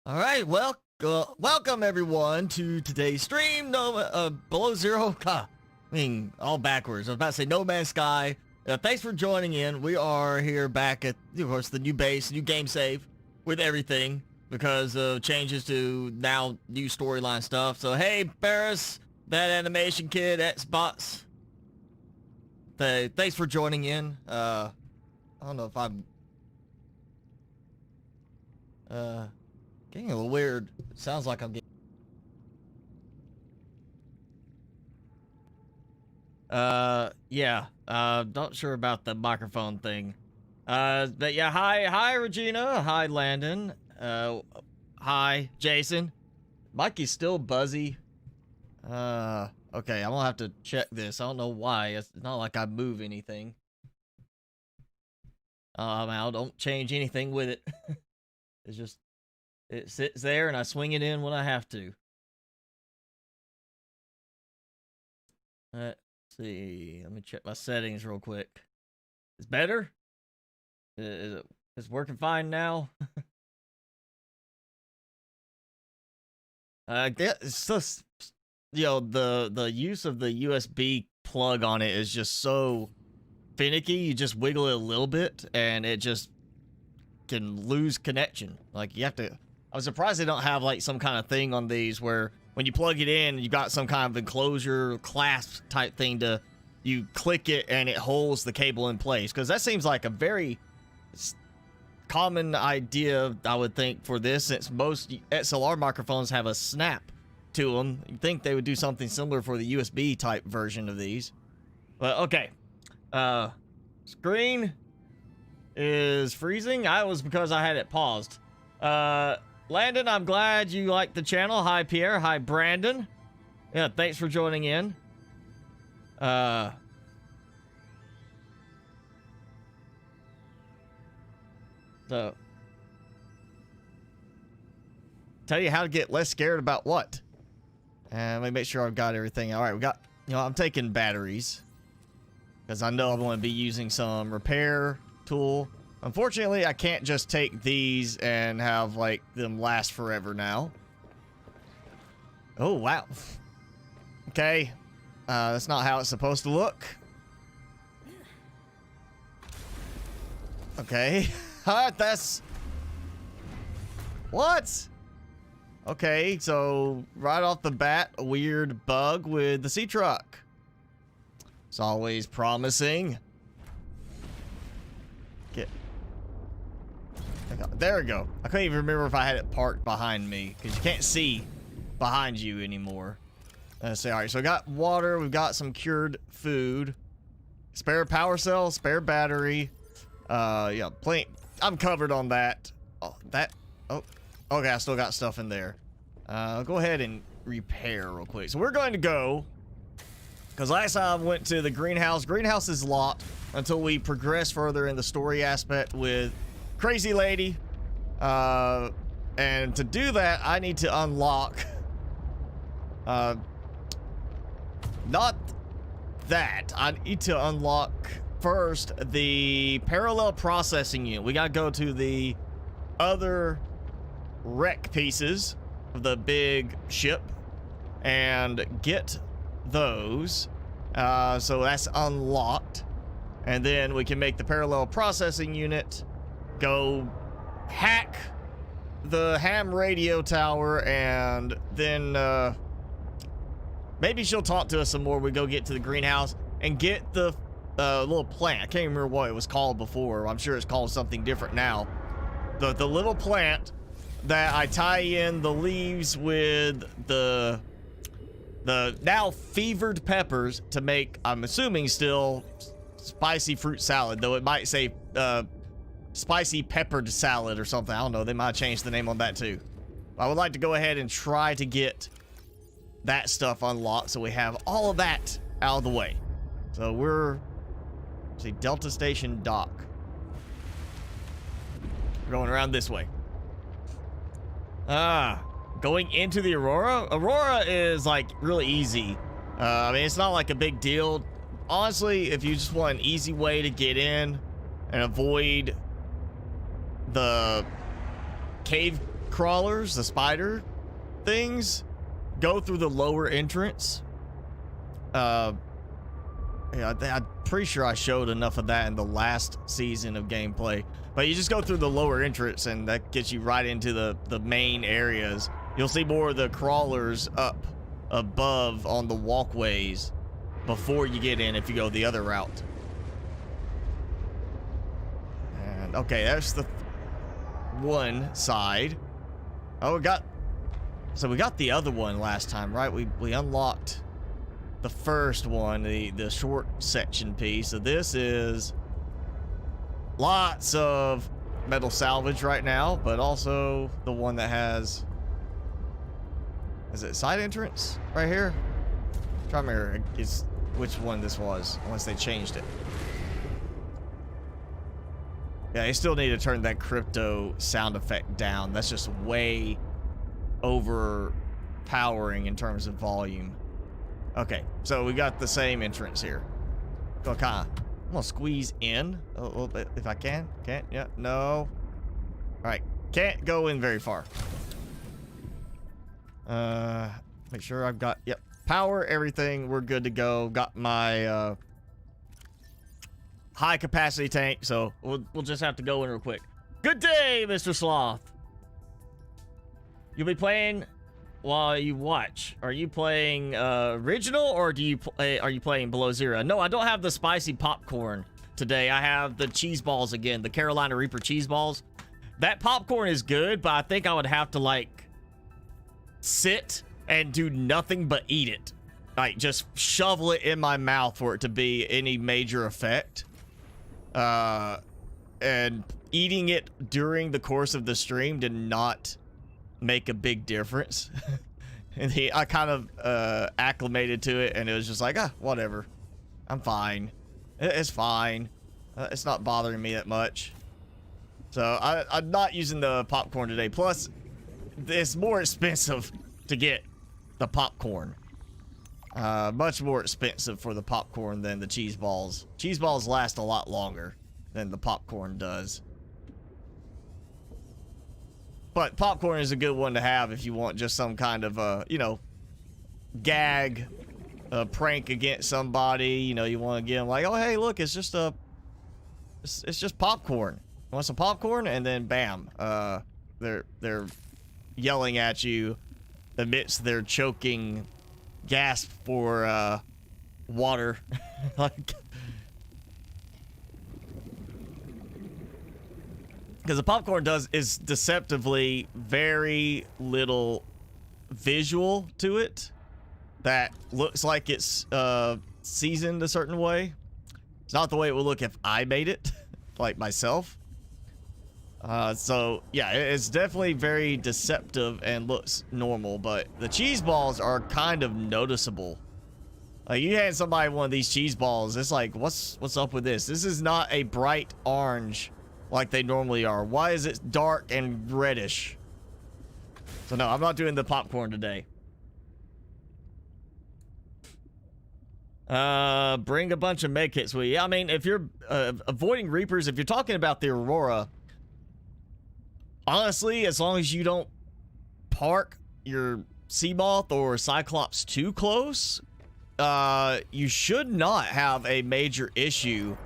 All right, welcome everyone to today's stream. No, below zero. I mean, all backwards. I was about to say No Man's Sky. Thanks for joining in. We are here back at, of course, the new base, new game save with everything because of changes to now new storyline stuff. So hey, Barris, that animation kid, Xbox. Thanks for joining in. I don't know if I'm getting a little weird. It sounds like I'm getting not sure about the microphone thing. But yeah, hi Regina, hi Landon, hi Jason. Mikey's still buzzy. Okay, I'm gonna have to check this. I don't know why. It's not like I move anything. I don't change anything with it. It's just, it sits there and I swing it in when I have to. Let's see. Let me check my settings real quick. It's better? It's working fine now? It's just, you know, the use of the USB plug on it is just so finicky. You just wiggle it a little bit and it just can lose connection. Like, you have to... I'm surprised they don't have like some kind of thing on these where when you plug it in, you got some kind of enclosure clasp type thing to, you click it and it holds the cable in place. Because that seems like a very common idea, I would think, for this, since most XLR microphones have a snap to them. You'd think they would do something similar for the USB type version of these. But okay. Screen is freezing. I was because I had it paused. Landon, I'm glad you liked the channel. Hi, Pierre. Hi, Brandon. Yeah, thanks for joining in. So, tell you how to get less scared about what? Let me make sure I've got everything. All right, we got, you know, I'm taking batteries because I know I'm going to be using some repair tool. Unfortunately, I can't just take these and have, like, them last forever now. Oh, wow. Okay. That's not how it's supposed to look. Okay. That's... What? Okay, so right off the bat, a weird bug with the sea truck. It's always promising. There we go. I couldn't even remember if I had it parked behind me because you can't see behind you anymore. Let's see. All right, so we got water. We've got some cured food, spare power cell, spare battery. Yeah, plenty. I'm covered on that. Oh, okay. I still got stuff in there. I'll go ahead and repair real quick. So we're going to go, because last time I went to the greenhouse. Greenhouse is locked until we progress further in the story aspect with Crazy Lady. And to do that, I need to unlock, not that. I need to unlock first the parallel processing unit. We gotta go to the other wreck pieces of the big ship and get those. So that's unlocked. And then we can make the parallel processing unit, go hack the ham radio tower, and then maybe she'll talk to us some more. We go get to the greenhouse and get the little plant. I can't remember what it was called before. I'm sure it's called something different now. The little plant that I tie in the leaves with the now fevered peppers to make, I'm assuming still, spicy fruit salad, though it might say spicy peppered salad or something. I don't know. They might change the name on that too. I would like to go ahead and try to get that stuff unlocked so we have all of that out of the way. So we're, see, Delta Station dock. We're going around this way. Going into the Aurora. Aurora is like really easy. I mean, it's not like a big deal. Honestly, if you just want an easy way to get in and avoid the cave crawlers, the spider things, go through the lower entrance. Yeah, I'm pretty sure I showed enough of that in the last season of gameplay. But you just go through the lower entrance, and that gets you right into the main areas. You'll see more of the crawlers up above on the walkways before you get in if you go the other route. And okay, there's the one side. Oh, we got the other one last time, right? We unlocked the first one, the short section piece. So this is lots of metal salvage right now, but also the one that has, is it side entrance right here? Try to remember which one this was, unless they changed it. Yeah, you still need to turn that crypto sound effect down. That's just way overpowering in terms of volume. Okay, so we got the same entrance here. So I'm gonna squeeze in a little bit if I can. Can't? Yeah, no. All right, can't go in very far. Make sure I've got, yep, power, everything. We're good to go. Got my high capacity tank, so we'll just have to go in real quick. Good day, Mr. Sloth. You'll be playing while you watch. Are you playing original, or are you playing Below Zero? No, I don't have the spicy popcorn today. I have the cheese balls again, the Carolina Reaper cheese balls. That popcorn is good, but I think I would have to like sit and do nothing but eat it. Like just shovel it in my mouth for it to be any major effect. And eating it during the course of the stream did not make a big difference. And I kind of acclimated to it, and it was just like, whatever, I'm fine, it's fine, it's not bothering me that much. So I'm not using the popcorn today. Plus it's more expensive to get the popcorn, much more expensive for the popcorn than the cheese balls. Cheese balls last a lot longer than the popcorn does. But popcorn is a good one to have if you want just some kind of, you know, gag, prank against somebody. You know, you want to get them like, oh, hey, look, it's just popcorn. You want some popcorn? And then, bam, they're yelling at you amidst their choking gasp for water. Like, because the popcorn is deceptively very little visual to it that looks like it's seasoned a certain way. It's not the way it would look if I made it, like myself. So yeah, it's definitely very deceptive and looks normal, but the cheese balls are kind of noticeable. Like, you hand somebody one of these cheese balls, it's like, what's up with this? This is not a bright orange like they normally are. Why is it dark and reddish? So no, I'm not doing the popcorn today. Bring a bunch of medkits with you. I mean, if you're avoiding Reapers, if you're talking about the Aurora, honestly, as long as you don't park your Seamoth or Cyclops too close, you should not have a major issue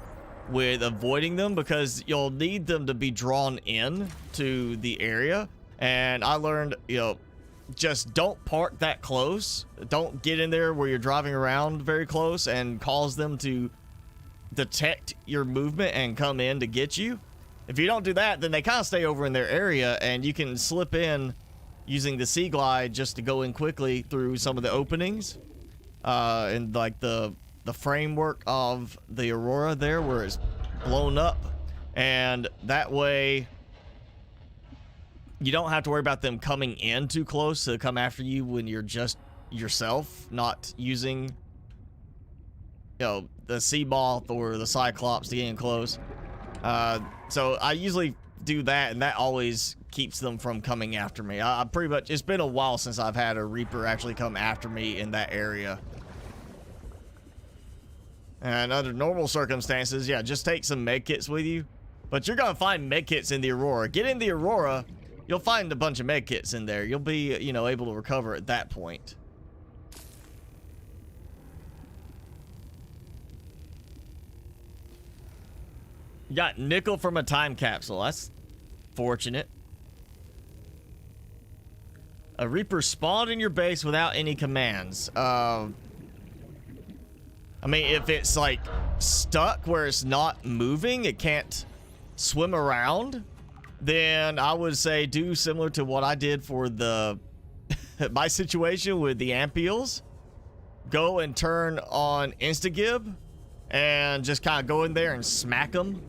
with avoiding them, because you'll need them to be drawn in to the area. And I learned, you know, just don't park that close. Don't get in there where you're driving around very close and cause them to detect your movement and come in to get you. If you don't do that, then they kind of stay over in their area, and you can slip in using the Sea Glide just to go in quickly through some of the openings. And like the framework of the Aurora there, where it's blown up, and that way you don't have to worry about them coming in too close to come after you when you're just yourself, not using, you know, the Seamoth or the Cyclops to get in close. So I usually do that, and that always keeps them from coming after me. I pretty much, it's been a while since I've had a Reaper actually come after me in that area. And under normal circumstances, yeah, just take some medkits with you. But you're gonna find medkits in the Aurora. Get in the Aurora, you'll find a bunch of med kits in there. You'll be, you know, able to recover at that point. You got nickel from a time capsule. That's fortunate. A Reaper spawned in your base without any commands. I mean, if it's like stuck where it's not moving, it can't swim around, then I would say do similar to what I did for the my situation with the ampules. Go and turn on Instagib and just kind of go in there and smack them.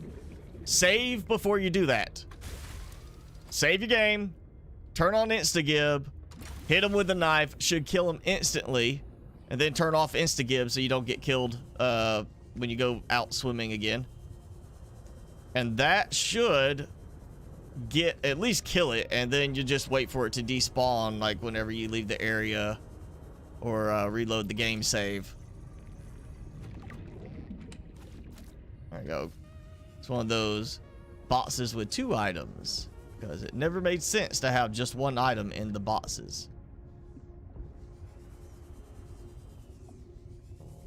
Save before you do that. Save your game, turn on Instagib, hit them with a knife, should kill them instantly, and then turn off Instagib so you don't get killed when you go out swimming again. And that should at least kill it, and then you just wait for it to despawn, like whenever you leave the area or reload the game save. There you go. It's one of those boxes with 2 items, because it never made sense to have just 1 item in the boxes.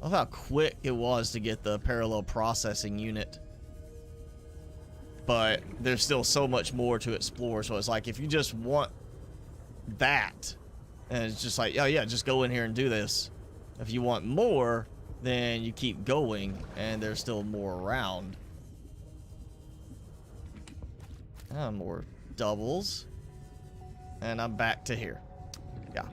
I love how quick it was to get the parallel processing unit. But there's still so much more to explore, so it's like if you just want that, and it's just like, oh yeah, just go in here and do this. If you want more, then you keep going, and there's still more around. More doubles. And I'm back to here. Yeah.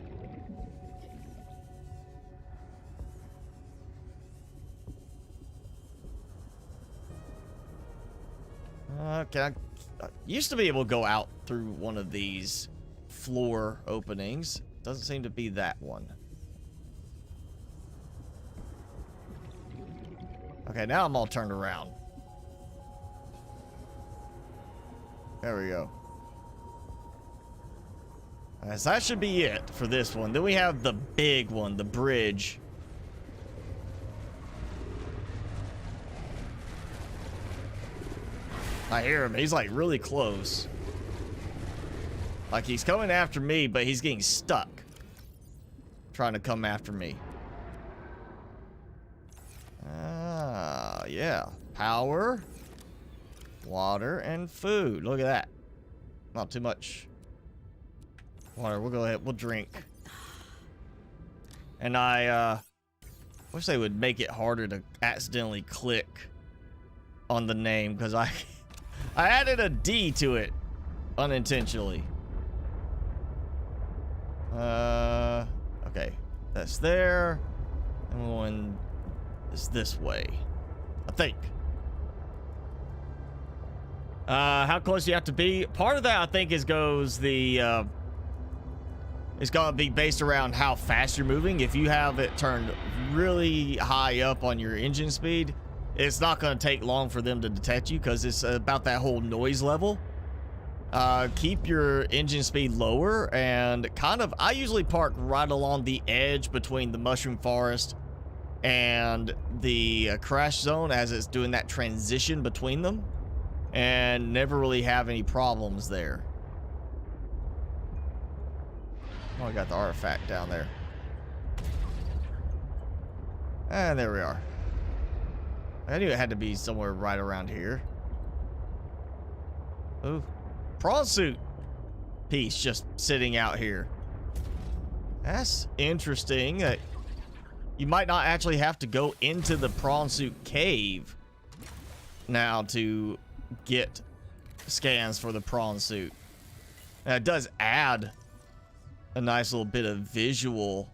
Okay, I used to be able to go out through one of these floor openings. Doesn't seem to be that one. Okay, now I'm all turned around. There we go. Alright, so that should be it for this one. Then we have the big one, the bridge. I hear him. He's like really close. Like he's coming after me, but he's getting stuck. Trying to come after me. Ah, yeah. Power, water, and food. Look at that. Not too much water. We'll go ahead. We'll drink. And I wish they would make it harder to accidentally click on the name, because I added a D to it unintentionally. Okay, that's there. And one is this way, I think. How close do you have to be? Part of that, I think, it's gonna be based around how fast you're moving. If you have it turned really high up on your engine speed, it's not going to take long for them to detect you, because it's about that whole noise level. Keep your engine speed lower, and I usually park right along the edge between the mushroom forest and the crash zone, as it's doing that transition between them, and never really have any problems there. Oh, I got the artifact down there. And there we are. I knew it had to be somewhere right around here. Ooh. Prawn suit piece just sitting out here. That's interesting. You might not actually have to go into the prawn suit cave now to get scans for the prawn suit. Now, it does add a nice little bit of visual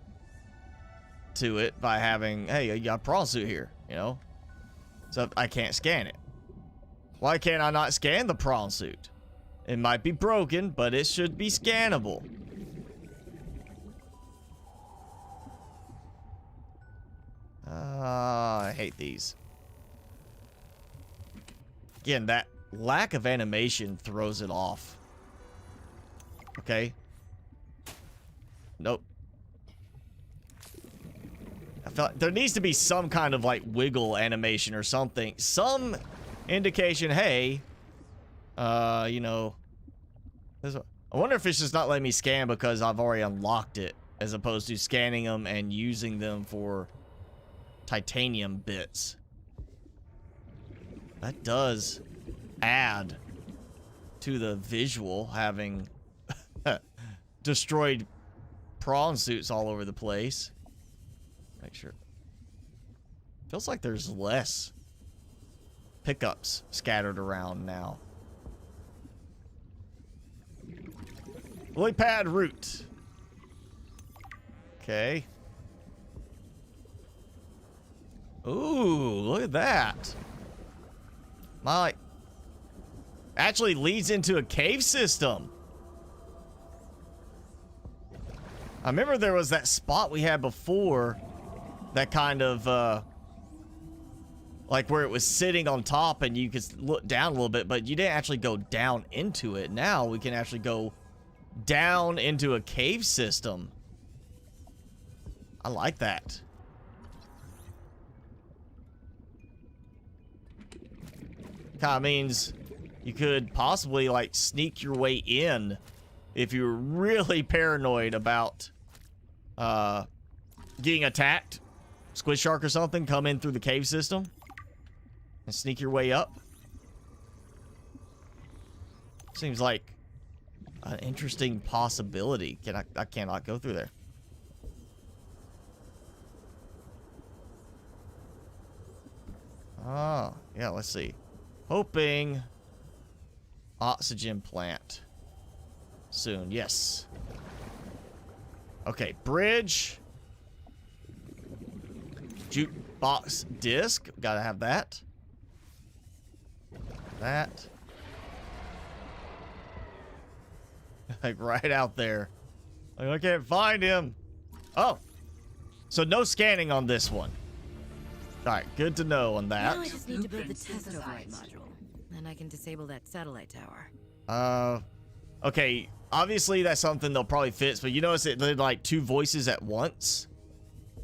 to it by having, hey, you got a prawn suit here, you know? So I can't scan it. Why can't I not scan the prawn suit? It might be broken, but it should be scannable. I hate these. Again, that lack of animation throws it off. Okay. Nope. I felt there needs to be some kind of like wiggle animation or something. Some indication, hey, you know, I wonder if it's just not letting me scan because I've already unlocked it, as opposed to scanning them and using them for titanium bits. That does add to the visual, having destroyed prawn suits all over the place. Make sure. Feels like there's less pickups scattered around now. Lily pad route. Okay. Ooh, look at that. My, actually leads into a cave system. I remember there was that spot we had before that kind of, like where it was sitting on top and you could look down a little bit, but you didn't actually go down into it. Now we can actually go down into a cave system. I like that. Kind of means you could possibly like sneak your way in if you're really paranoid about getting attacked. Squid shark or something, come in through the cave system and sneak your way up. Seems like an interesting possibility. I cannot go through there. Oh, yeah, let's see. Hoping oxygen plant soon. Yes. Okay, bridge. Jukebox disc. Gotta have that. That. Like right out there. Like, I can't find him. Oh. So no scanning on this one. Alright, good to know on that. Now I just need to build the test override module. Then I can disable that satellite tower. Okay, obviously that's something they'll probably fix, but you notice it did like two voices at once?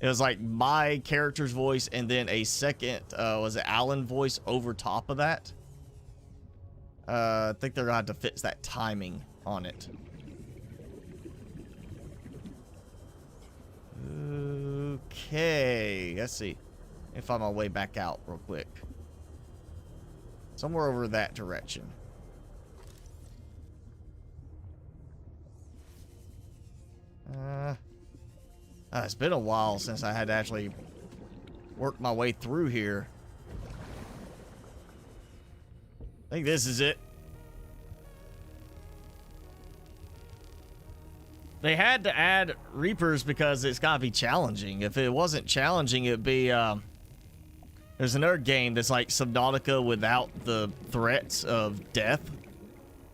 It was like my character's voice and then a second, was it Alan voice over top of that? I think they're gonna have to fix that timing on it. Okay, let's see. Let me find my way back out real quick. Somewhere over that direction. It's been a while since I had to actually work my way through here. I think this is it. They had to add Reapers because it's gotta be challenging. If it wasn't challenging, it'd be, there's another game that's like Subnautica without the threats of death.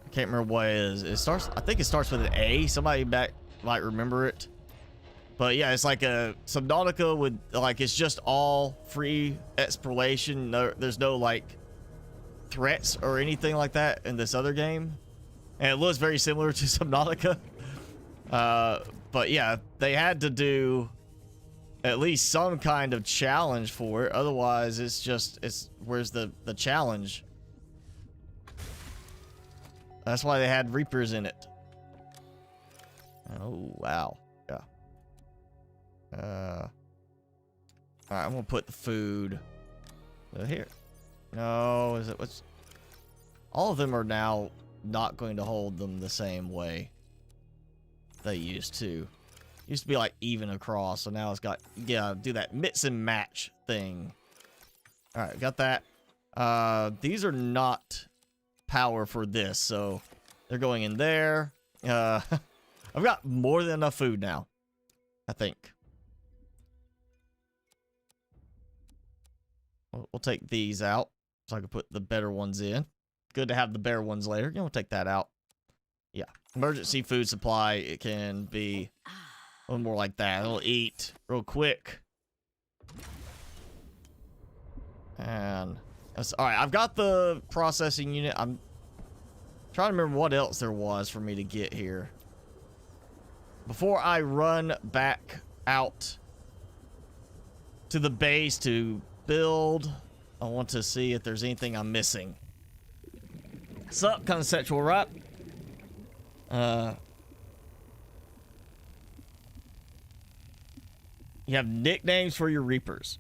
I can't remember what it is. It starts, I think it starts with an A. Somebody back might remember it. But yeah, it's like a Subnautica with, like, it's just all free exploration. No, there's no, like, threats or anything like that in this other game. And it looks very similar to Subnautica. But yeah, they had to do at least some kind of challenge for it. Otherwise, it's just, where's the challenge? That's why they had Reapers in it. Oh, wow. Yeah. Alright, I'm gonna put the food here. No, is it, what's... All of them are now not going to hold them the same way they used to. Used to be like even across, so now it's got, yeah, do that mix and match thing. Alright, got that. These are not power for this, so they're going in there. I've got more than enough food now, I think. We'll take these out so I can put the better ones in. Good to have the better ones later. We'll take that out. Yeah. Emergency food supply. It can be a little more like that. It'll eat real quick. And that's all right. I've got the processing unit. I'm trying to remember what else there was for me to get here. Before I run back out to the base to build, I want to see if there's anything I'm missing. Sup, conceptual, right? You have nicknames for your Reapers.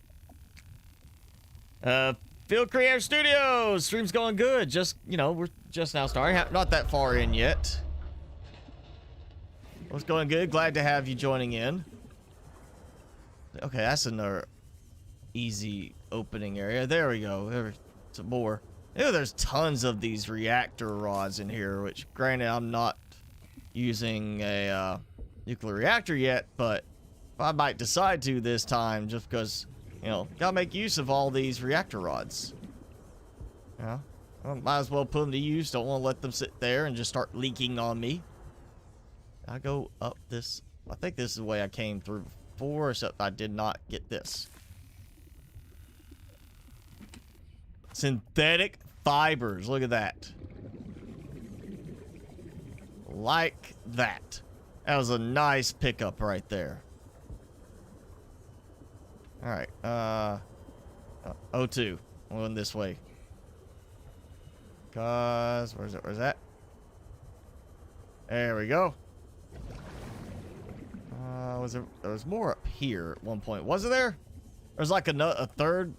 Field Creative Studios! Stream's going good. Just, you know, we're just now starting. Not that far in yet. What's going good? Glad to have you joining in. Okay, that's another easy opening area. There we go. There's some more. Ew, there's tons of these reactor rods in here, which, granted, I'm not using a nuclear reactor yet, but I might decide to this time just because, you know, gotta make use of all these reactor rods. Yeah, well, might as well put them to use. Don't want to let them sit there and just start leaking on me. I go up this. I think this is the way I came through before, except I did not get this. Synthetic fibers. Look at that. Like that. That was a nice pickup right there. Alright, O2. I'm going this way. Cause, where's it? Where's that? There we go. There was more up here at one point. Was it there? There's like a third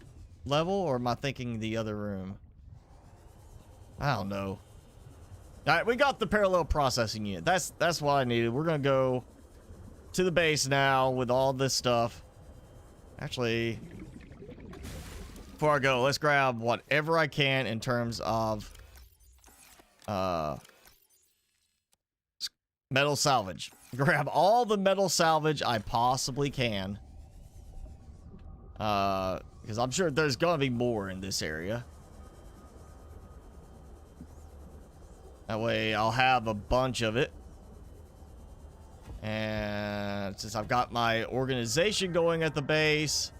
level, or am I thinking the other room? I don't know. Alright, we got the parallel processing unit. That's what I needed. We're gonna go to the base now with all this stuff. Actually, before I go, let's grab whatever I can in terms of metal salvage. Grab all the metal salvage I possibly can. Because I'm sure there's gonna be more in this area. That way I'll have a bunch of it. And since I've got my organization going at the base,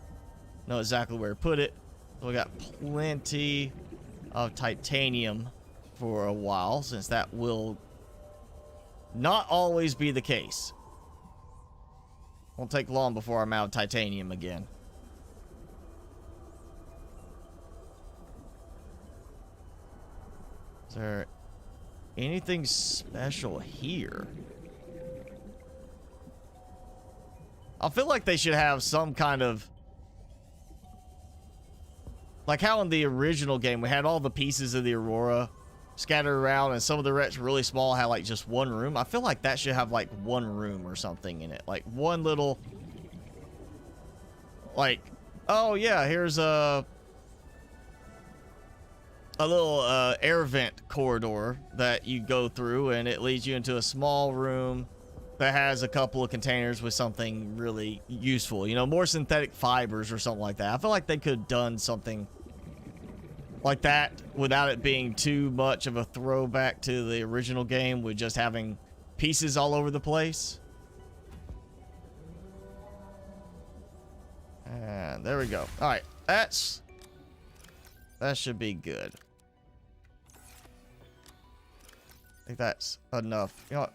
know exactly where to put it. So we got plenty of titanium for a while, since that will not always be the case. Won't take long before I'm out of titanium again. Is there anything special here? I feel like they should have some kind of, like how in the original game we had all the pieces of the Aurora scattered around and some of the wrecks really small had like just one room. I feel like that should have like one room or something in it, like one little, like, oh yeah, here's a little air vent corridor that you go through, and it leads you into a small room that has a couple of containers with something really useful, you know, more synthetic fibers or something like that. I feel like they could have done something like that without it being too much of a throwback to the original game, with just having pieces all over the place. And there we go. All right, that should be good. I think that's enough. You know what?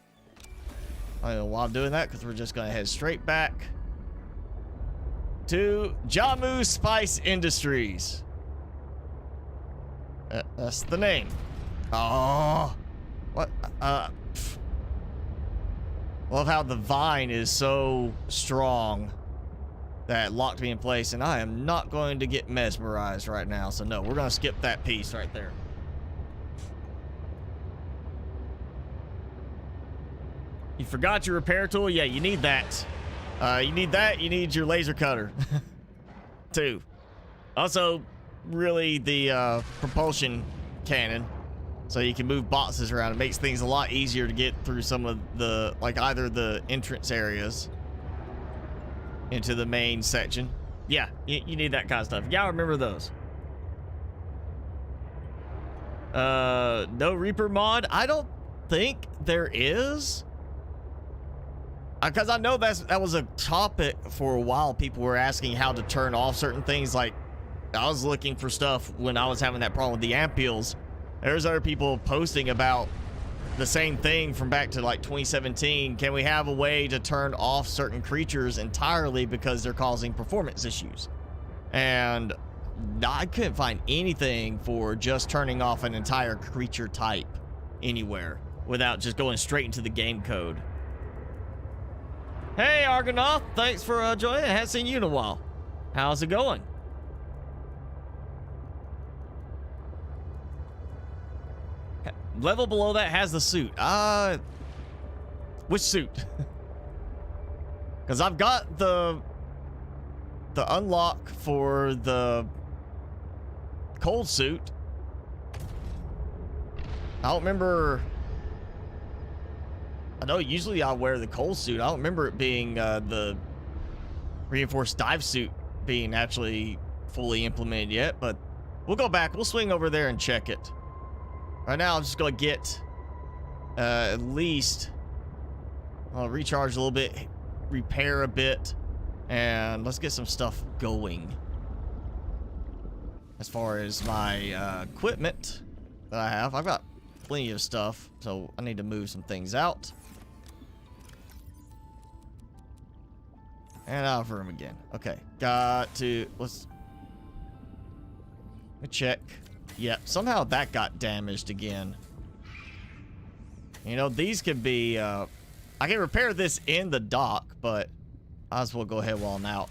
I don't know why I'm doing that, because we're just going to head straight back to Jamu Spice Industries. That's the name. Oh, what? Love how the vine is so strong that locked me in place, and I am not going to get mesmerized right now. So no, we're going to skip that piece right there. You forgot your repair tool? Yeah, you need that. You need that. You need your laser cutter, too. Also, really, the propulsion cannon, so you can move boxes around. It makes things a lot easier to get through some of the, like, either the entrance areas into the main section. Yeah, you need that kind of stuff. Yeah, I remember those. No Reaper mod? I don't think there is. Because I know that was a topic for a while. People were asking how to turn off certain things. Like, I was looking for stuff when I was having that problem with the ampules. There's other people posting about the same thing from back to like 2017. Can we have a way to turn off certain creatures entirely because they're causing performance issues? And I couldn't find anything for just turning off an entire creature type anywhere. without just going straight into the game code. Hey, Argonaut, thanks for joining. I haven't seen you in a while. How's it going? Level below that has the suit. Which suit? Because I've got the unlock for the cold suit. I don't remember. I know usually I wear the cold suit. I don't remember it being the reinforced dive suit being actually fully implemented yet, but we'll go back. We'll swing over there and check it. Right now, I'm just going to get at least, I'll recharge a little bit, repair a bit, and let's get some stuff going. As far as my equipment that I have, I've got plenty of stuff, so I need to move some things out. And out of room again. Okay, got to, let me check. Yep, somehow that got damaged again. You know, these could be, I can repair this in the dock, but I might as well go ahead while I'm out.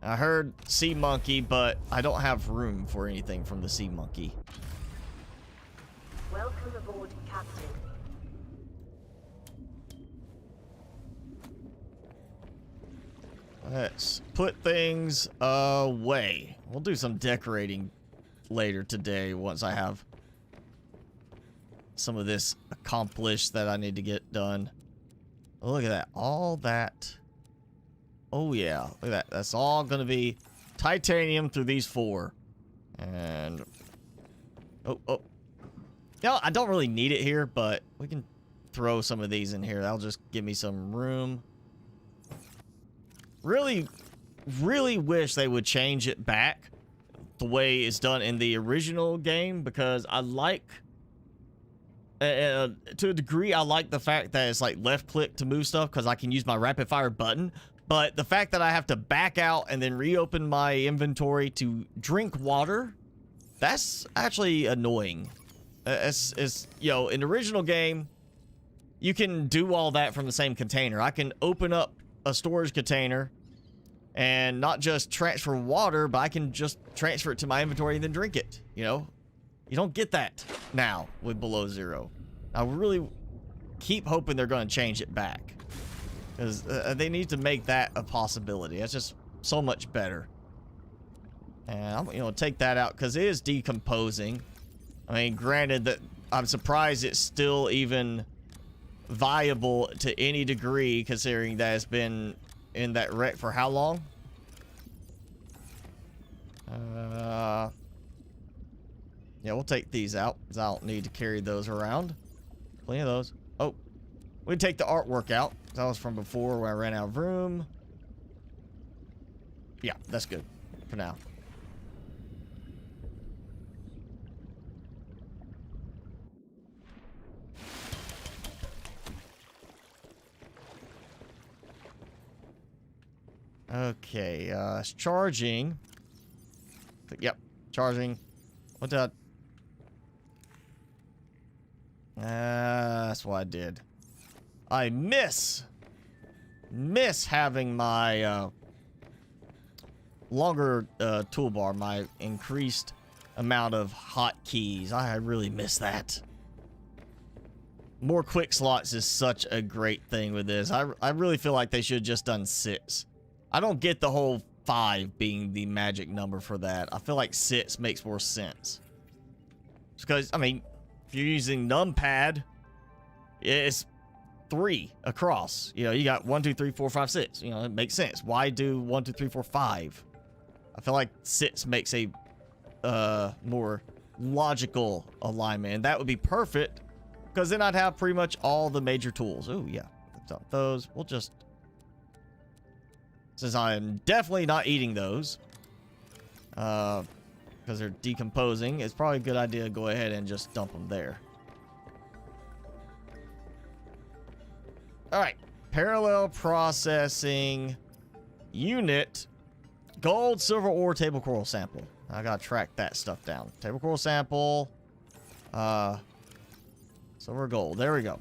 I heard sea monkey, but I don't have room for anything from the sea monkey. Welcome aboard, Captain. Let's put things away. We'll do some decorating later today once I have some of this accomplished that I need to get done. Look at that. All that. Oh, yeah. Look at that. That's all going to be titanium through these 4. And... Oh. Yeah, I don't really need it here, but we can throw some of these in here. That'll just give me some room. Really wish they would change it back the way it's done in the original game, because I like... to a degree, I like the fact that it's like left click to move stuff because I can use my rapid fire button. But the fact that I have to back out and then reopen my inventory to drink water, that's actually annoying. It's you know, in the original game, you can do all that from the same container. I can open up a storage container and not just transfer water, but I can just transfer it to my inventory and then drink it, you know? You don't get that now with below zero. I really keep hoping they're going to change it back, because they need to make that a possibility. That's just so much better. And I'm, you know, take that out because it is decomposing. I mean, granted that I'm surprised it's still even viable to any degree, considering that it's been in that wreck for how long? Yeah, we'll take these out because I don't need to carry those around. Plenty of those. Oh, we take the artwork out. That was from before when I ran out of room. Yeah, that's good for now. Okay, it's charging. Yep, charging. What did that's what I did. I miss having my longer toolbar, my increased amount of hotkeys. I really miss that. More quick slots is such a great thing with this. I really feel like they should have just done 6. I don't get the whole 5 being the magic number for that. I feel like 6 makes more sense. Because, I mean, if you're using numpad, it's 3 across. You know, you got 1, 2, 3, 4, 5, 6. You know, it makes sense. Why do 1, 2, 3, 4, 5? I feel like 6 makes a more logical alignment. And that would be perfect, because then I'd have pretty much all the major tools. Oh, yeah. Those, we'll just... Since I'm definitely not eating those, because they're decomposing, it's probably a good idea to go ahead and just dump them there. All right, parallel processing unit, gold, silver, ore, table coral sample. I gotta track that stuff down. Table coral sample. So Silver gold. There we go.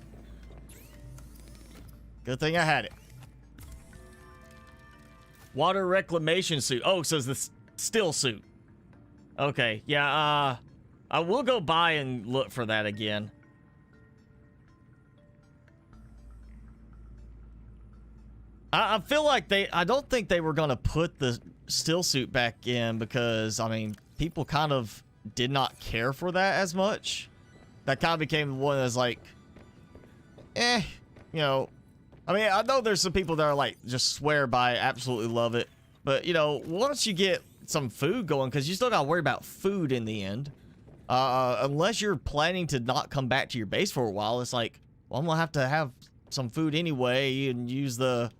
Good thing I had it. Water reclamation suit. Oh, so it's the still suit. Okay, yeah, I will go by and look for that again. I feel like I don't think they were going to put the still suit back in because, I mean, people kind of did not care for that as much. That kind of became one that's like, you know, I mean, I know there's some people that are like, just swear by it, absolutely love it. But, you know, once you get some food going, because you still got to worry about food in the end. Unless you're planning to not come back to your base for a while, it's like, well, I'm going to have some food anyway and use the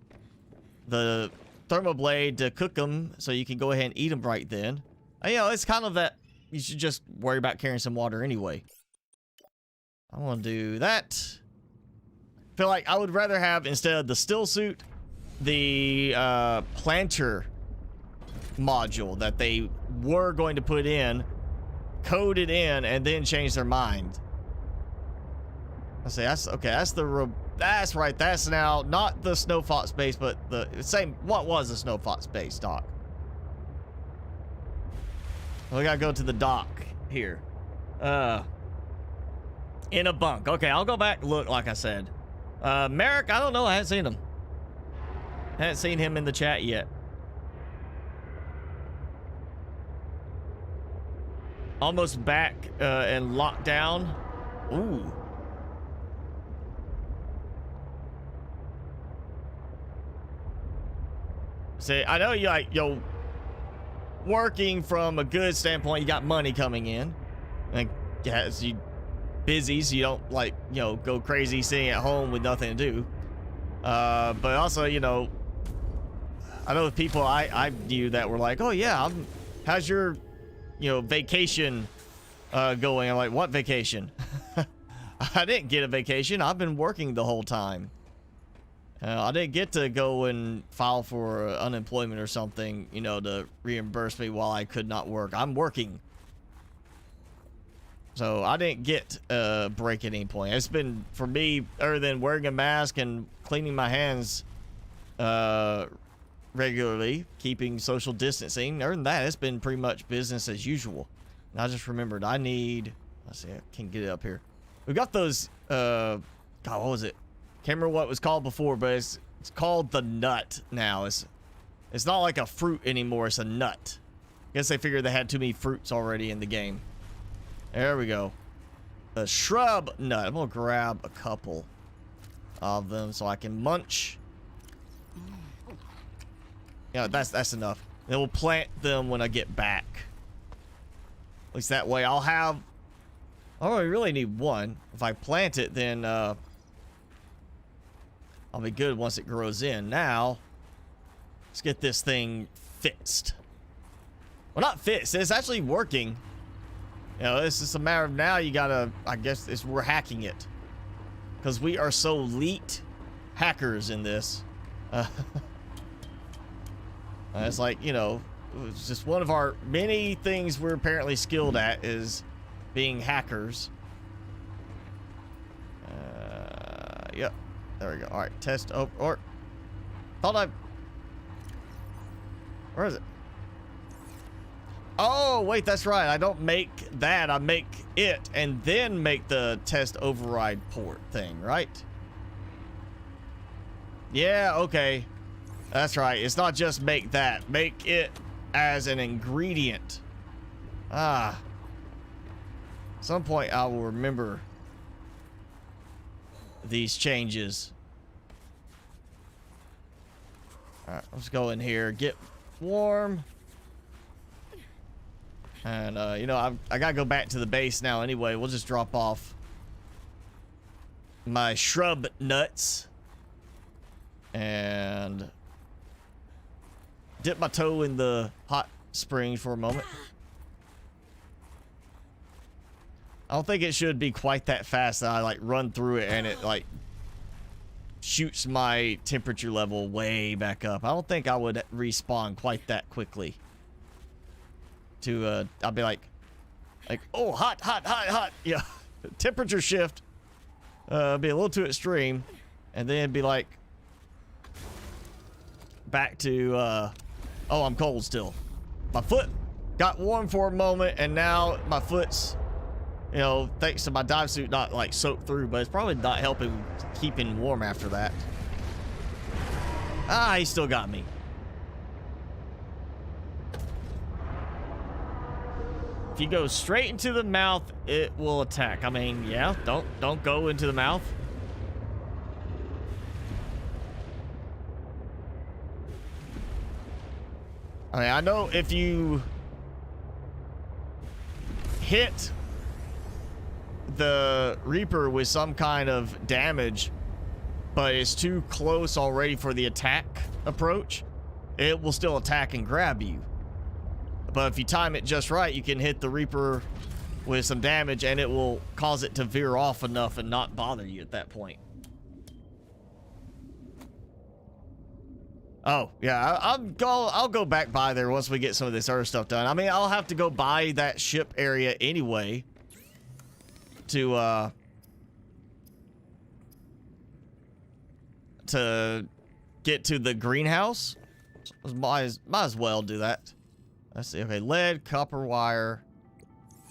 thermoblade to cook them so you can go ahead and eat them right then. You know, it's kind of that you should just worry about carrying some water anyway. I want to do that. Feel like I would rather have, instead of the still suit, the planter module that they were going to put in, code it in, and then change their mind. I say that's okay. That's right. That's now not the Snow Fox base, but the same. What was the Snow Fox base, dock? We gotta go to the dock here. In a bunk. Okay, I'll go back. Look, like I said. Merrick, I don't know. I haven't seen him. Haven't seen him in the chat yet. Almost back and locked down. Ooh. See, I know you like, yo, working from a good standpoint, you got money coming in. And yes, you busy, so you don't like, you know, go crazy sitting at home with nothing to do. But also, you know, I know the people I knew that were like, oh yeah, how's your, you know, vacation going? I'm like, what vacation? I didn't get a vacation. I've been working the whole time. I didn't get to go and file for unemployment or something, you know, to reimburse me while I could not work. I'm working. So I didn't get a break at any point. It's been, for me, other than wearing a mask and cleaning my hands regularly, keeping social distancing, other than that, it's been pretty much business as usual. And I just remembered I need, let's see, I can't get it up here. We got those, God, what was it? Can't remember what it was called before, but it's called the nut now. It's not like a fruit anymore, it's a nut. Guess they figured they had too many fruits already in the game. There we go. The shrub nut. I'm gonna grab a couple of them so I can munch. Yeah, that's enough. Then we'll plant them when I get back. At least that way I'll have, oh, I really need one. If I plant it, then I'll be good once it grows in. Now, let's get this thing fixed. Well, not fixed. It's actually working. You know, it's just a matter of now you gotta, I guess we're hacking it. Because we are so elite hackers in this. It's like, you know, it's just one of our many things we're apparently skilled at is being hackers. Yep. There we go. All right, test. Oh, or thought I. Where is it? Oh, wait, that's right. I don't make that. I make it and then make the test override port thing, right? Yeah, okay. That's right. It's not just make that. Make it as an ingredient. Ah. At some point, I will remember these changes. Alright, let's go in here, get warm. And, you know, I gotta go back to the base now anyway. We'll just drop off my shrub nuts. And dip my toe in the hot spring for a moment. I don't think it should be quite that fast that I like run through it and it like shoots my temperature level way back up. I don't think I would respawn quite that quickly. I'll be like, oh, hot, hot, hot, hot. Yeah, temperature shift. Be a little too extreme, and then be like back to oh, I'm cold still. My foot got warm for a moment, and now my foot's, you know, thanks to my dive suit not like soaked through, but it's probably not helping keeping warm after that. Ah, he still got me. If you go straight into the mouth, it will attack. I mean, yeah, don't go into the mouth. I mean, I know if you hit the Reaper with some kind of damage, but it's too close already for the attack approach, it will still attack and grab you. But if you time it just right, you can hit the Reaper with some damage and it will cause it to veer off enough and not bother you at that point. Oh, yeah, I'll go back by there once we get some of this other stuff done. I mean, I'll have to go by that ship area anyway to get to the greenhouse. Might as well do that. Let's see. Okay, lead, copper wire.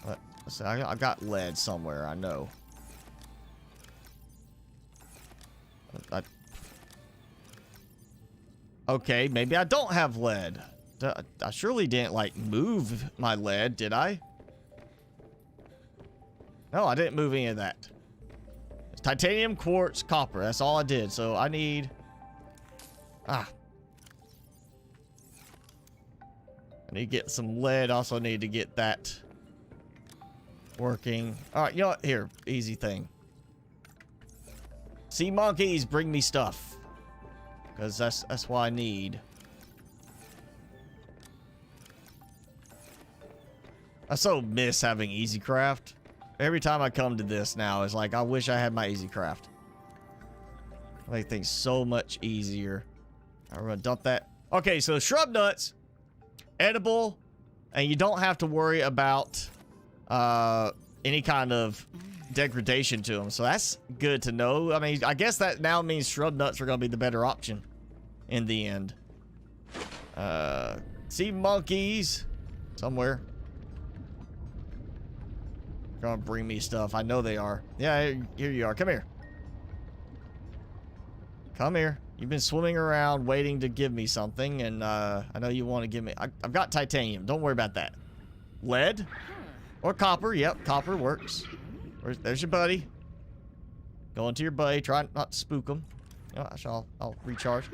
Let's see. I got lead somewhere. I know. Okay, maybe I don't have lead. I surely didn't like move my lead, did I? No, I didn't move any of that. It's titanium, quartz, copper. That's all I did. So I need... I need to get some lead. Also need to get that working. All right, you know what? Here, easy thing. Sea monkeys, bring me stuff. Because that's what I need. I so miss having easy craft. Every time I come to this now, it's like, I wish I had my easy craft. I make things so much easier. I'm gonna dump that. Okay, so shrub nuts, edible, and you don't have to worry about any kind of degradation to them. So that's good to know. I mean, I guess that now means shrub nuts are gonna be the better option in the end. Sea monkeys somewhere. Gonna bring me stuff. I know they are. Yeah, here you are. Come here. Come here. You've been swimming around waiting to give me something, and I know you want to give me... I've got titanium. Don't worry about that. Lead? Or copper. Yep, copper works. There's your buddy. Go into your buddy. Try not to spook him. I'll recharge.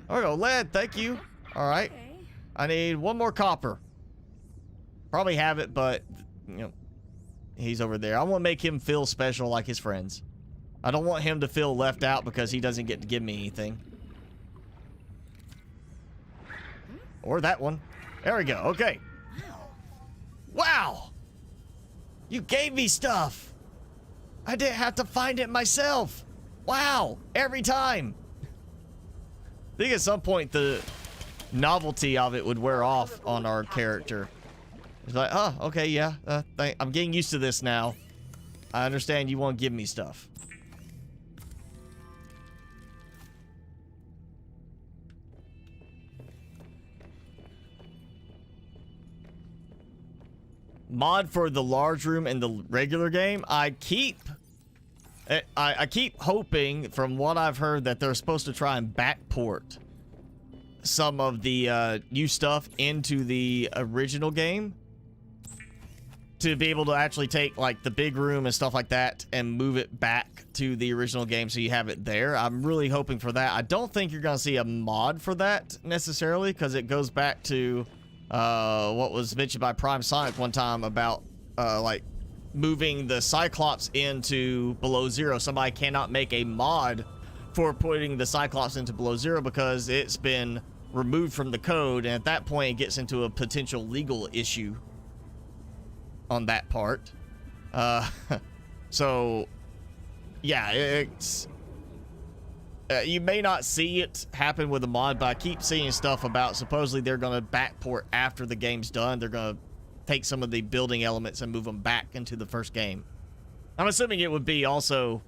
There we go. Lead. Thank you. All right. I need one more copper. Probably have it, but, you know, he's over there. I want to make him feel special like his friends. I don't want him to feel left out because he doesn't get to give me anything. Or that one. There we go. Okay. Wow. You gave me stuff. I didn't have to find it myself. Wow. Every time. I think at some point the novelty of it would wear off on our character. It's like, oh, okay, yeah. I'm getting used to this now. I understand you won't give me stuff. Mod for the large room in the regular game. I keep hoping, from what I've heard, that they're supposed to try and backport some of the new stuff into the original game, to be able to actually take like the big room and stuff like that and move it back to the original game so you have it there. I'm really hoping for that. I don't think you're gonna see a mod for that necessarily, because it goes back to what was mentioned by Prime Sonic one time about like moving the Cyclops into Below Zero. Somebody cannot make a mod for putting the Cyclops into Below Zero because it's been removed from the code, and at that point it gets into a potential legal issue on that part. So yeah, it's you may not see it happen with a mod, but I keep seeing stuff about supposedly they're going to backport after the game's done. They're going to take some of the building elements and move them back into the first game. I'm assuming it would be also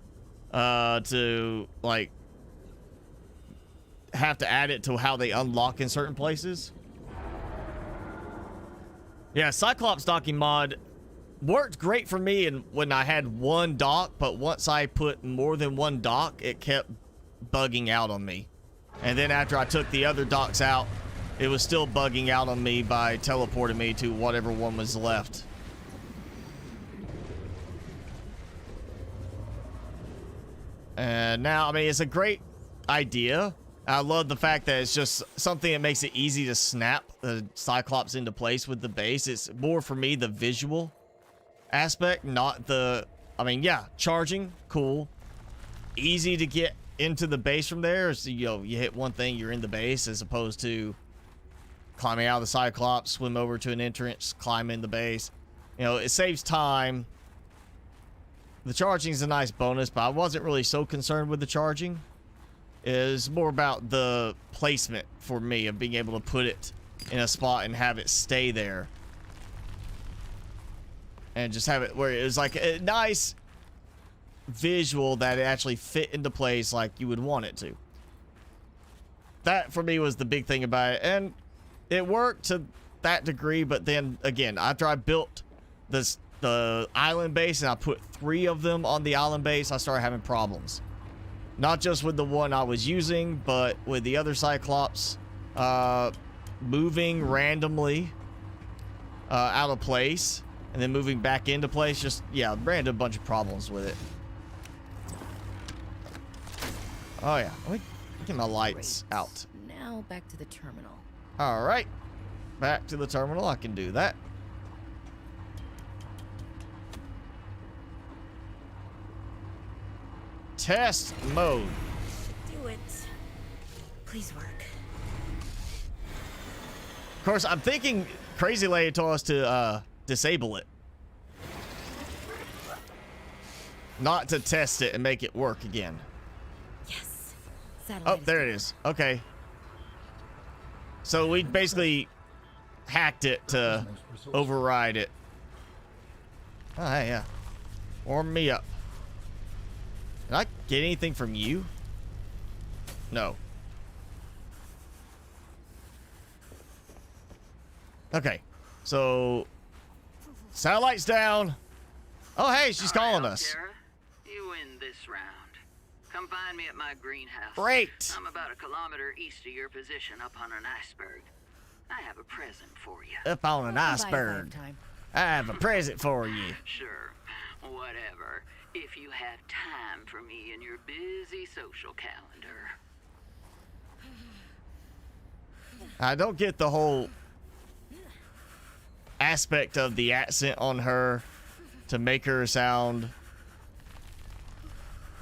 to like have to add it to how they unlock in certain places. Yeah, Cyclops docking mod worked great for me and when I had one dock, but once I put more than one dock, it kept bugging out on me. And then after I took the other docks out, it was still bugging out on me by teleporting me to whatever one was left. And now, I mean, it's a great idea. I love the fact that it's just something that makes it easy to snap the Cyclops into place with the base. It's more for me the visual aspect, not the, I mean, yeah, charging, cool. Easy to get into the base from there. So, you know, you hit one thing, you're in the base, as opposed to climbing out of the Cyclops, swim over to an entrance, climb in the base. You know, it saves time. The charging is a nice bonus, but I wasn't really so concerned with the charging. It's more about the placement for me of being able to put it in a spot and have it stay there. And just have it where it was like a nice visual that it actually fit into place like you would want it to. That for me was the big thing about it, and it worked to that degree. But then again, after I built the island base and I put 3 of them on the island base, I started having problems. Not just with the one I was using, but with the other Cyclops moving randomly out of place and then moving back into place. Just, yeah, ran into a bunch of problems with it. Oh, yeah. Let me get my lights out. Now back to the terminal. All right. Back to the terminal. I can do that. Test mode. Do it. Please work. Of course, I'm thinking Crazy Lady told us to disable it. Not to test it and make it work again. Yes. Oh, there it is. Okay. So we basically hacked it to override it. Oh, hey, yeah. Warm me up. Did I get anything from you? No. Okay. So, satellite's down. Oh, hey, she's calling us. Sarah, you win this round. Come find me at my greenhouse. Great. I'm about 1 kilometer east of your position up on an iceberg. I have a present for you. Up on an iceberg. I have a present for you. Sure. Whatever. If you have time for me in your busy social calendar. I don't get the whole aspect of the accent on her to make her sound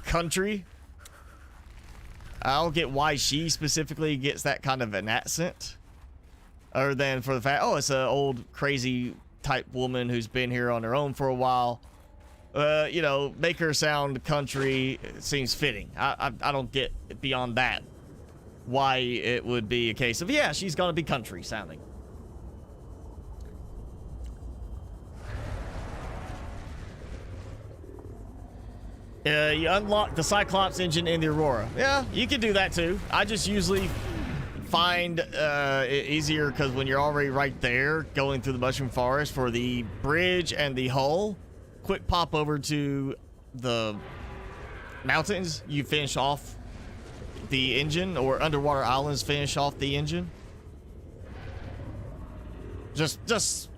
country. I don't get why she specifically gets that kind of an accent. Other than for the fact, oh, it's an old crazy type woman who's been here on her own for a while. You know, make her sound country. It seems fitting. I don't get beyond that why it would be a case of, yeah, she's gonna be country sounding. You unlock the Cyclops engine in the Aurora. Yeah, you can do that too. I just usually find it easier because when you're already right there going through the mushroom forest for the bridge and the hull, quick pop over to the mountains, you finish off the engine, or underwater islands finish off the engine. Just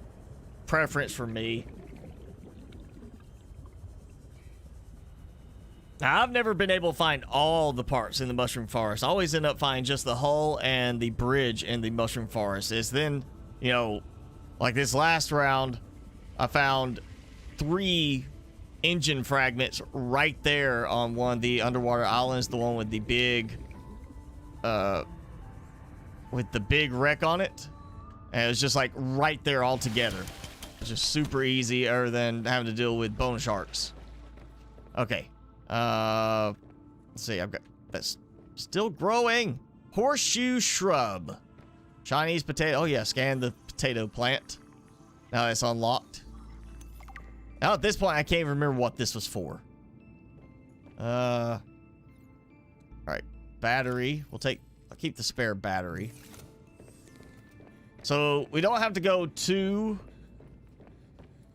preference for me. Now, I've never been able to find all the parts in the mushroom forest. I always end up finding just the hull and the bridge in the mushroom forest. It's then, you know, like this last round, I found 3 engine fragments right there on one of the underwater islands, the one with the big wreck on it. And it was just like right there all together. It's just super easy, other than having to deal with bone sharks. Okay. Let's see, I've got that's still growing. Horseshoe shrub. Chinese potato. Oh yeah, scan the potato plant. Now it's unlocked. Now at this point, I can't even remember what this was for. All right, battery. I'll keep the spare battery. So we don't have to go to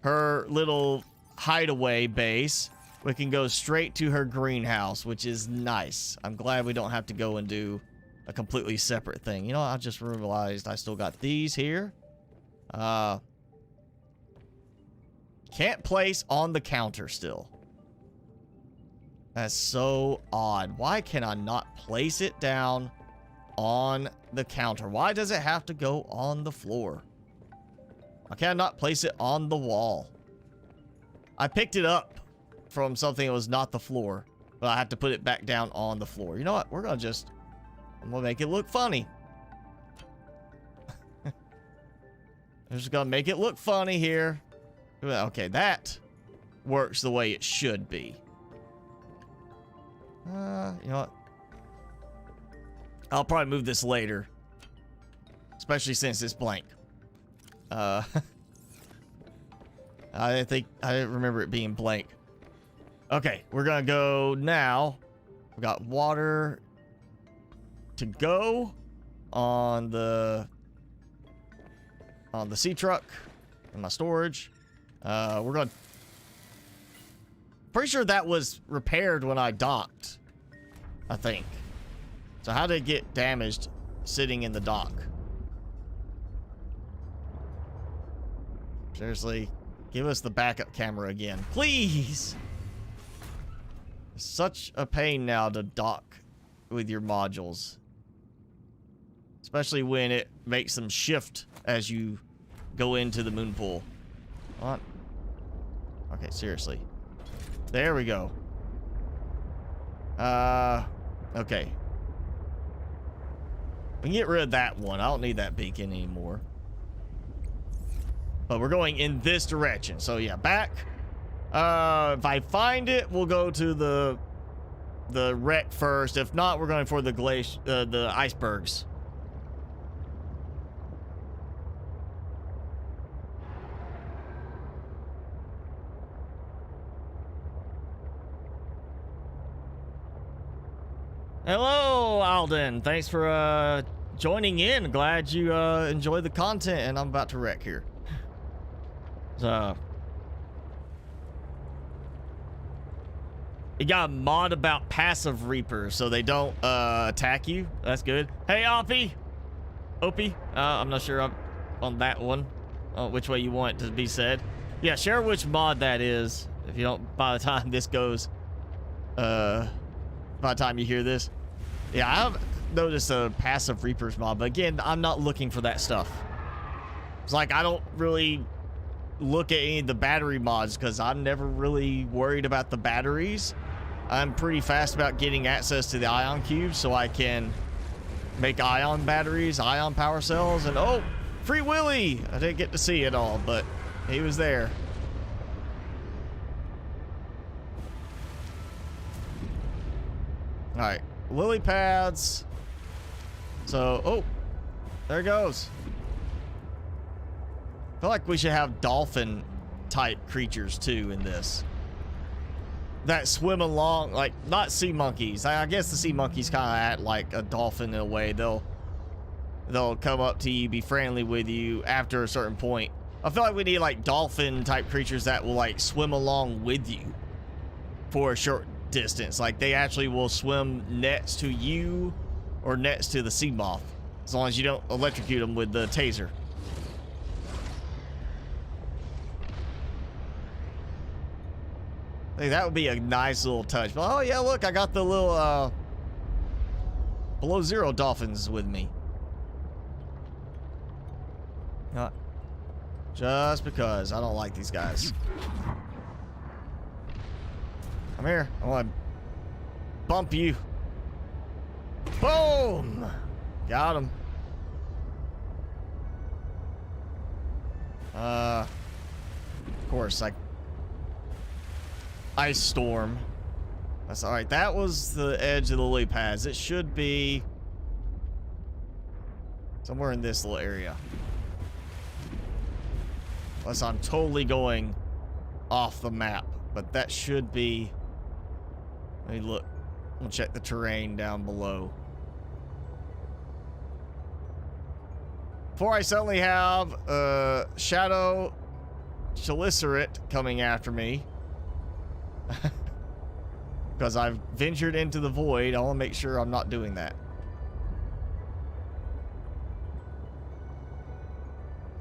her little hideaway base. We can go straight to her greenhouse, which is nice. I'm glad we don't have to go and do a completely separate thing. You know, I just realized I still got these here. Can't place on the counter still. That's so odd. Why can I not place it down on the counter? Why does it have to go on the floor? Why can I not place it on the wall? I picked it up from something that was not the floor, but I have to put it back down on the floor. You know what? I'm gonna make it look funny. I'm just gonna make it look funny here. Okay, that works the way it should be. You know what? I'll probably move this later, especially since it's blank. I didn't remember it being blank. Okay, we're gonna go now. We got water to go on the sea truck in my storage. We're gonna. Pretty sure that was repaired when I docked, I think. So how did it get damaged sitting in the dock? Seriously, give us the backup camera again, please. It's such a pain now to dock with your modules, especially when it makes them shift as you go into the moon pool. What? Okay, seriously. There we go. Okay. We can get rid of that one. I don't need that beacon anymore. But we're going in this direction. So yeah, back. If I find it, we'll go to the wreck first. If not, we're going for the icebergs. Hello, Alden. Thanks for joining in. Glad you enjoyed the content, and I'm about to wreck here. So, you got a mod about passive reapers, so they don't attack you. That's good. Hey, Opie. I'm not sure on that one. Which way you want it to be said. Yeah, share which mod that is. If you don't, by the time this goes, by the time you hear this. Yeah, I've noticed a passive reapers mod, but again, I'm not looking for that stuff. It's like I don't really look at any of the battery mods because I'm never really worried about the batteries. I'm pretty fast about getting access to the ion cubes so I can make ion batteries, ion power cells, and oh, Free Willy! I didn't get to see it all, but he was there. All right, lily pads. So, oh, there it goes. I feel like we should have dolphin type creatures too in this. That swim along, like not sea monkeys. I guess the sea monkeys kind of act like a dolphin in a way. They'll come up to you, be friendly with you after a certain point. I feel like we need like dolphin type creatures that will like swim along with you for a short distance. Like they actually will swim next to you or next to the sea moth, as long as you don't electrocute them with the taser. I think that would be a nice little touch. But, oh yeah, look, I got the little below zero dolphins with me. Just because I don't like these guys. Come here. I want to bump you. Boom! Got him. Of course, like ice storm. That's all right. That was the edge of the lily pads. It should be somewhere in this little area. Unless I'm totally going off the map, but that should be Let me look. We'll check the terrain down below. Before I suddenly have Shadow Chalicerate coming after me. Because I've ventured into the void, I want to make sure I'm not doing that.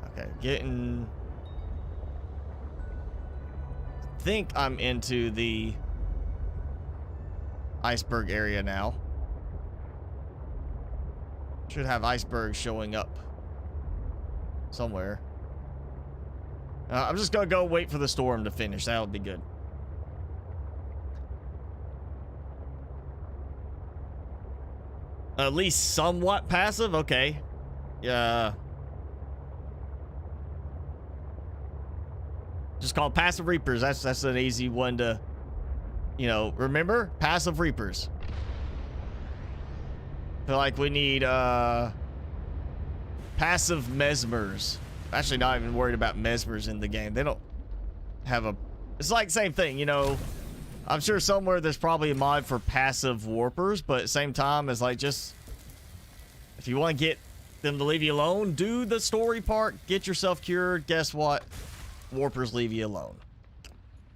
Okay, getting... I think I'm into the iceberg area now. Should have icebergs showing up somewhere. I'm just gonna go wait for the storm to finish. That would be good. At least somewhat passive? Okay. Yeah. Just called Passive Reapers. That's an easy one to, you know, remember? Passive Reapers. Feel like we need passive Mesmers. Actually not even worried about Mesmers in the game. They don't have a... It's like same thing, you know. I'm sure somewhere there's probably a mod for passive warpers, but at the same time, it's like just... If you want to get them to leave you alone, do the story part, get yourself cured. Guess what? Warpers leave you alone.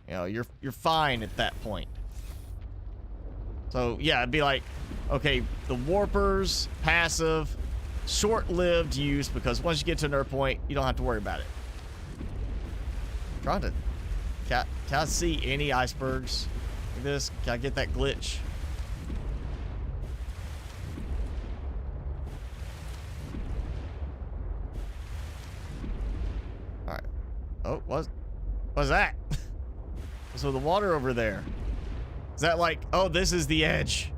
You know, you're fine at that point. So, yeah, it'd be like, okay, the warpers, passive, short-lived use, because once you get to another point, you don't have to worry about it. I'm trying to... Can I see any icebergs like this? Can I get that glitch? Alright. Oh, what's that? So the water over there. Is that like... Oh, this is the edge.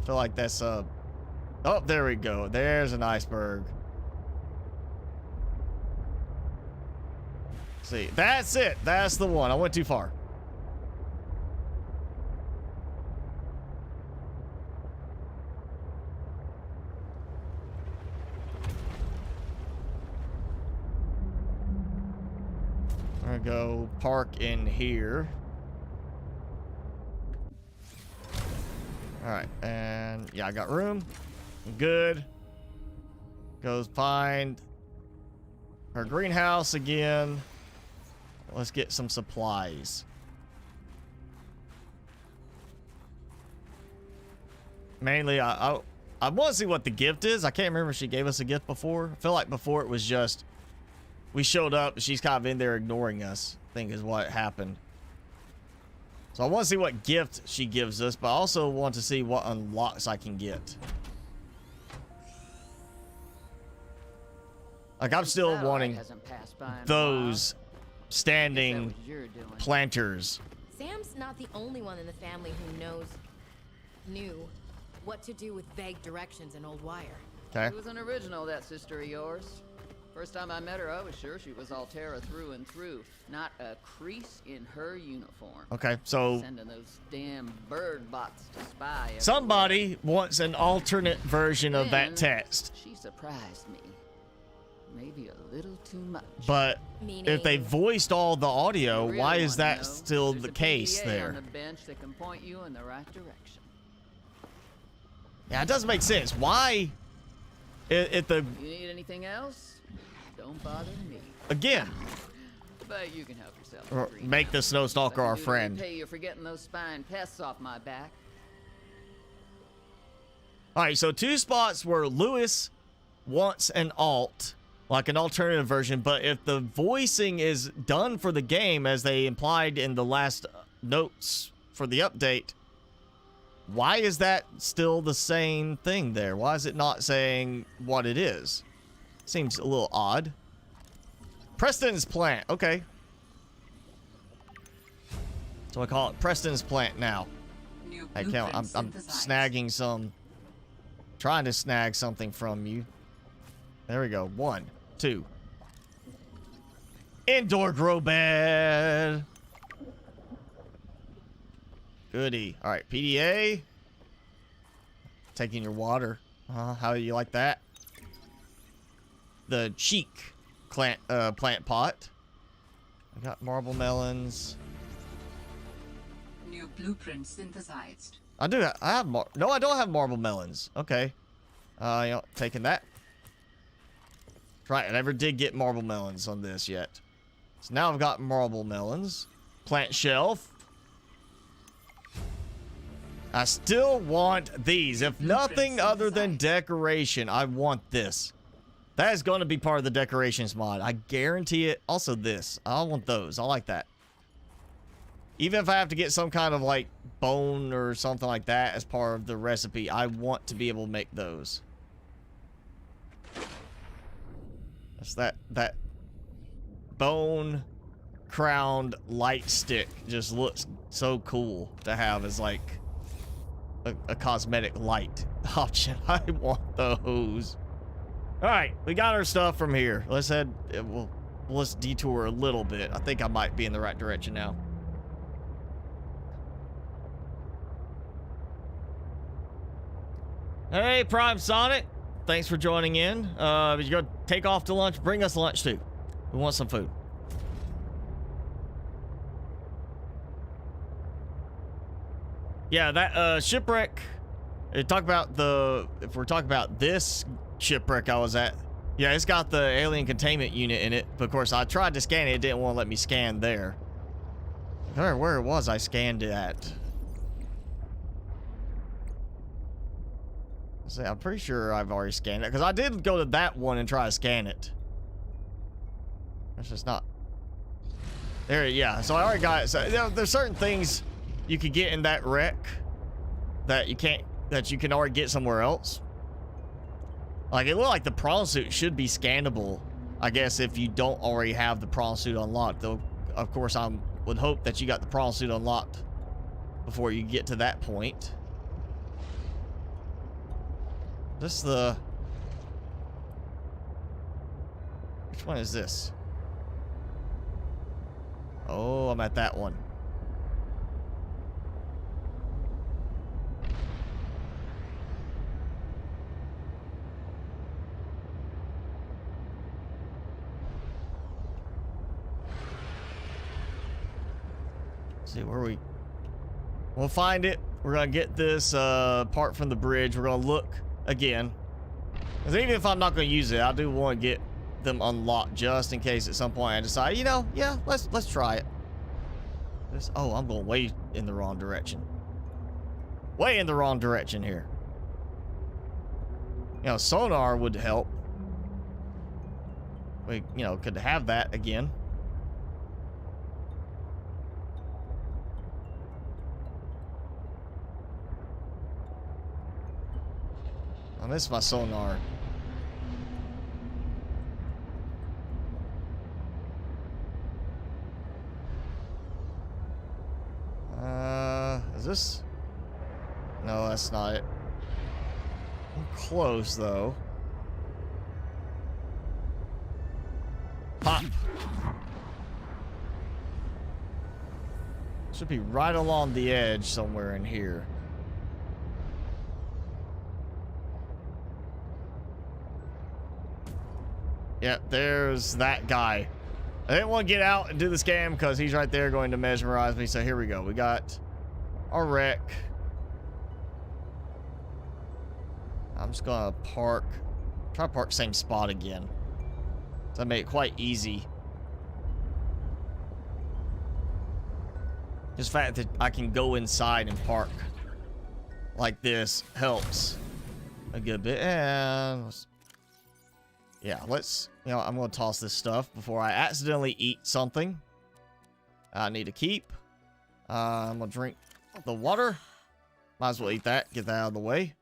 I feel like that's... Oh, there we go. There's an iceberg. See, that's it. That's the one. I went too far. I'm gonna go park in here. All right, and yeah, I got room. I'm good. Goes find her greenhouse again. Let's get some supplies. Mainly, I want to see what the gift is. I can't remember if she gave us a gift before. I feel like before it was just we showed up and she's kind of in there ignoring us, I think is what happened. So I want to see what gift she gives us, but I also want to see what unlocks I can get. Like, I'm still wanting those standing planters. Sam's not the only one in the family who knew what to do with vague directions in old wire. Okay. She was an original, that sister of yours. First time I met her, I was sure she was Altera through and through. Not a crease in her uniform. Okay, so... Sending those damn bird bots to spy everywhere. Somebody wants an alternate version of that text. She surprised me. Maybe a little too much. But if they voiced all the audio, why is that still the case there? On the bench that can point you in the right direction. Yeah, it doesn't make sense. Why? If the... You need anything else? Don't bother me. Again. But you can help yourself. Or make the Snow Stalker our friend. Pay you for getting those spine pests off my back. All right, so 2 spots where Lewis wants an alt, like an alternative version, but if the voicing is done for the game, as they implied in the last notes for the update, why is that still the same thing there? Why is it not saying what it is? Seems a little odd. Preston's plant. Okay. So I call it Preston's plant now. Hey, Cal, I'm snagging some... Trying to snag something from you. There we go. 1, 2. Indoor grow bed. Goody. All right, PDA. Taking your water. How do you like that? The cheek plant pot. I got marble melons. new blueprint synthesized. I do. I have no, I don't have marble melons. Okay. You know, taking that. Right, I never did get marble melons on this yet. So now I've got marble melons. Plant shelf. I still want these. If nothing other than decoration, I want this. That is going to be part of the decorations mod. I guarantee it. Also this. I want those. I like that. Even if I have to get some kind of like bone or something like that as part of the recipe, I want to be able to make those. That's that bone crowned light stick just looks so cool to have as like a cosmetic light option. I want those. All right, we got our stuff from here. Let's head. Let's detour a little bit. I think I might be in the right direction now. Hey, Prime Sonic. Thanks for joining in. If you're gonna take off to lunch, bring us lunch too. We want some food. Yeah, that shipwreck. Talk about the. If we're talking about this shipwreck I was at, yeah, it's got the alien containment unit in it. But of course, I tried to scan it. It didn't want to let me scan there. Where it was I scanned it at? See, I'm pretty sure I've already scanned it because I did go to that one and try to scan it. It's just not there. Yeah, so I already got it. So you know, there's certain things you could get in that wreck that you can't, that you can already get somewhere else. Like it looked like the prawn suit should be scannable, I guess, if you don't already have the prawn suit unlocked. Though, of course, I would hope that you got the prawn suit unlocked before you get to that point. This the... Which one is this? Oh, I'm at that one. Let's see where we'll find it. We're gonna get this part from the bridge. We're gonna look again, because even if I'm not going to use it, I do want to get them unlocked just in case at some point I decide, you know, yeah, let's try it. Oh, I'm going way in the wrong direction. Way in the wrong direction here. You know, sonar would help. We, you know, could have that again. I miss my sonar. Is this? No, that's not it. I'm close, though. Pop! Should be right along the edge somewhere in here. Yep, there's that guy. I didn't want to get out and do the scam because he's right there going to mesmerize me. So here we go. We got our wreck. I'm just going to try to park same spot again. So I made it quite easy. Just the fact that I can go inside and park like this helps a good bit. And yeah, let's, you know, I'm going to toss this stuff before I accidentally eat something I need to keep. I'm going to drink the water. Might as well eat that. Get that out of the way.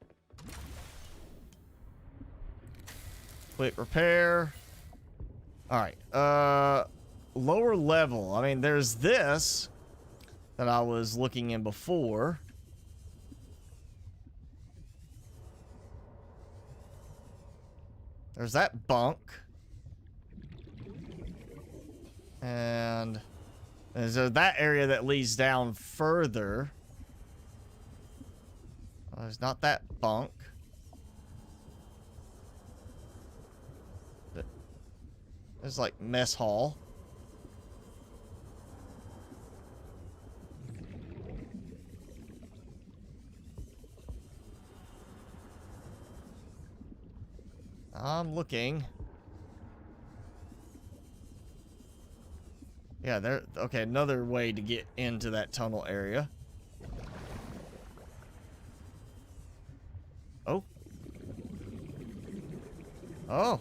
Quick repair. All right. Lower level. I mean, there's this that I was looking in before. There's that bunk. And there's that area that leads down further. Oh, there's not that bunk. There's like mess hall. I'm looking. Yeah, there. Okay, another way to get into that tunnel area. Oh. Oh.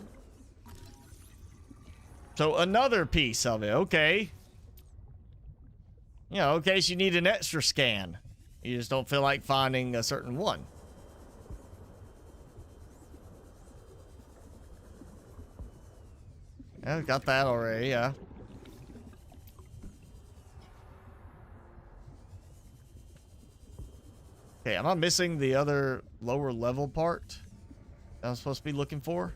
So another piece of it. Okay. You know, in case you need an extra scan. You just don't feel like finding a certain one. Yeah, got that already, yeah. Okay, am I missing the other lower level part that I'm supposed to be looking for?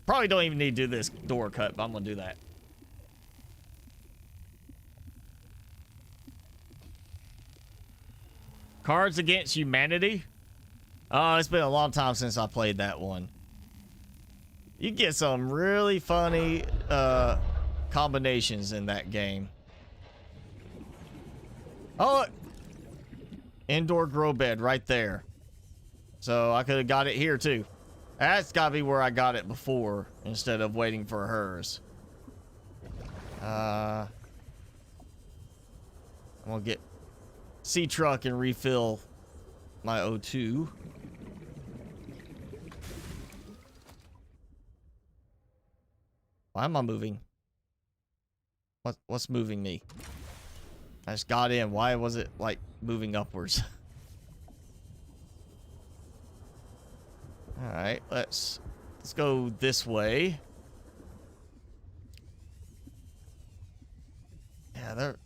Probably don't even need to do this door cut, but I'm gonna do that. Cards Against Humanity? Oh, it's been a long time since I played that one. You get some really funny combinations in that game. Oh, look. Indoor grow bed right there. So I could have got it here too. That's gotta be where I got it before instead of waiting for hers. I'm gonna get C-Truck and refill my O2. Why am I moving? What's moving me? I just got in. Why was it like moving upwards? All right, let's go this way. Yeah, there.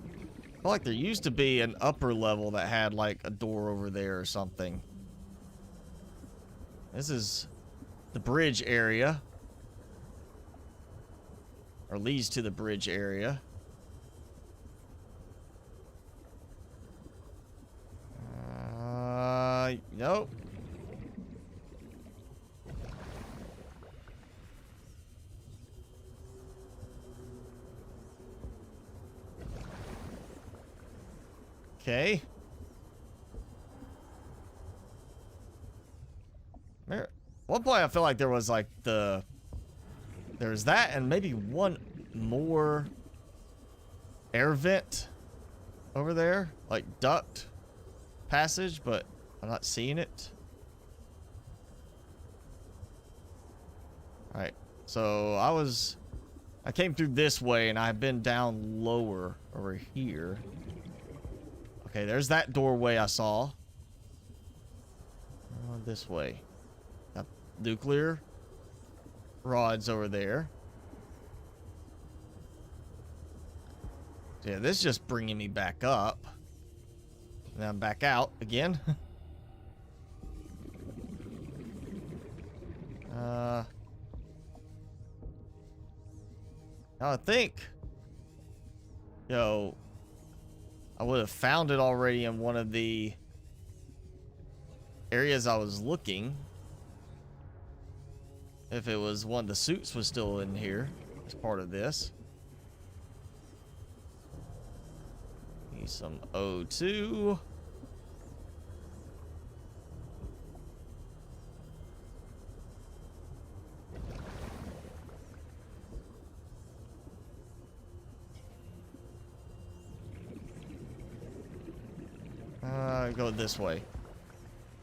I feel like there used to be an upper level that had like a door over there or something. This is the bridge area. Or leads to the bridge area. Nope. Okay. At one point I feel like there was like there's that and maybe one more air vent over there, like duct passage, but I'm not seeing it. All right, so I came through this way and I've been down lower over here. Okay, there's that doorway I saw. This way. Got nuclear rods over there. So yeah, this is just bringing me back up. And then I'm back out again. I think, yo, I would have found it already in one of the areas I was looking. If it was one of the suits was still in here as part of this. Need some O2. Go this way.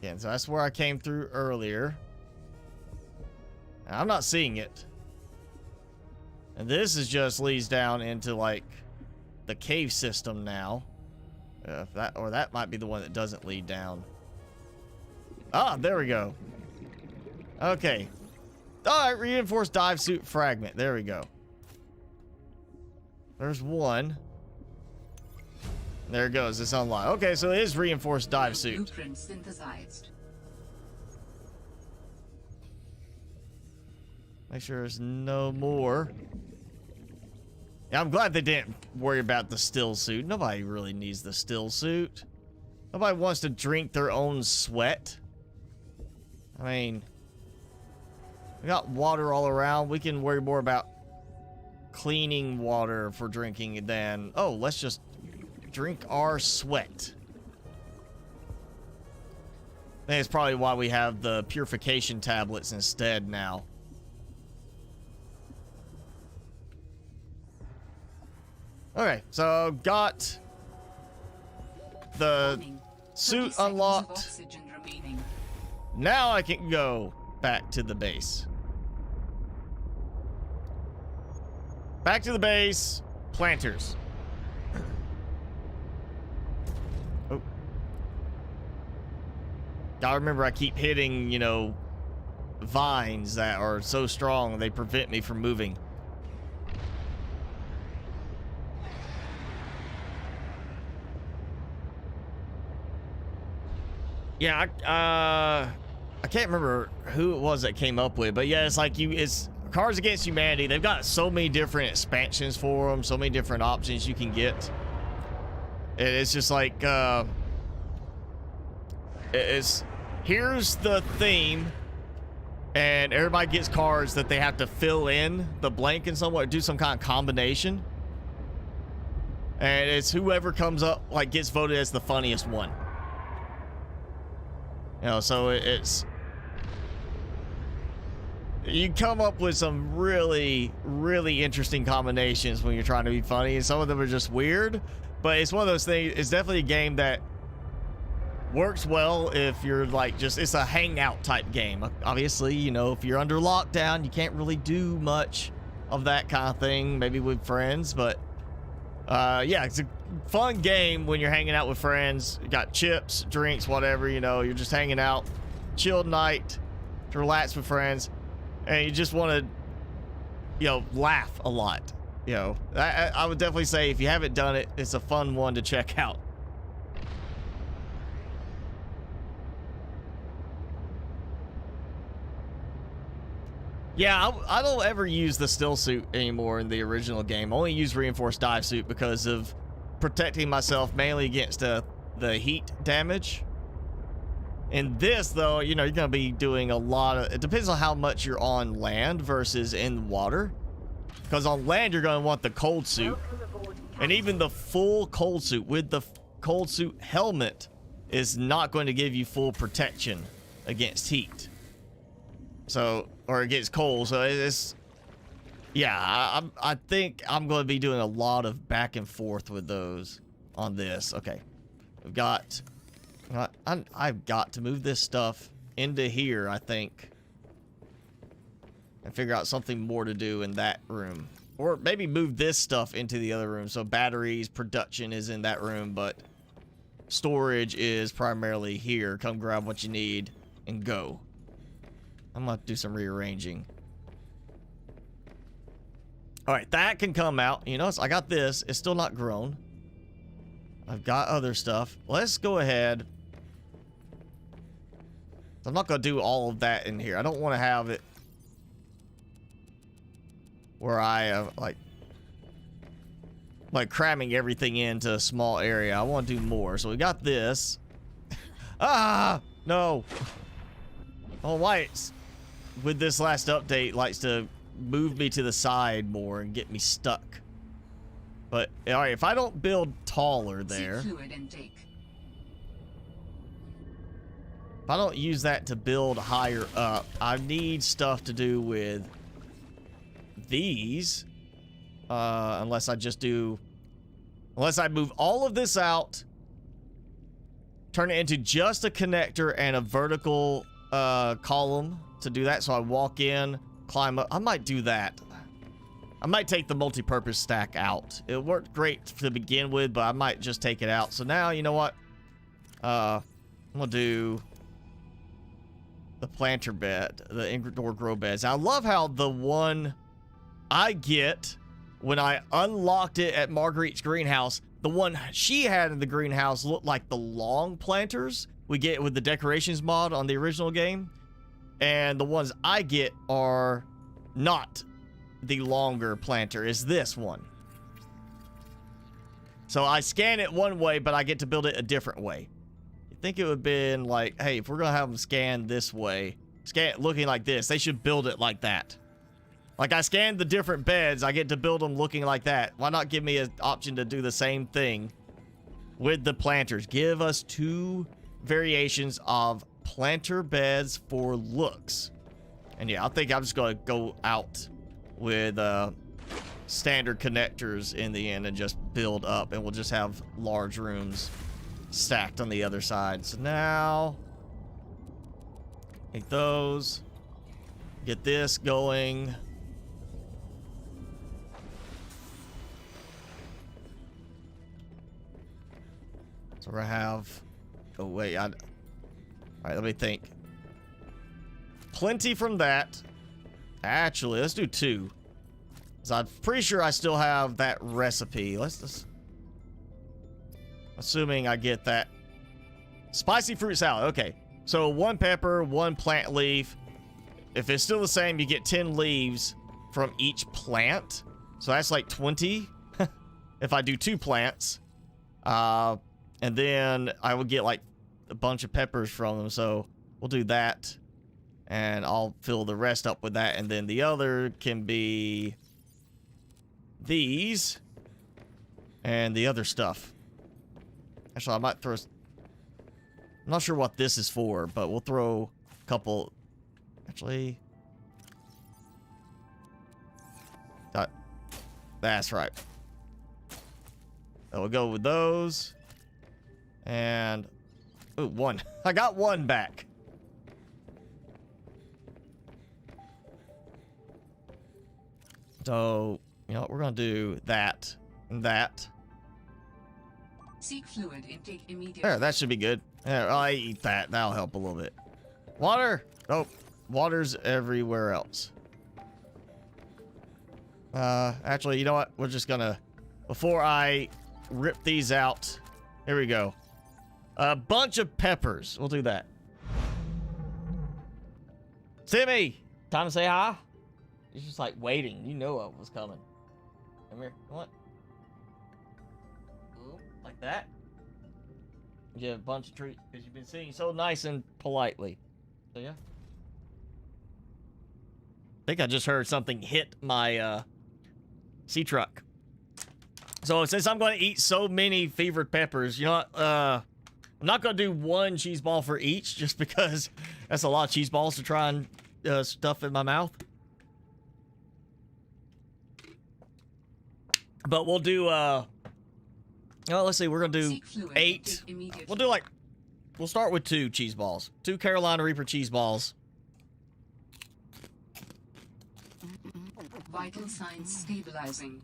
Again, so that's where I came through earlier. I'm not seeing it. And this is just leads down into like the cave system now. That might be the one that doesn't lead down. Ah, there we go. Okay. All right, reinforced dive suit fragment. There we go. There's one. There it goes. It's unlocked. Okay, so it is reinforced dive suit. Blueprint synthesized. Make sure there's no more. Yeah, I'm glad they didn't worry about the still suit. Nobody really needs the still suit. Nobody wants to drink their own sweat. I mean, we got water all around. We can worry more about cleaning water for drinking than... Oh, let's just drink our sweat. I think it's probably why we have the purification tablets instead now. Okay, so got the suit unlocked. Now I can go back to the base. Back to the base. Planters. Oh. Gotta remember I keep hitting, you know, vines that are so strong they prevent me from moving. Yeah, I can't remember who it was that came up with, but yeah, it's like it's Cards Against Humanity. They've got so many different expansions for them, so many different options you can get. It's just like, here's the theme, and everybody gets cards that they have to fill in the blank in some way, do some kind of combination. And it's whoever comes up, like, gets voted as the funniest one. You know, so it's... You come up with some really, really interesting combinations when you're trying to be funny, and some of them are just weird. But it's one of those things, it's definitely a game that works well if you're like just, it's a hangout type game. Obviously, you know, if you're under lockdown, you can't really do much of that kind of thing, maybe with friends, but yeah, it's a fun game when you're hanging out with friends. You got chips, drinks, whatever, you know, you're just hanging out, chilled night to relax with friends, and you just want to, you know, laugh a lot. You know, I would definitely say if you haven't done it, it's a fun one to check out. Yeah, I don't ever use the still suit anymore in the original game. I only use reinforced dive suit because of protecting myself mainly against the heat damage. In this, though, you know, you're going to be doing a lot of... It depends on how much you're on land versus in water. Because on land, you're going to want the cold suit. And even the full cold suit with the cold suit helmet is not going to give you full protection against heat. So, or against cold. So it's... Yeah, I think I'm going to be doing a lot of back and forth with those on this. Okay. We've got... I've got to move this stuff into here, I think. And figure out something more to do in that room. Or maybe move this stuff into the other room. So batteries, production is in that room, but storage is primarily here. Come grab what you need and go. I'm going to do some rearranging. Alright, that can come out. You notice I got this. It's still not grown. I've got other stuff. Let's go ahead. I'm not going to do all of that in here. I don't want to have it where I like cramming everything into a small area. I want to do more. So we got this. Ah, no. Oh, White's with this last update likes to move me to the side more and get me stuck. But all right, if I don't build taller there, if I don't use that to build higher up, I need stuff to do with these. Unless I move all of this out, turn it into just a connector and a vertical column to do that. So I walk in, climb up. I might do that. I might take the multi-purpose stack out. It worked great to begin with, but I might just take it out. So now, you know what? I'm gonna do the planter bed, the indoor grow beds. I love how the one I get when I unlocked it at Marguerite's greenhouse, the one she had in the greenhouse looked like the long planters we get with the decorations mod on the original game. And the ones I get are not the longer planter, is this one. So I scan it one way, but I get to build it a different way. You think it would have been like, hey, if we're gonna have them scan this way, scan it looking like this, they should build it like that. Like, I scanned the different beds. I get to build them looking like that. Why not give me an option to do the same thing with the planters? Give us 2 variations of planter beds for looks. And yeah, I think I'm just going to go out with standard connectors in the end and just build up. And we'll just have large rooms stacked on the other side. So now, take those. Get this going. So we're gonna have, oh wait, all right, let me think. Plenty from that. Actually, let's do 2. So I'm pretty sure I still have that recipe. Let's just, assuming I get that. Spicy fruit salad, okay. So 1 pepper, 1 plant leaf. If it's still the same, you get 10 leaves from each plant. So that's like 20 if I do 2 plants. And then I would get like a bunch of peppers from them. So we'll do that. And I'll fill the rest up with that. And then the other can be these. And the other stuff. Actually, I might throw... I'm not sure what this is for, but we'll throw a couple... Actually... That's right. We'll go with those. And... Ooh, 1. I got 1 back. So, you know what? We're going to do that and that. Seek fluid intake immediately. There, that should be good. Yeah, I eat that. That'll help a little bit. Water! Oh, water's everywhere else. Actually, you know what? We're just gonna... Before I rip these out... Here we go. A bunch of peppers. We'll do that. Timmy! Time to say hi? He's just like waiting. You know what was coming. Come here. Come on. Ooh, like that. You have a bunch of treats because you've been sitting so nice and politely. So yeah. I think I just heard something hit my sea truck. So since I'm going to eat so many fevered peppers, you know what? I'm not going to do 1 cheese ball for each just because that's a lot of cheese balls to try and stuff in my mouth. But we'll do, well, let's see, we're going to do 8. We'll do like, we'll start with 2 cheese balls. 2 Carolina Reaper cheese balls. Vital signs stabilizing.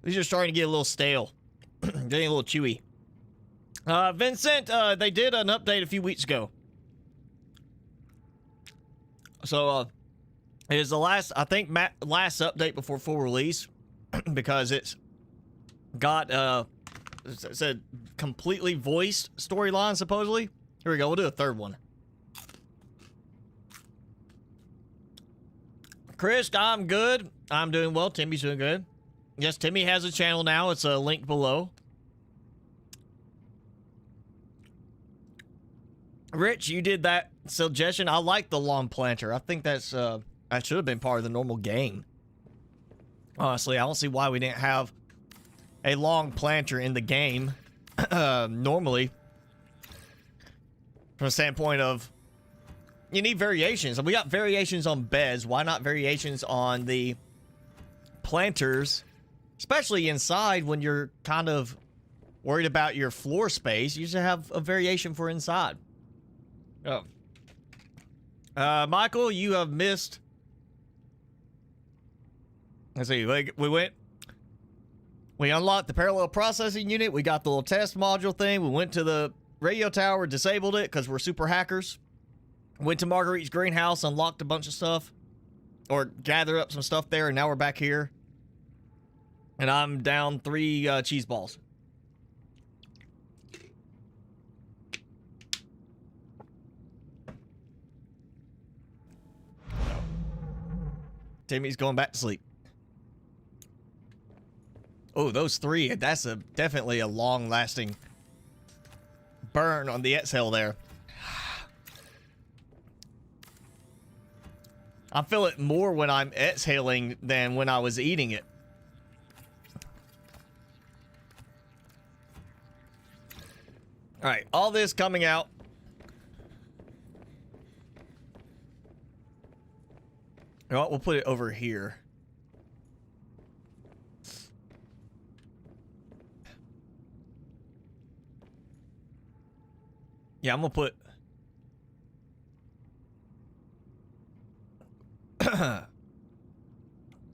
These are starting to get a little stale. Getting a little chewy. Vincent, they did an update a few weeks ago. So, it is the last, I think, last update before full release. Because it's got, it's a completely voiced storyline, supposedly. Here we go, we'll do a 3rd one. Chris, I'm good. I'm doing well. Timmy's doing good. Yes, Timmy has a channel now. It's a link below. Rich, you did that suggestion. I like the long planter. I think that's, that should have been part of the normal game. Honestly, I don't see why we didn't have a long planter in the game. Normally. From the standpoint of, you need variations. And we got variations on beds. Why not variations on the planters? Especially inside when you're kind of worried about your floor space. You should have a variation for inside. Oh. Michael, you have missed. Let's see. We unlocked the parallel processing unit. We got the little test module thing. We went to the radio tower, disabled it because we're super hackers. Went to Marguerite's greenhouse, unlocked a bunch of stuff. Or gathered up some stuff there, and now we're back here. And I'm down 3 cheese balls. Timmy's going back to sleep. Oh, those 3. That's definitely a long-lasting burn on the exhale there. I feel it more when I'm exhaling than when I was eating it. All right, all this coming out. You know what? We'll put it over here. Yeah, I'm gonna put...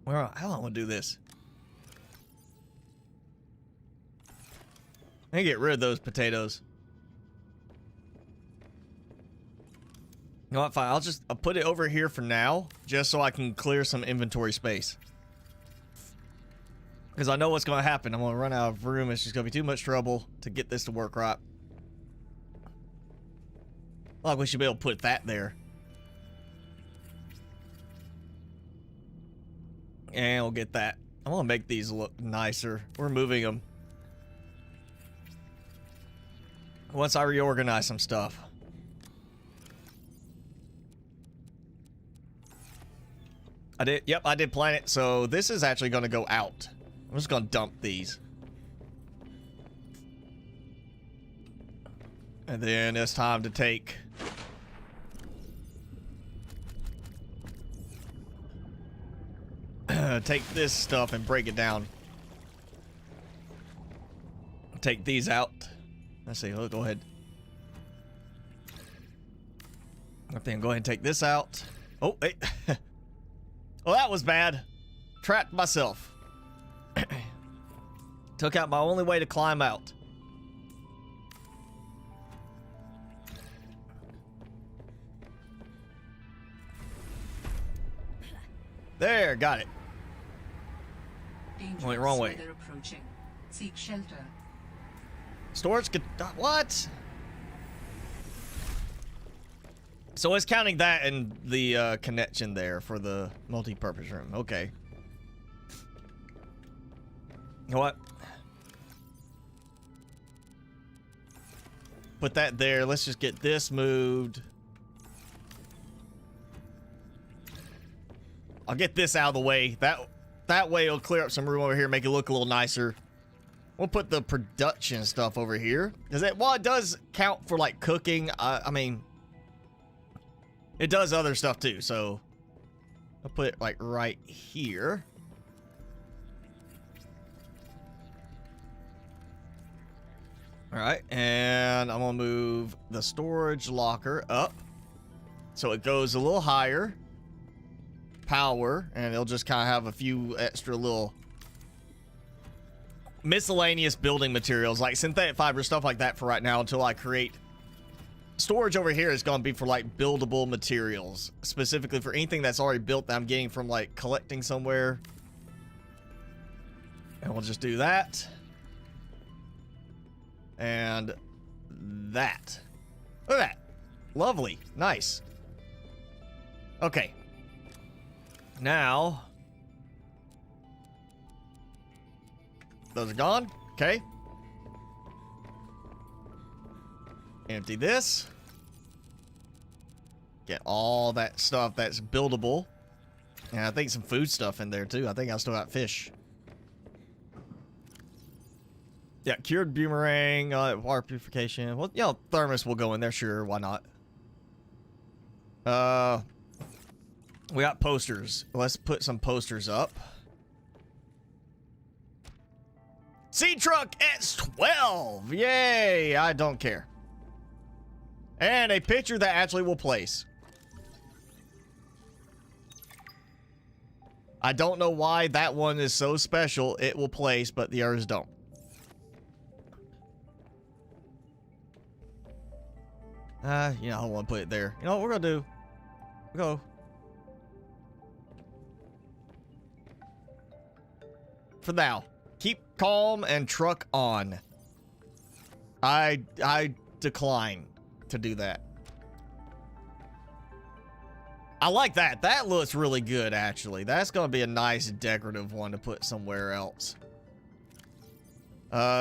Well, how am I gonna do this? I get rid of those potatoes. You know what, fine. I'll put it over here for now, just so I can clear some inventory space. Because I know what's going to happen. I'm going to run out of room. It's just going to be too much trouble to get this to work right. Like, we should be able to put that there. And we'll get that. I want to make these look nicer. We're moving them. Once I reorganize some stuff. Yep, I did plan it. So this is actually going to go out. I'm just going to dump these. And then it's time to take... take this stuff and break it down. Take these out. Let's see, go ahead. I think go ahead and take this out. Oh, hey. Well, that was bad. Trapped myself. Took out my only way to climb out. There, got it. Went wrong way. Approaching. Seek shelter. Storage could... What? So it's counting that and the connection there for the multi-purpose room. Okay. You know what? Put that there. Let's just get this moved. I'll get this out of the way. That way it'll clear up some room over here, make it look a little nicer. We'll put the production stuff over here. While it does count for like cooking, I mean, it does other stuff too. So I'll put it like right here. All right, and I'm gonna move the storage locker up so it goes a little higher. Power, and it'll just kind of have a few extra little miscellaneous building materials like synthetic fiber, stuff like that for right now until I create. Storage over here is going to be for like buildable materials, specifically for anything that's already built that I'm getting from like collecting somewhere. And we'll just do that. And that. Look at that. Lovely. Nice. Okay. Now, those are gone. Okay. Empty this. Get all that stuff that's buildable. And I think some food stuff in there too. I think I still got fish. Yeah, cured boomerang, water purification. Well, you know, thermos will go in there. Sure, why not? We got posters. Let's put some posters up. Seed truck X12. Yay! I don't care. And a picture that actually will place. I don't know why that one is so special. It will place, but the others don't. You know, I don't want to put it there. You know what we're gonna do? We'll go. For now, keep calm and truck on. I decline to do that. I like that. That looks really good, actually. That's going to be a nice decorative one to put somewhere else.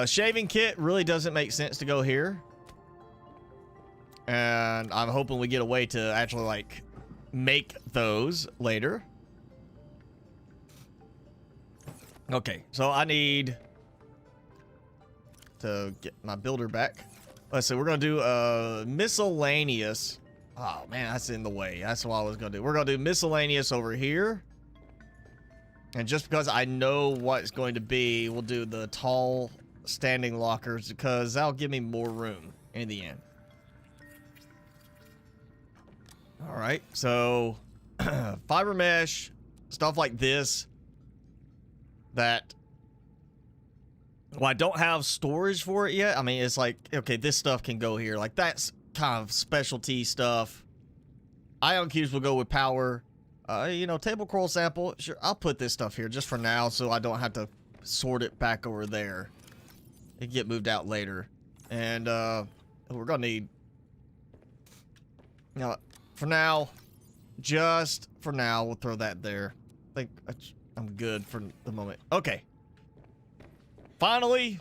Shaving kit really doesn't make sense to go here. And I'm hoping we get a way to actually, like, make those later. Okay, so I need to get my builder back. Let's see, we're gonna do miscellaneous. Oh man, that's in the way. That's what I was gonna do. We're gonna do miscellaneous over here. And just because I know what it's going to be, we'll do the tall standing lockers because that'll give me more room in the end. All right, so fiber mesh, stuff like this that, well, I don't have storage for it yet. I mean, it's like, okay, this stuff can go here. Like, that's kind of specialty stuff. Ion cubes will go with power. You know, table coral sample. Sure, I'll put this stuff here just for now so I don't have to sort it back over there. It can get moved out later. And we're gonna need, you know, for now, just for now, we'll throw that there. I think I'm good for the moment. Okay. Finally,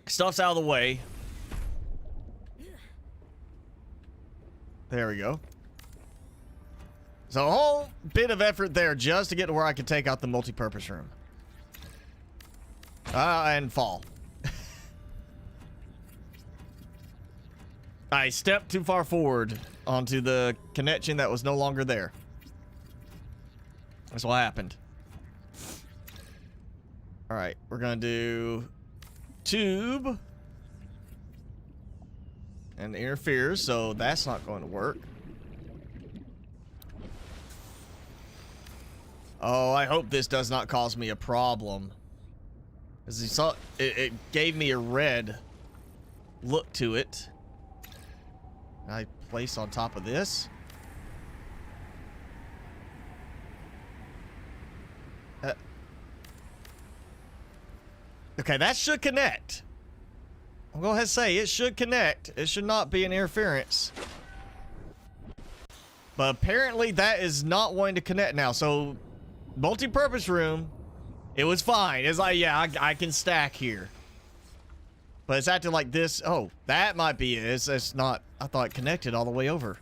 stuff's out of the way. There we go. So a whole bit of effort there just to get to where I can take out the multi-purpose room. And fall. I stepped too far forward onto the connection that was no longer there. That's what happened. All right, we're gonna do tube and interferes, so that's not going to work. Oh, I hope this does not cause me a problem. As you saw, it gave me a red look to it. I place on top of this. Okay, that should connect. I'll go ahead and say it should connect. It should not be an interference. But apparently that is not wanting to connect now. So, multi-purpose room, it was fine. It's like, yeah, I can stack here. But it's acting like this. Oh, that might be it. It's not. I thought it connected all the way over.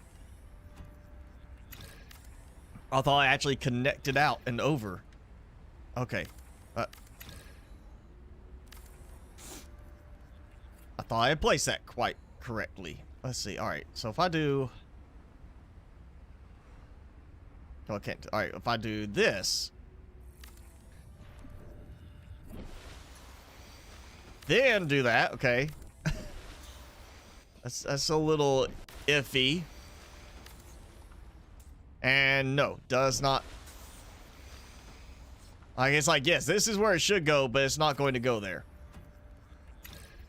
I thought I actually connected out and over. Okay. I thought I had placed that quite correctly. Let's see. All right. So if I do... Okay. All right. If I do this... Then do that. Okay. That's a little iffy. And no, does not. Like, it's like, yes, this is where it should go, but it's not going to go there.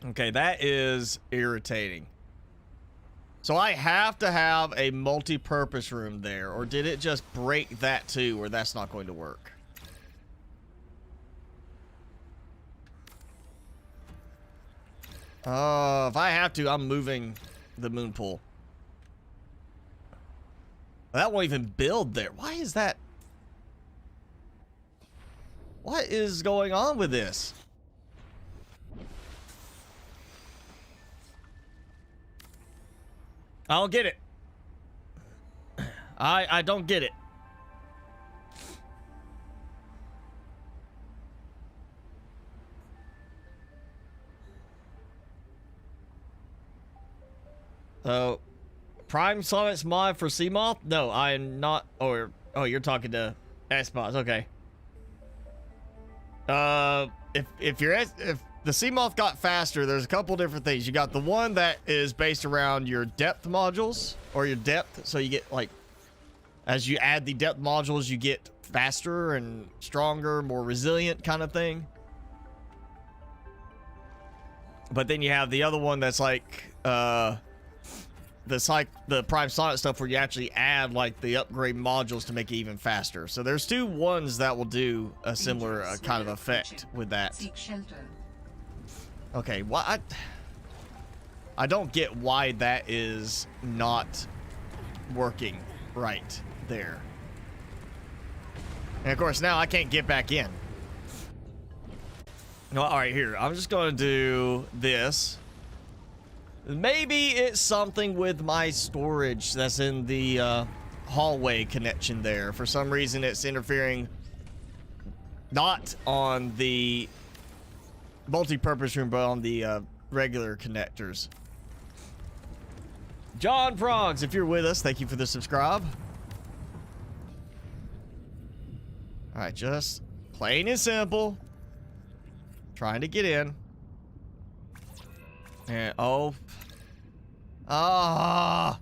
Okay, that is irritating. So I have to have a multi-purpose room there, or did it just break that too, where that's not going to work? If I have to, I'm moving the moon pool. That won't even build there. Why is that? What is going on with this? I don't get it. I don't get it. So, Prime Sonnet's mod for Seamoth? No, I am not. Or, oh, you're talking to S-Bots. Okay. If the Seamoth got faster, there's a couple different things. You got the one that is based around your depth modules, or your depth. So you get, like, as you add the depth modules, you get faster and stronger, more resilient kind of thing. But then you have the other one that's like, the Prime Sonnet stuff where you actually add like the upgrade modules to make it even faster. So there's two ones that will do a similar kind of effect with that. Seek shelter. Okay, what? I don't get why that is not working right there. And of course now I can't get back in. No, all right, here. I'm just going to do this. Maybe it's something with my storage that's in the, hallway connection there. For some reason, it's interfering not on the multi-purpose room, but on the regular connectors. John Frogs, if you're with us, thank you for the subscribe. All right, just plain and simple. Trying to get in. And oh. Ah.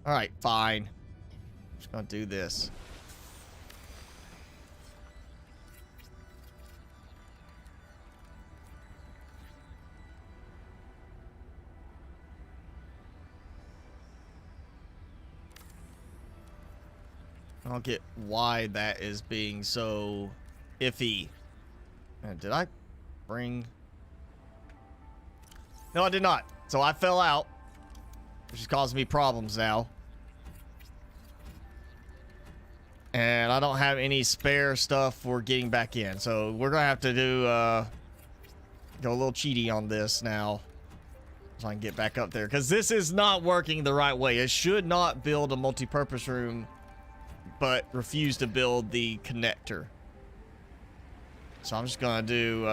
All right, fine. Just gonna do this. I don't get why that is being so iffy. Did I bring... No, I did not. So I fell out, which is causing me problems now. And I don't have any spare stuff for getting back in. So we're going to have to do, go a little cheaty on this now. So I can get back up there. Because this is not working the right way. It should not build a multi-purpose room, but refuse to build the connector. So I'm just gonna do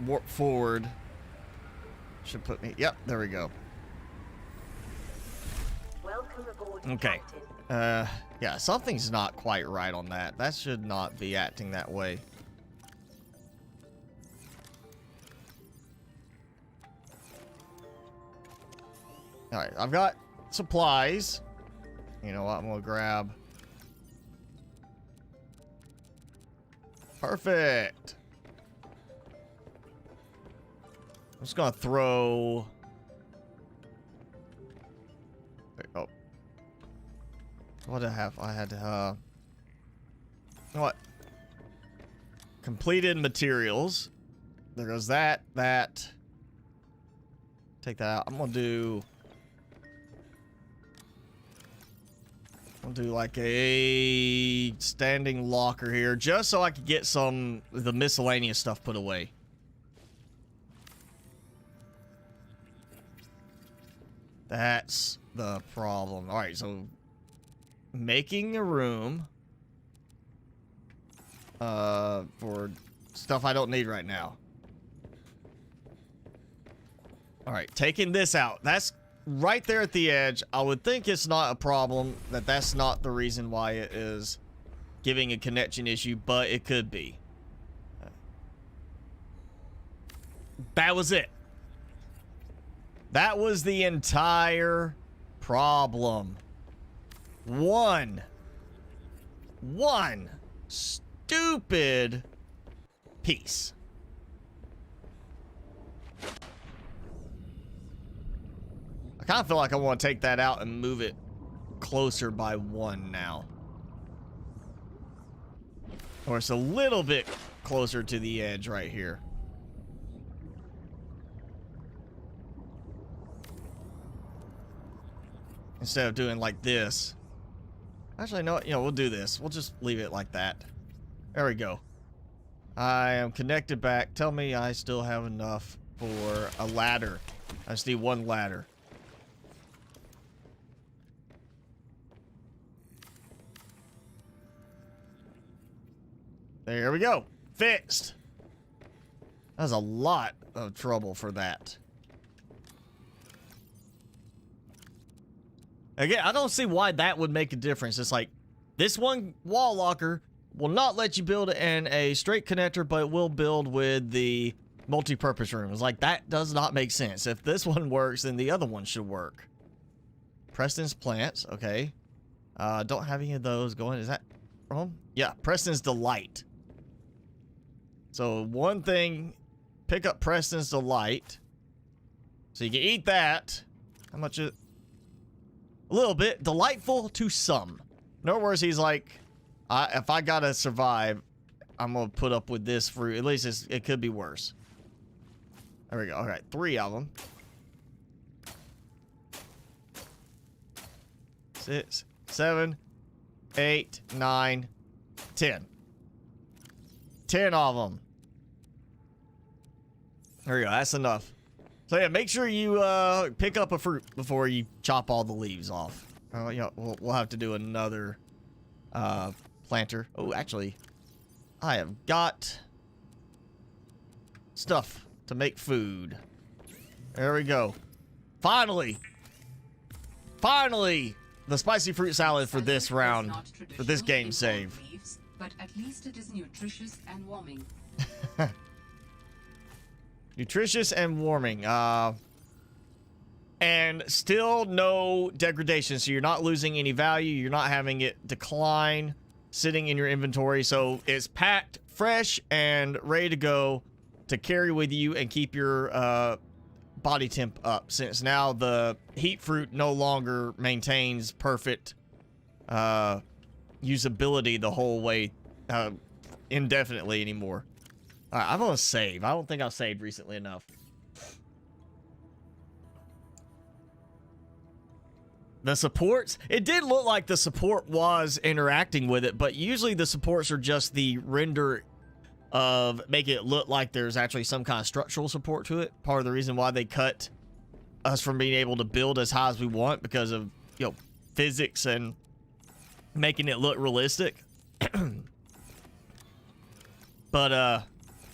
warp forward. Should put me, yep, there we go. Welcome aboard, Okay. Captain. Yeah, something's not quite right on that. That should not be acting that way. Alright, I've got supplies. You know what? I'm gonna grab. Perfect. I'm just gonna throw. Wait, oh. What did I have? I had, you know what? Completed materials. There goes that. Take that out. I'm gonna do. I'll do like a standing locker here, just so I could get some of the miscellaneous stuff put away. That's the problem. All right, so making a room for stuff I don't need right now. All right, taking this out. That's right there at the edge. I would think it's not a problem, that's not the reason why it is giving a connection issue, but it could be. That was it. That was the entire problem. One stupid piece. I kind of feel like I want to take that out and move it closer by 1 now. Or it's a little bit closer to the edge right here. Instead of doing like this. Actually, no, you know, we'll do this. We'll just leave it like that. There we go. I am connected back. Tell me I still have enough for a ladder. I just need 1 ladder. There we go. Fixed. That was a lot of trouble for that. Again, I don't see why that would make a difference. It's like, this one wall locker will not let you build in a straight connector, but it will build with the multi-purpose room. It's like, that does not make sense. If this one works, then the other one should work. Preston's plants, okay. Don't have any of those going. Is that wrong? Yeah, Preston's Delight. So one thing, pick up Preston's Delight. So you can eat that. How much is... A little bit. Delightful to some. In other words, he's like, if I gotta survive, I'm gonna put up with this fruit. At least it could be worse. There we go. All right, 3 of them. 6, 7, 8, 9, 10. 10 of them. There you go. That's enough. So yeah, make sure you pick up a fruit before you chop all the leaves off. Yeah, we'll have to do another planter. Oh, actually, I have got stuff to make food. There we go. Finally, the spicy fruit salad for this round, for this game save. Leaves, but at least it is nutritious and warming. Nutritious and warming. And still no degradation, so you're not losing any value. You're not having it decline sitting in your inventory. So it's packed, fresh, and ready to go to carry with you and keep your body temp up, since now the heat fruit no longer maintains perfect usability the whole way indefinitely anymore. All right, I'm gonna save. I don't think I've saved recently enough. The supports, it did look like the support was interacting with it, but usually the supports are just the render of making it look like there's actually some kind of structural support to it. Part of the reason why they cut us from being able to build as high as we want, because of, you know, physics and making it look realistic. But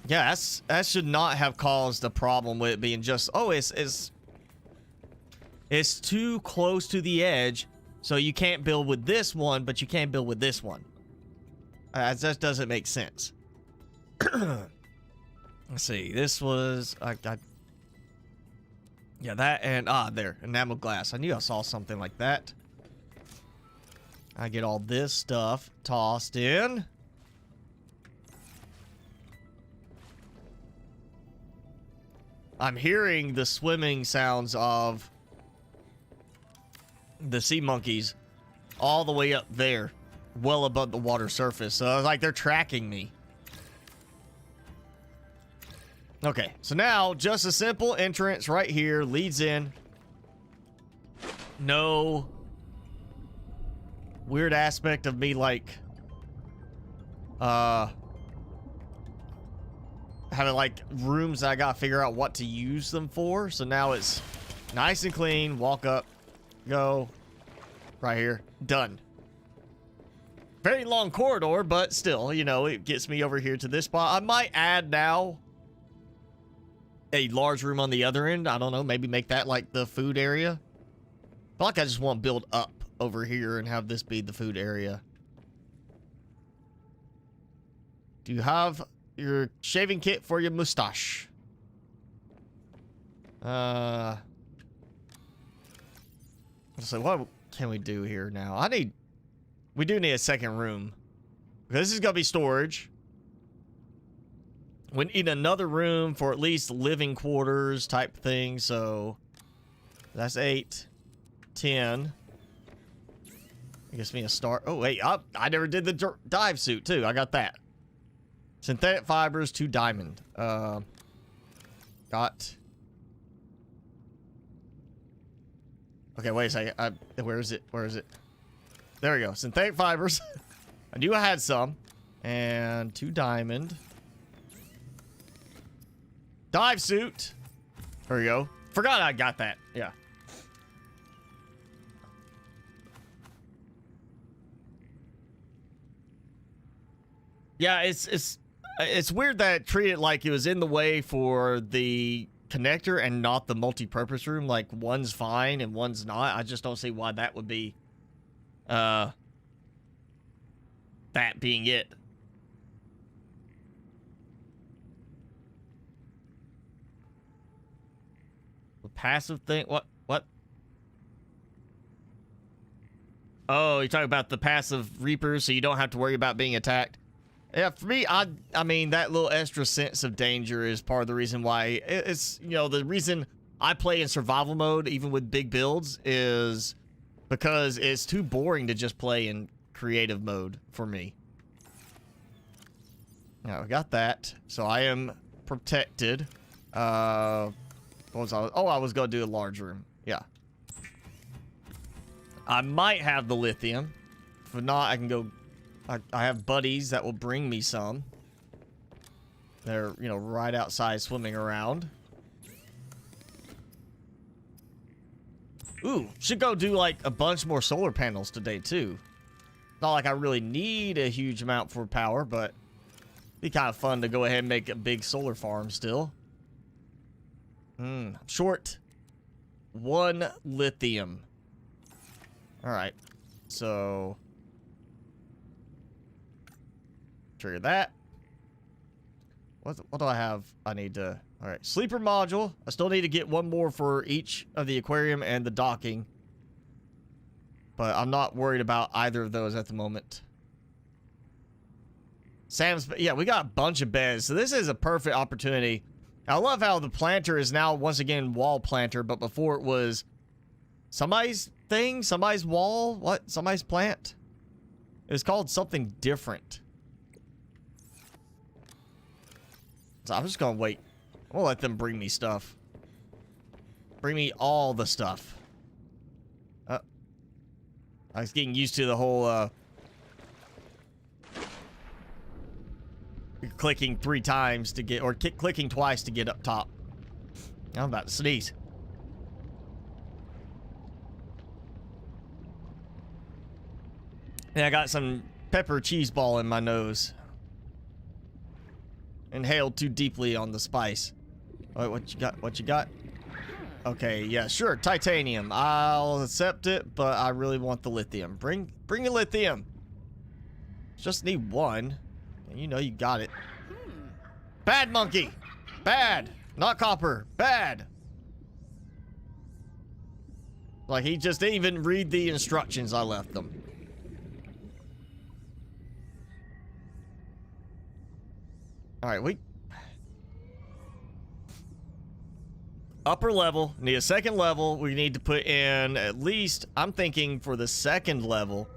yeah, that should not have caused a problem with it being just, oh, it's too close to the edge, so you can't build with this one, but you can build with this one. That doesn't make sense. Let's see. This was yeah, that and there, enamel glass. I knew I saw something like that. I get all this stuff tossed in. I'm hearing the swimming sounds of the sea monkeys all the way up there, well above the water surface. So it's like they're tracking me. Okay, so now just a simple entrance right here leads in. No weird aspect of me like having like rooms that I gotta figure out what to use them for. So now it's nice and clean. Walk up, go right here, done. Very long corridor, but still, you know, it gets me over here to this spot. I might add now a large room on the other end. I don't know, maybe make that like the food area. I feel like I just want to build up over here and have this be the food area. Do you have your shaving kit for your mustache? So what can we do here now? We do need a second room. This is gonna be storage. We need another room for at least living quarters type thing. So that's 8, 10. Gives me a start. Oh wait, I never did the dive suit too. I got that. Synthetic fibers, 2 diamond. Got. Okay, wait a second. Where is it? Where is it? There we go. Synthetic fibers. I knew I had some. And 2 diamond. Dive suit. There we go. Forgot I got that. Yeah. Yeah, it's weird that it treated like it was in the way for the connector and not the multi-purpose room. Like one's fine and one's not. I just don't see why that would be that being it. The passive thing, what? Oh, you're talking about the passive reapers, so you don't have to worry about being attacked. Yeah, for me, I mean, that little extra sense of danger is part of the reason why it's, you know, the reason I play in survival mode, even with big builds, is because it's too boring to just play in creative mode for me. Now, I got that, so I am protected. What was I? Oh, I was going to do a large room. Yeah. I might have the lithium. If not, I can go. I have buddies that will bring me some. They're, you know, right outside swimming around. Ooh, should go do like a bunch more solar panels today too. Not like I really need a huge amount for power, but be kind of fun to go ahead and make a big solar farm still. Short 1 lithium. All right, so trigger that. What do I have? I need to. All right, sleeper module. I still need to get one more for each of the aquarium and the docking. But I'm not worried about either of those at the moment. Sam's, yeah, we got a bunch of beds. So this is a perfect opportunity. I love how the planter is now once again wall planter, but before it was somebody's thing, somebody's wall, what? Somebody's plant? It was called something different. So I'm just gonna wait. I'm gonna let them bring me stuff. Bring me all the stuff. I was getting used to the whole clicking 3 times to get, or clicking twice to get up top. I'm about to sneeze. Yeah, I got some pepper cheese ball in my nose. Inhaled too deeply on the spice. Wait, what you got? What you got? Okay, yeah, sure. Titanium. I'll accept it, but I really want the lithium. Bring the lithium. Just need 1. And you know you got it. Bad monkey. Bad. Not copper. Bad. Like, he just didn't even read the instructions I left them. Alright, we... Upper level. Need a second level. We need to put in at least... I'm thinking for the second level,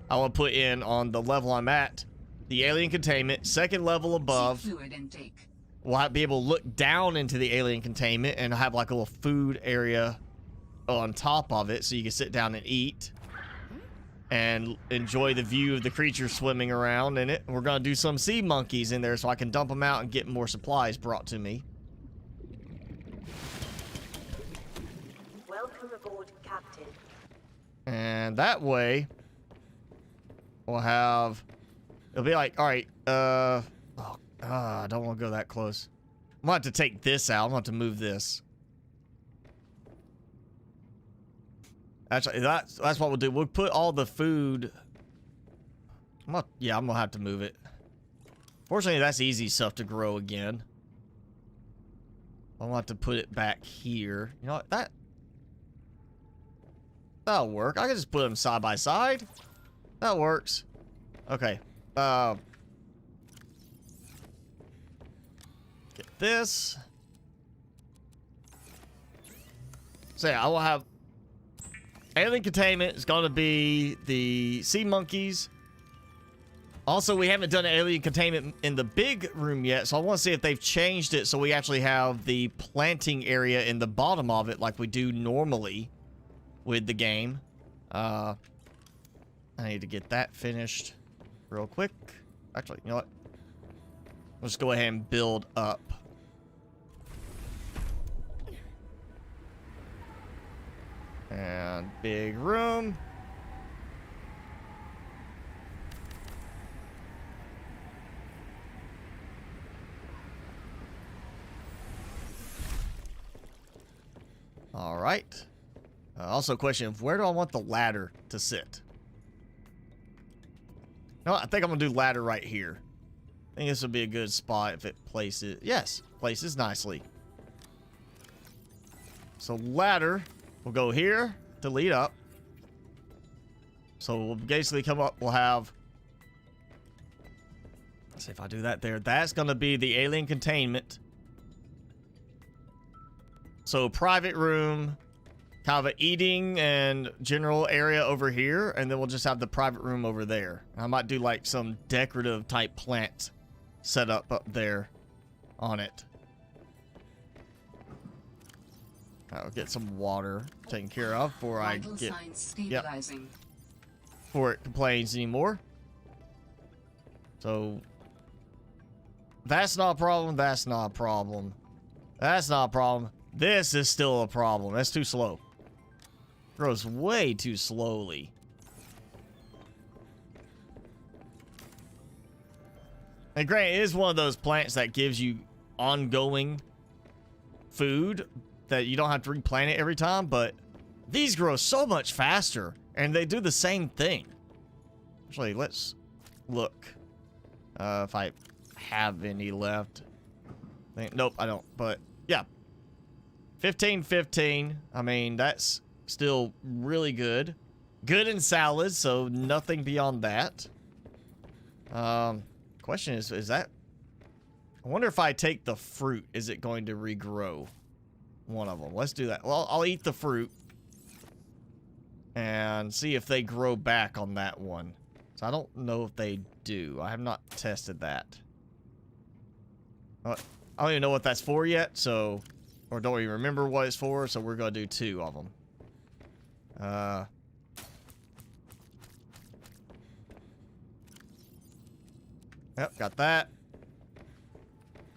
I want to put in on the level I'm at, the alien containment. Second level above. Fluid intake. We'll be able to look down into the alien containment and have like a little food area on top of it so you can sit down and eat and enjoy the view of the creatures swimming around in it. We're going to do some sea monkeys in there so I can dump them out and get more supplies brought to me. Welcome aboard, Captain. And that way we'll have, it'll be like, all right, I don't want to go that close. I'm going to have to take this out. I'm going to have to move this. Actually, that's what we'll do. We'll put all the food. I'm going to have to move it. Fortunately, that's easy stuff to grow again. I'll have to put it back here. You know what? That'll work. I can just put them side by side. That works. Okay. Get this. So yeah, I will have alien containment is going to be the sea monkeys. Also, we haven't done alien containment in the big room yet, so I want to see if they've changed it so we actually have the planting area in the bottom of it like we do normally with the game. I need to get that finished real quick. Actually, you know what? Let's go ahead and build up. And big room. All right. Also, question of where do I want the ladder to sit? No, I think I'm gonna do ladder right here. I think this would be a good spot if it places. Yes, places nicely. So ladder. We'll go here to lead up. So we'll basically come up, we'll have... Let's see if I do that there. That's going to be the alien containment. So private room, kind of an eating and general area over here. And then we'll just have the private room over there. I might do like some decorative type plant set up there on it. I'll get some water taken care of before I get... Yep. Before it complains anymore. So... That's not a problem. That's not a problem. That's not a problem. This is still a problem. That's too slow. Grows way too slowly. And granted, it is one of those plants that gives you ongoing food that you don't have to replant it every time, but these grow so much faster and they do the same thing. Actually, let's look if I have any left. Nope, I don't, but yeah. 15-15. I mean, that's still really good. Good in salads, so nothing beyond that. Question is that... I wonder if I take the fruit, is it going to regrow one of them? Let's do that. Well, I'll eat the fruit and see if they grow back on that one. So I don't know if they do. I have not tested that. I don't even know what that's for yet, so... Or don't even remember what it's for, so we're going to do 2 of them. Yep, got that.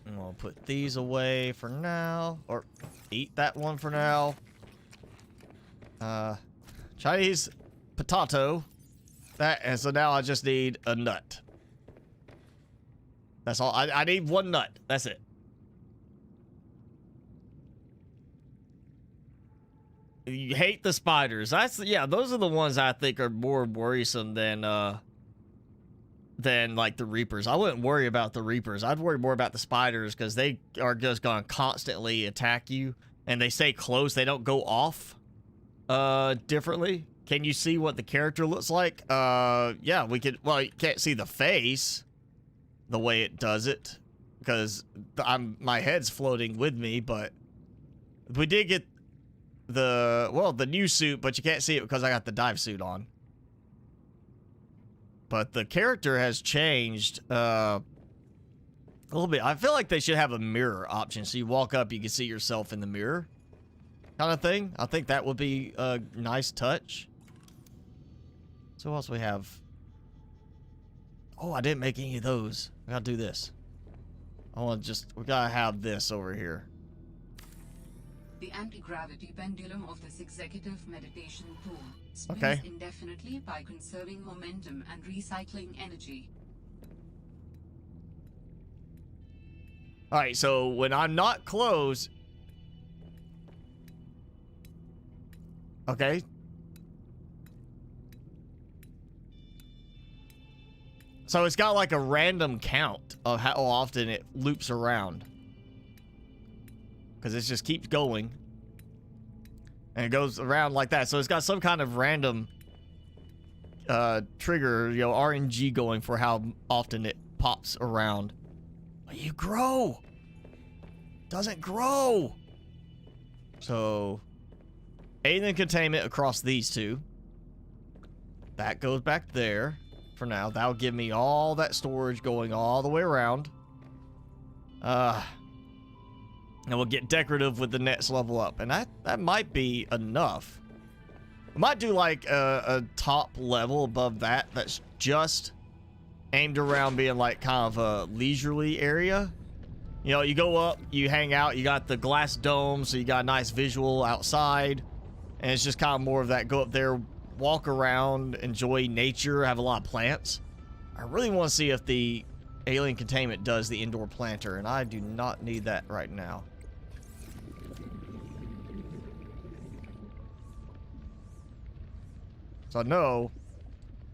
And we'll put these away for now. Or eat that one for now. Chinese potato. That, and so now I just need a nut. That's all. I need 1 nut. That's it. You hate the spiders. Yeah, those are the ones I think are more worrisome than like the Reapers. I wouldn't worry about the Reapers. I'd worry more about the spiders because they are just going to constantly attack you and they stay close. They don't go off differently. Can you see what the character looks like? Yeah, we could. Well, you can't see the face the way it does it because my head's floating with me, but we did get the new suit, but you can't see it because I got the dive suit on. But the character has changed a little bit. I feel like they should have a mirror option, so you walk up, you can see yourself in the mirror, kind of thing. I think that would be a nice touch. So what else we have? Oh, I didn't make any of those. I gotta do this. We gotta have this over here. The anti-gravity pendulum of this executive meditation tool spins Okay. indefinitely by conserving momentum and recycling energy. Alright, so when I'm not close... Okay. So it's got like a random count of how often it loops around. Because it just keeps going. And it goes around like that. So it's got some kind of random trigger, RNG going for how often it pops around. But you grow! Doesn't grow! So, alien containment across these 2. That goes back there for now. That'll give me all that storage going all the way around. And we'll get decorative with the next level up. And that might be enough. I might do like a top level above that that's just aimed around being like kind of a leisurely area. You go up, you hang out, you got the glass dome, so you got a nice visual outside. And it's just kind of more of that, go up there, walk around, enjoy nature, have a lot of plants. I really want to see if the alien containment does the indoor planter, and I do not need that right now. So no,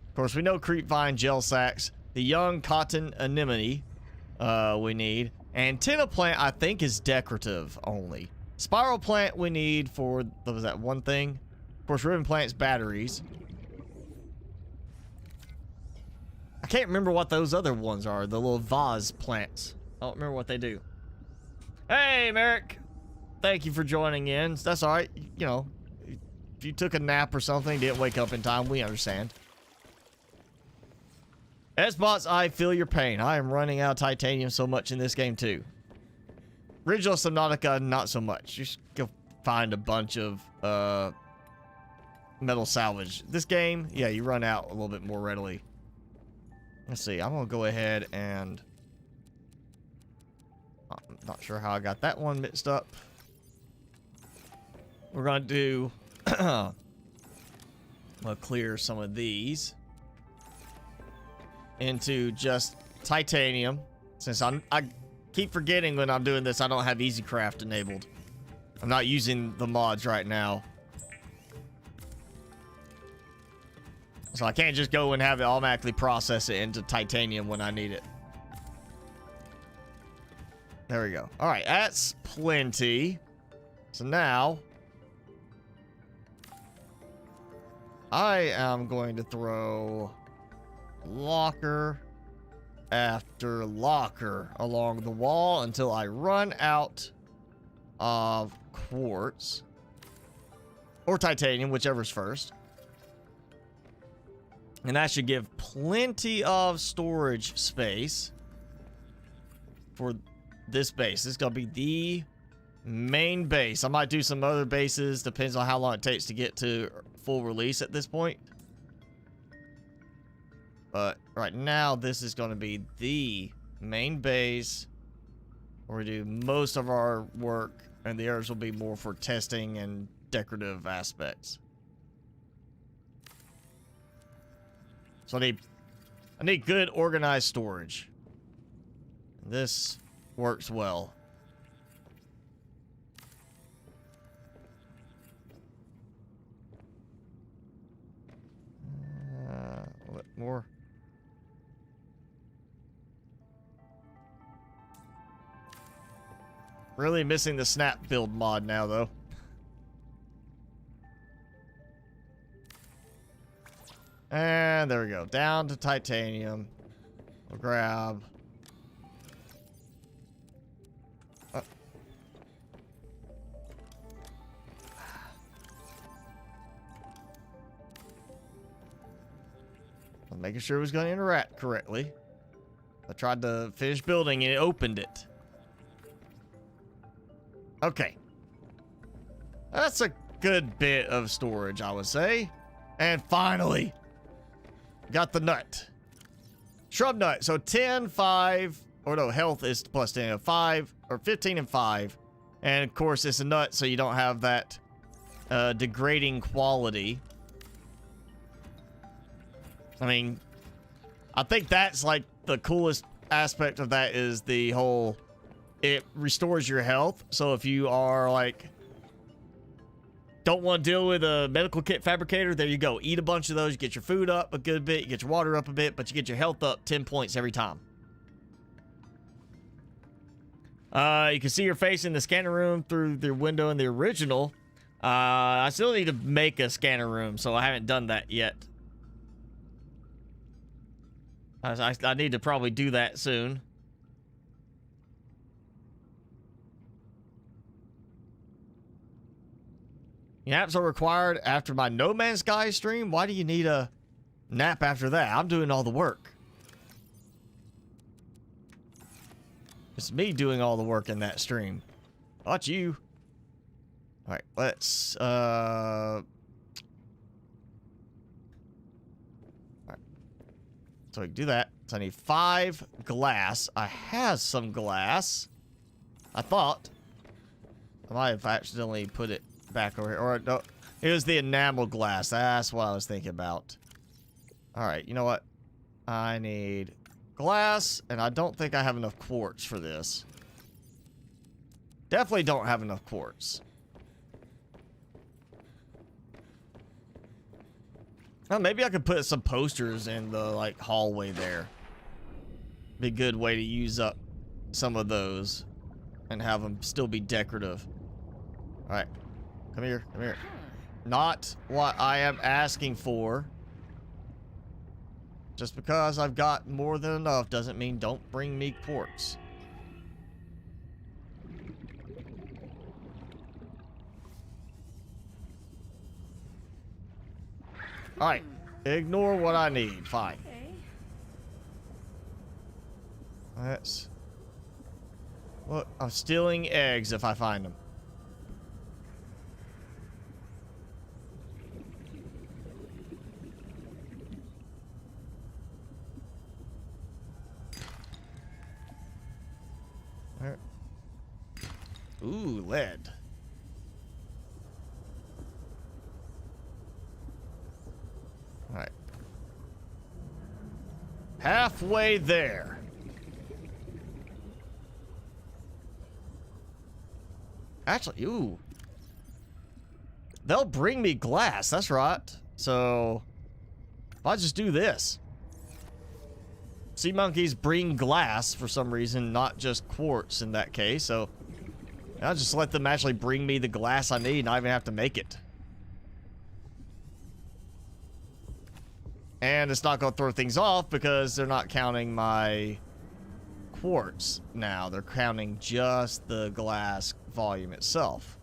of course we know creepvine, gel sacks, the young cotton anemone we need, antenna plant I think is decorative only. Spiral plant we need for, what was that one thing? Of course ribbon plant's batteries. I can't remember what those other ones are, the little vase plants. I don't remember what they do. Hey Merrick, thank you for joining in. That's alright, if you took a nap or something, didn't wake up in time, we understand. S-Bots, I feel your pain. I am running out of titanium so much in this game too. Original Subnautica, not so much. Just go find a bunch of metal salvage. This game, yeah, you run out a little bit more readily. Let's see, I'm gonna go ahead and Not sure how I got that one mixed up. We're going to do... I'll clear some of these into just titanium. Since I keep forgetting when I'm doing this, I don't have Easy Craft enabled. I'm not using the mods right now. So I can't just go and have it automatically process it into titanium when I need it. There we go. All right, that's plenty. So now I am going to throw locker after locker along the wall until I run out of quartz or titanium, whichever's first. And that should give plenty of storage space for this base. This is going to be the main base. I might do some other bases. Depends on how long it takes to get to full release at this point. But right now, this is going to be the main base where we do most of our work. And the others will be more for testing and decorative aspects. So I need good organized storage. This works well. What more? Really missing the snap build mod now, though. And there we go. Down to titanium. We'll grab... I'm making sure it was going to interact correctly. I tried to finish building and it opened it. Okay. That's a good bit of storage, I would say. And finally, got the nut. Shrub nut. So 10, 5, or no, health is plus 10, 5, or 15 and 5. And of course, it's a nut, so you don't have that degrading quality. I mean, I think that's like the coolest aspect of that is the whole, it restores your health. So if you are like, don't want to deal with a medical kit fabricator, there you go. Eat a bunch of those, you get your food up a good bit, you get your water up a bit, but you get your health up 10 points every time. You can see your face in the scanner room through the window in the original. I still need to make a scanner room, so I haven't done that yet. I need to probably do that soon. Naps are required after my No Man's Sky stream? Why do you need a nap after that? I'm doing all the work. It's me doing all the work in that stream. Not you. Alright, let's, Alright. So we can do that. So I need 5 glass. I have some glass. I thought. I might have accidentally put it back over here. Or, no, it was the enamel glass. That's what I was thinking about. Alright, you know what? I need glass, and I don't think I have enough quartz for this. Definitely don't have enough quartz. Oh, maybe I could put some posters in the, like, hallway there. Be a good way to use up some of those and have them still be decorative. Alright. Come here. Come here. Not what I am asking for. Just because I've got more than enough doesn't mean don't bring me quartz. Alright. Ignore what I need. Fine. Okay. Let's... Look, I'm stealing eggs if I find them. Ooh, lead. All right. Halfway there. Actually, ooh. They'll bring me glass, that's right. So, if I just do this. Sea monkeys bring glass for some reason, not just quartz in that case, so I'll just let them actually bring me the glass I need, not even have to make it. And it's not going to throw things off because they're not counting my quartz now. They're counting just the glass volume itself.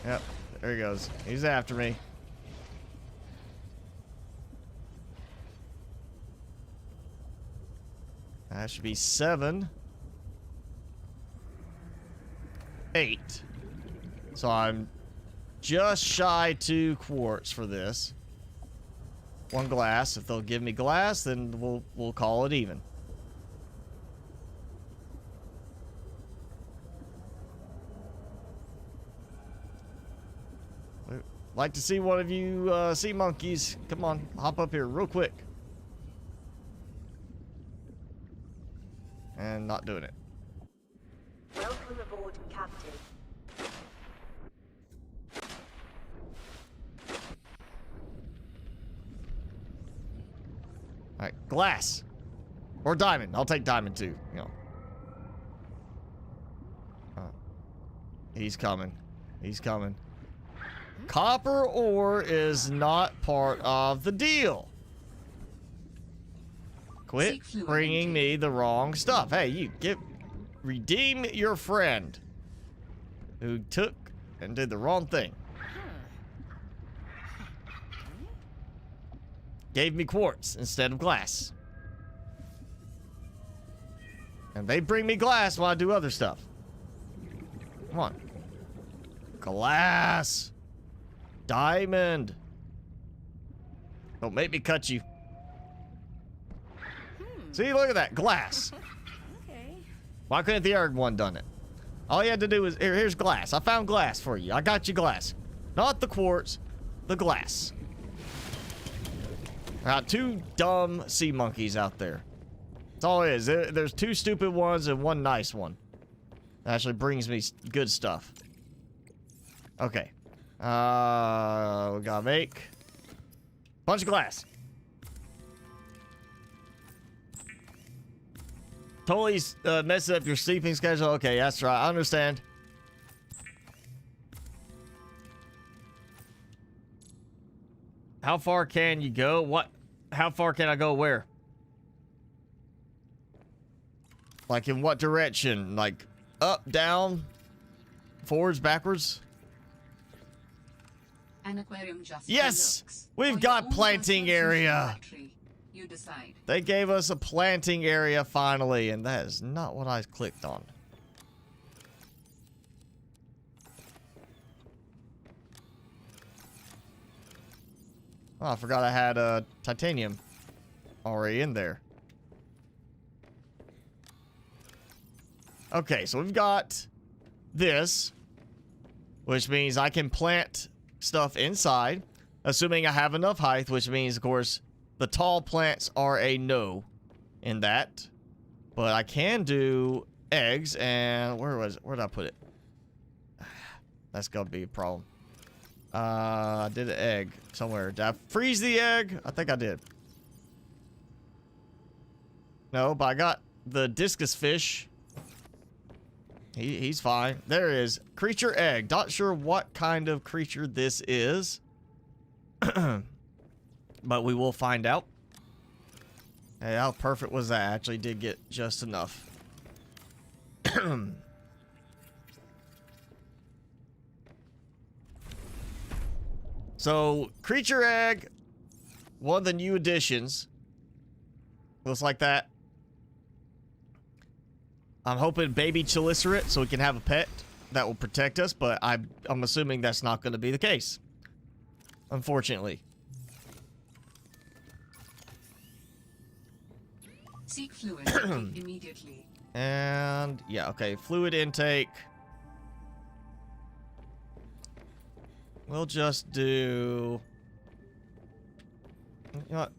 Yep, there he goes. He's after me. That should be 7. 8. So I'm just shy 2 quartz for this. 1 glass. If they'll give me glass, then we'll call it even. Like to see one of you sea monkeys. Come on, hop up here real quick. And not doing it. Welcome aboard, Captain. Alright, glass. Or diamond. I'll take diamond too, you know. He's coming. He's coming. Copper ore is not part of the deal. Quit bringing me the wrong stuff. Hey, you redeem your friend who took and did the wrong thing. Gave me quartz instead of glass. And they bring me glass while I do other stuff. Come on. Glass. Diamond. Don't make me cut you. See, look at that. Glass. Okay. Why couldn't the other one done it? All you had to do was, here's glass. I found glass for you. I got you glass. Not the quartz, the glass. Got 2 dumb sea monkeys out there. That's all it is. There's 2 stupid ones and 1 nice one. That actually brings me good stuff. Okay. We gotta make bunch of glass. Totally messing up your sleeping schedule. Okay, that's right. I understand. How far can you go? What? How far can I go where? Like in what direction? Like up, down, forwards, backwards? An aquarium just Yes! looks. We've For got your own planting personal area. battery, you decide. They gave us a planting area finally, and that is not what I clicked on. Oh, I forgot I had titanium already in there. Okay, so we've got this, which means I can plant stuff inside, assuming I have enough height, which means, of course, the tall plants are a no in that. But I can do eggs, and where'd I put it? That's gonna be a problem. I did an egg somewhere. Did I freeze the egg? I think I did. No, but I got the discus fish. He's fine. There it is. Creature egg. Not sure what kind of creature this is. But we will find out. Hey, how perfect was that? I actually did get just enough. So, creature egg. One of the new additions. Looks like that. I'm hoping baby chelicerates so we can have a pet that will protect us, but I'm assuming that's not going to be the case. Unfortunately. Seek fluid intake immediately. And yeah, okay, fluid intake. We'll just do, you know what?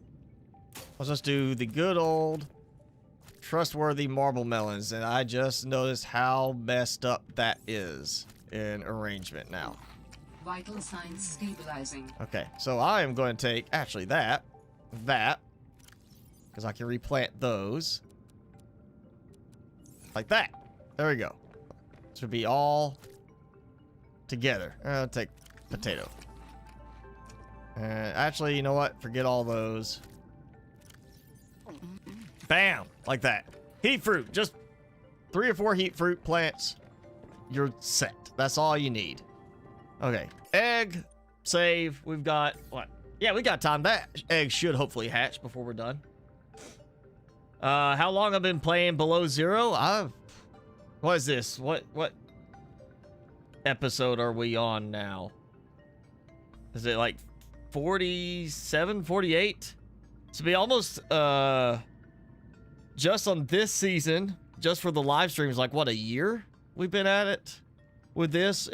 Let's just do the good old trustworthy marble melons, and I just noticed how messed up that is in arrangement now. Vital signs stabilizing. Okay, so I am going to take actually that, because I can replant those like that. There we go. This would be all together. I'll take potato. And actually, you know what? Forget all those. Bam! Like that. Heat fruit. Just 3 or 4 heat fruit plants. You're set. That's all you need. Okay. Egg. Save. We've got what? Yeah, we got time. That egg should hopefully hatch before we're done. How long I've been playing Below Zero? What is this? What episode are we on now? Is it like 47, 48? To be almost, just on this season, just for the live streams, like what, a year we've been at it with this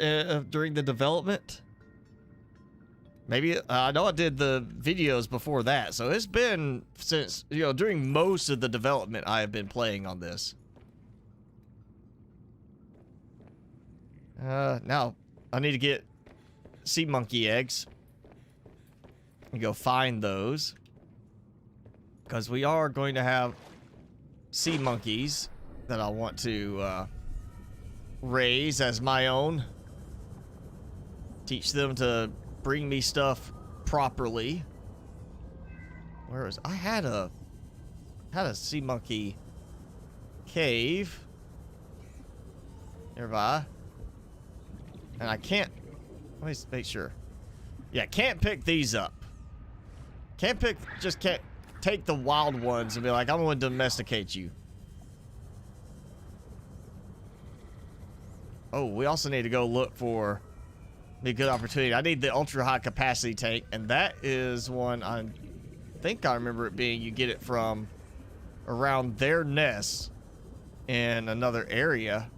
during the development? Maybe, I know I did the videos before that, so it's been since, you know, during most of the development I have been playing on this. Now, I need to get sea monkey eggs. And go find those. Because we are going to have sea monkeys that I want to raise as my own. Teach them to bring me stuff properly. Where is I had a sea monkey cave nearby, and I can't. Let me make sure. Yeah, can't pick these up. Can't take the wild ones and be like, I'm going to domesticate you. Oh, we also need to go look for a good opportunity. I need the ultra high capacity tank, and that is one I think I remember it being you get it from around their nest in another area.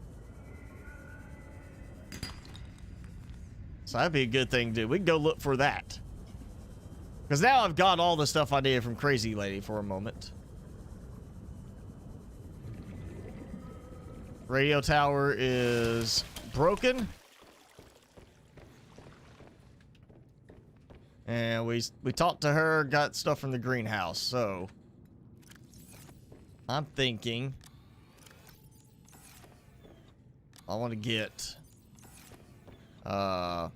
So that'd be a good thing to do. We can go look for that. Because now I've got all the stuff I needed from Crazy Lady for a moment. Radio tower is broken. And we talked to her, got stuff from the greenhouse, so I'm thinking I want to get yeah,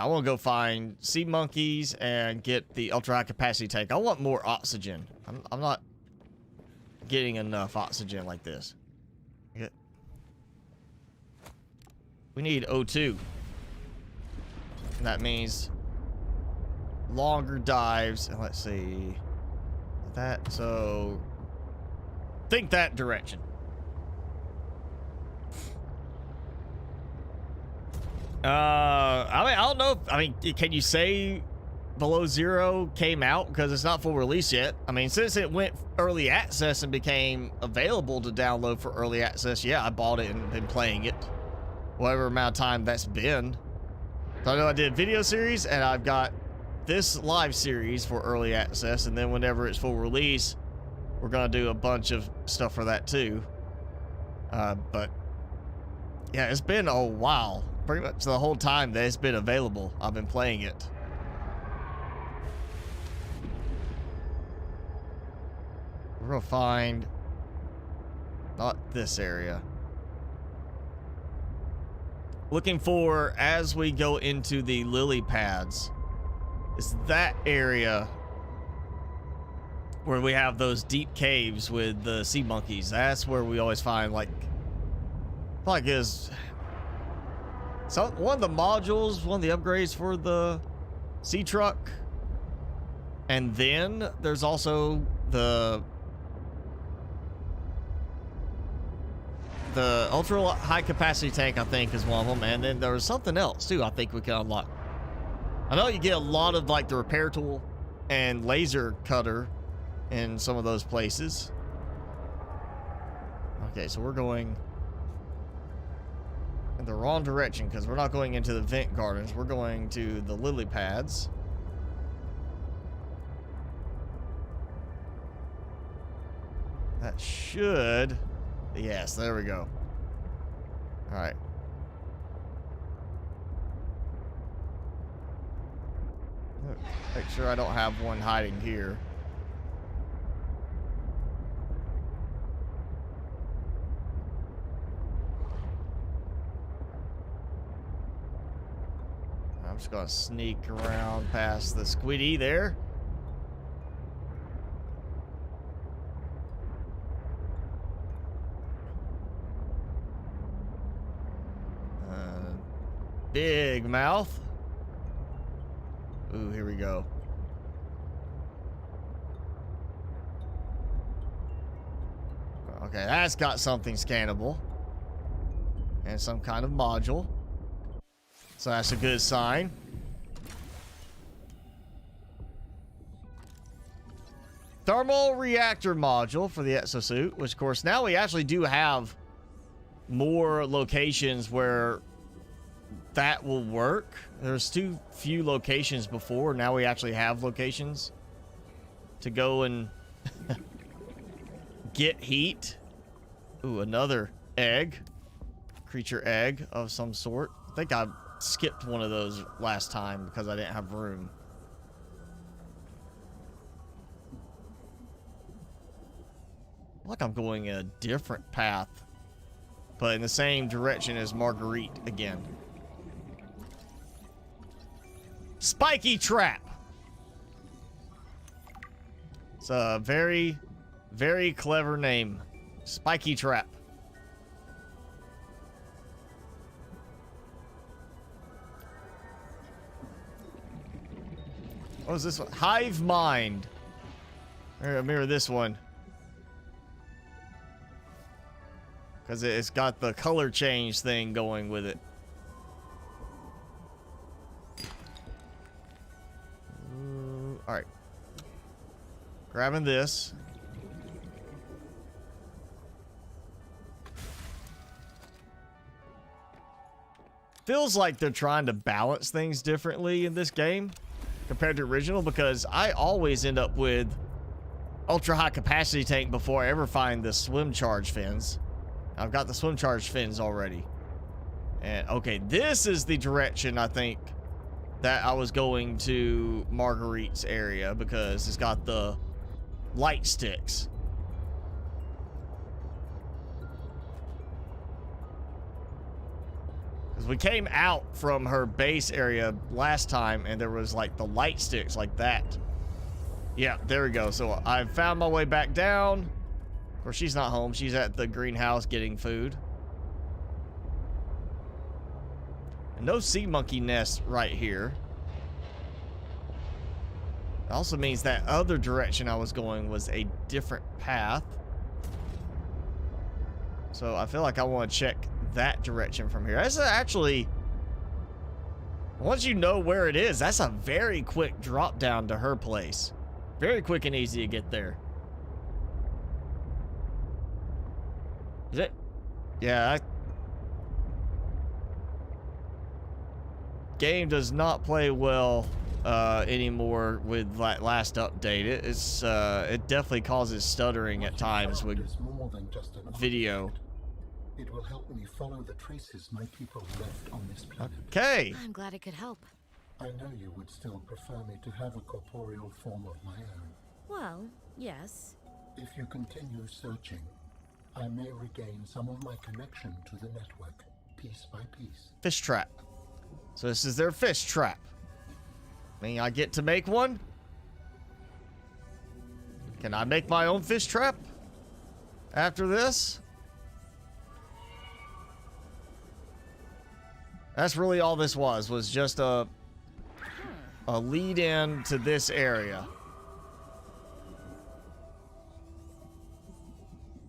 I want to go find sea monkeys and get the ultra high capacity tank. I want more oxygen. I'm not getting enough oxygen like this. We need O2. And that means longer dives. And let's see. That, so think that direction. I mean, I don't know. I mean, can you say Below Zero came out? Because it's not full release yet. I mean, since it went early access and became available to download for early access, yeah, I bought it and been playing it. Whatever amount of time that's been. So I know I did a video series, and I've got this live series for early access, and then whenever it's full release, we're gonna do a bunch of stuff for that too. But yeah, it's been a while. Pretty much the whole time that it's been available, I've been playing it. We're gonna find not this area. Looking for, as we go into the lily pads, is that area where we have those deep caves with the sea monkeys. That's where we always find, like is one of the modules, one of the upgrades for the sea truck. And then there's also the ultra high capacity tank, I think, is one of them. And then there was something else too I think we can unlock. I know you get a lot of like the repair tool and laser cutter in some of those places. Okay, so we're going in the wrong direction because we're not going into the vent gardens. We're going to the lily pads. That should... Yes, there we go. All right. Make sure I don't have one hiding here. I'm just gonna sneak around past the squiddy there. Big mouth. Ooh, here we go. Okay, that's got something scannable. And some kind of module. So that's a good sign. Thermal reactor module for the exosuit, which of course now we actually do have more locations where that will work. There's too few locations before. Now we actually have locations to go and get heat. Ooh, another egg. Creature egg of some sort. I think I skipped one of those last time because I didn't have room. Like I'm going a different path, but in the same direction as Marguerite again. Spiky trap. It's a very, very clever name. Spiky trap. What was this one? Hive mind. Mirror this one. Because it's got the color change thing going with it. Alright. Grabbing this. Feels like they're trying to balance things differently in this game compared to original, because I always end up with ultra high capacity tank before I ever find the swim charge fins. I've got the swim charge fins already. And okay, this is the direction I think that I was going to Marguerite's area, because it's got the light sticks. Because we came out from her base area last time and there was like the light sticks like that. Yeah, there we go. So I found my way back down. Of course, she's not home. She's at the greenhouse getting food. And no sea monkey nest right here. It also means that other direction I was going was a different path. So I feel like I want to check that direction from here. That's actually, once you know where it is, that's a very quick drop down to her place. Very quick and easy to get there. Is it? Yeah. Game does not play well anymore with that last update. It definitely causes stuttering at times with video. It will help me follow the traces my people left on this planet. Okay. I'm glad I could help. I know you would still prefer me to have a corporeal form of my own. Well, yes. If you continue searching, I may regain some of my connection to the network, piece by piece. Fish trap. So this is their fish trap. I mean, I get to make one? Can I make my own fish trap after this? That's really all this was just a lead in to this area.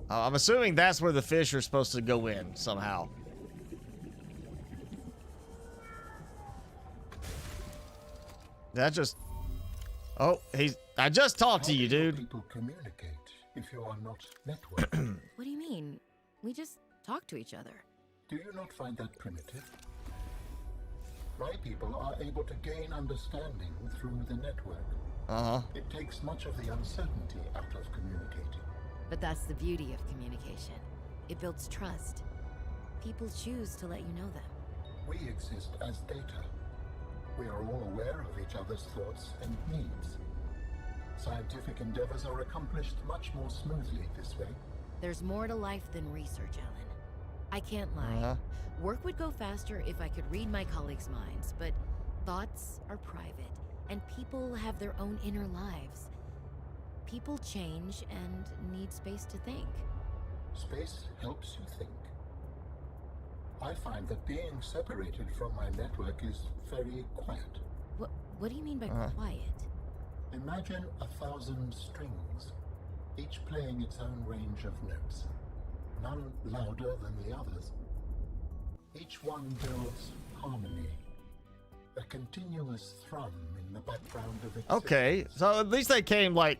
I'm assuming that's where the fish are supposed to go in somehow. That just Oh, I just talked How to you, do dude. people communicate if you are not networked? What do you mean? We just talk to each other. Do you not find that primitive? My people are able to gain understanding through the network. Uh-huh. It takes much of the uncertainty out of communicating. But that's the beauty of communication. It builds trust. People choose to let you know them. We exist as data. We are all aware of each other's thoughts and needs. Scientific endeavors are accomplished much more smoothly this way. There's more to life than research, Alan. I can't lie. Uh-huh. Work would go faster if I could read my colleagues' minds, but thoughts are private, and people have their own inner lives. People change and need space to think. Space helps you think. I find that being separated from my network is very quiet. What do you mean by quiet? Imagine 1,000 strings, each playing its own range of notes, none louder than the others. Each one builds harmony, a continuous thrum in the background of existence. Okay, so at least they came, like,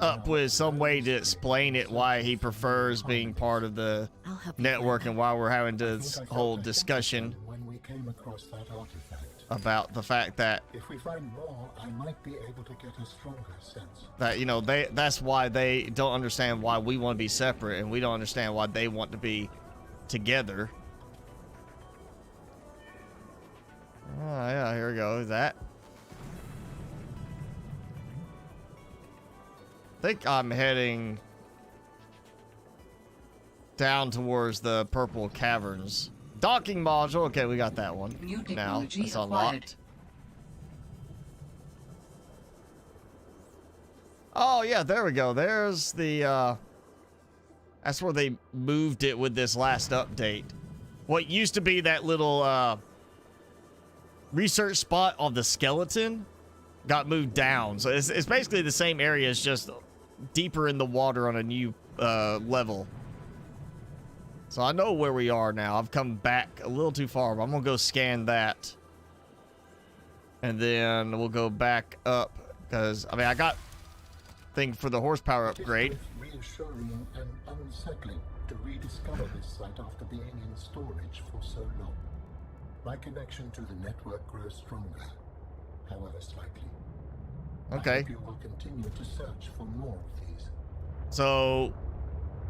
up with some way to explain it, why he prefers being part of the I'll help you network find and why we're having this whole discussion when we came across that artifact. about the fact that If we find more, I might be able to get a stronger sense. you know, that's why they don't understand why we want to be separate, and we don't understand why they want to be together. Oh yeah, here we go. That. I think I'm heading down towards the purple caverns. Docking module. Okay, we got that one. New Now technology it's acquired. unlocked. Oh yeah, there we go. There's the that's where they moved it with this last update. What used to be that little research spot on the skeleton got moved down. So it's basically the same area, it's just deeper in the water on a new level. So I know where we are now. I've come back a little too far, but I'm gonna go scan that. And then we'll go back up, because, I mean, I got thing for the horsepower upgrade. It is both reassuring and unsettling to rediscover this site after being in storage for so long. My connection to the network grows stronger, however slightly. I Okay. hope you will continue to search for more of these. So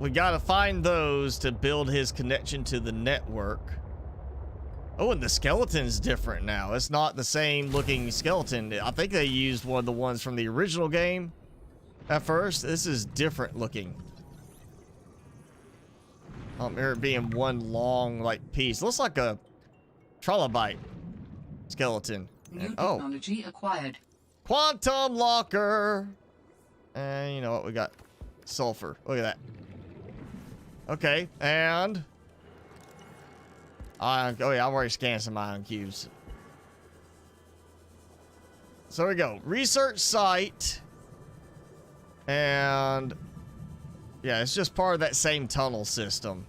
we gotta find those to build his connection to the network. Oh, and the skeleton's different now. It's not the same looking skeleton. I think they used one of the ones from the original game at first. This is different looking. Here it being one long, like, piece. Looks like a trilobite skeleton. New And, oh, technology acquired. quantum locker. And you know what? We got sulfur. Look at that. Okay, and oh yeah, I've already scanned some ion cubes. So we go. Research site. And yeah, it's just part of that same tunnel system.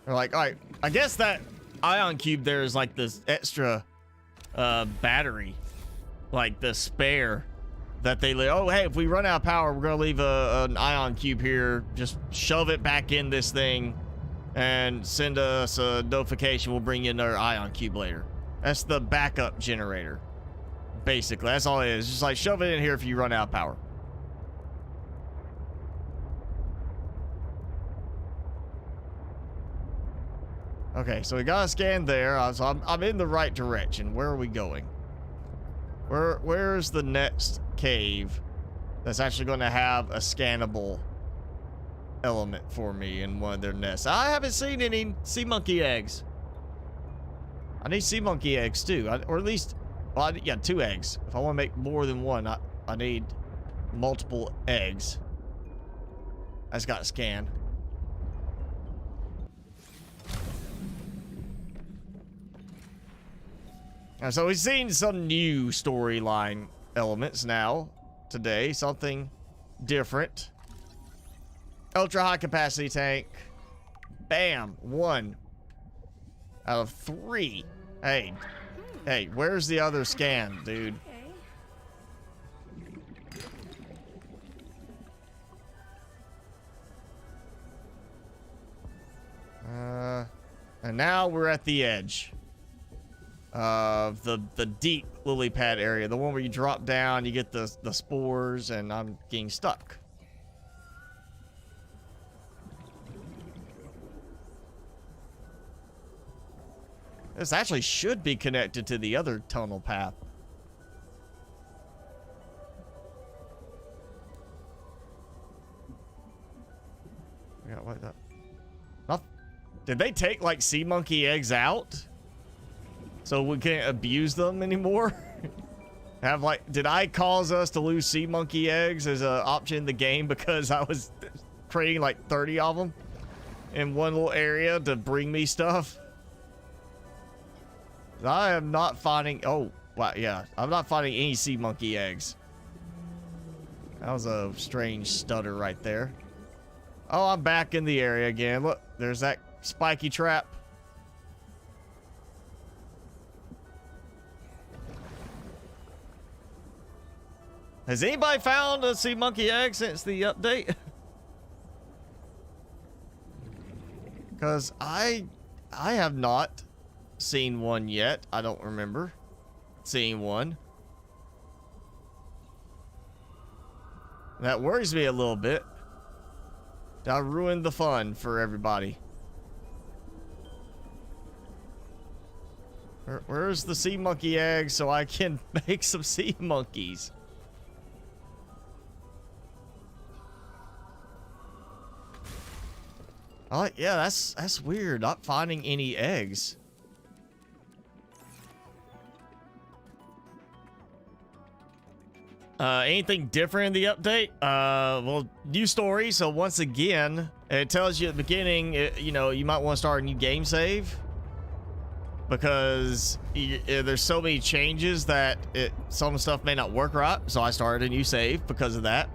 They're like, all right, I guess that ion cube there is like this extra battery, like the spare that they oh hey, if we run out of power, we're gonna leave an ion cube here, just shove it back in this thing and send us a notification. We'll bring you another ion cube later. That's the backup generator, basically. That's all it is. Just like shove it in here if you run out of power. Okay, so we got a scan there. So I'm in the right direction. Where are we going? Where's the next cave that's actually going to have a scannable element for me in one of their nests? I haven't seen any sea monkey eggs. I need sea monkey eggs too, or at least, well, yeah, 2 eggs. If I want to make more than one, I need multiple eggs. I just got to scan. So we've seen some new storyline elements now today. Something different. Ultra high capacity tank. Bam. 1 out of 3. Hey, Hey, where's the other scan, dude? And now we're at the edge of the deep lily pad area, the one where you drop down, you get the spores, and I'm getting stuck. This actually should be connected to the other tunnel path. Yeah, what the? Did they take like sea monkey eggs out so we can't abuse them anymore? Have like, did I cause us to lose sea monkey eggs as an option in the game because I was creating like 30 of them in one little area to bring me stuff? I am not finding. Oh, wow, yeah, I'm not finding any sea monkey eggs. That was a strange stutter right there. Oh, I'm back in the area again. Look, there's that spiky trap. Has anybody found a sea monkey egg since the update? Because I have not seen one yet. I don't remember seeing one. That worries me a little bit. I ruined the fun for everybody. Where's the sea monkey egg so I can make some sea monkeys? Oh, yeah, that's weird. Not finding any eggs. Anything different in the update? Well, new story. So once again, it tells you at the beginning, you know, you might want to start a new game save because there's so many changes that some stuff may not work right. So I started a new save because of that.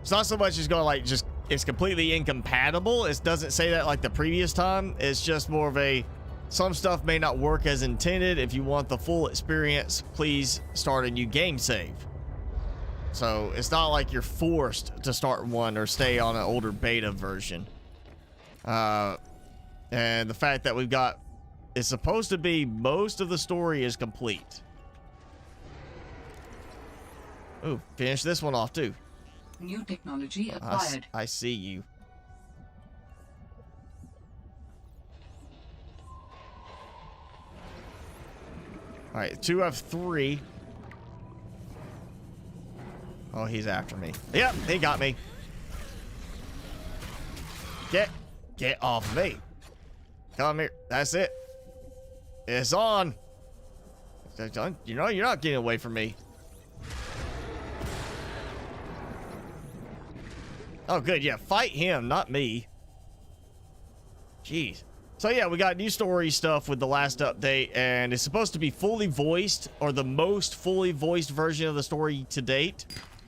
It's not so much as going like just it's completely incompatible. It doesn't say that like the previous time. It's just more of a some stuff may not work as intended. If you want the full experience, please start a new game save. So it's not like you're forced to start one or stay on an older beta version. And the fact that we've got, it's supposed to be most of the story is complete. Ooh, finish this one off too. New technology acquired. I see you. All right, 2 of 3. Oh, he's after me. Yep, he got me. Get off me. Come here. That's it. It's on. You know, you're not getting away from me. Oh, good. Yeah, fight him, not me. Jeez. So, yeah, we got new story stuff with the last update, and it's supposed to be fully voiced, or the most fully voiced version of the story to date.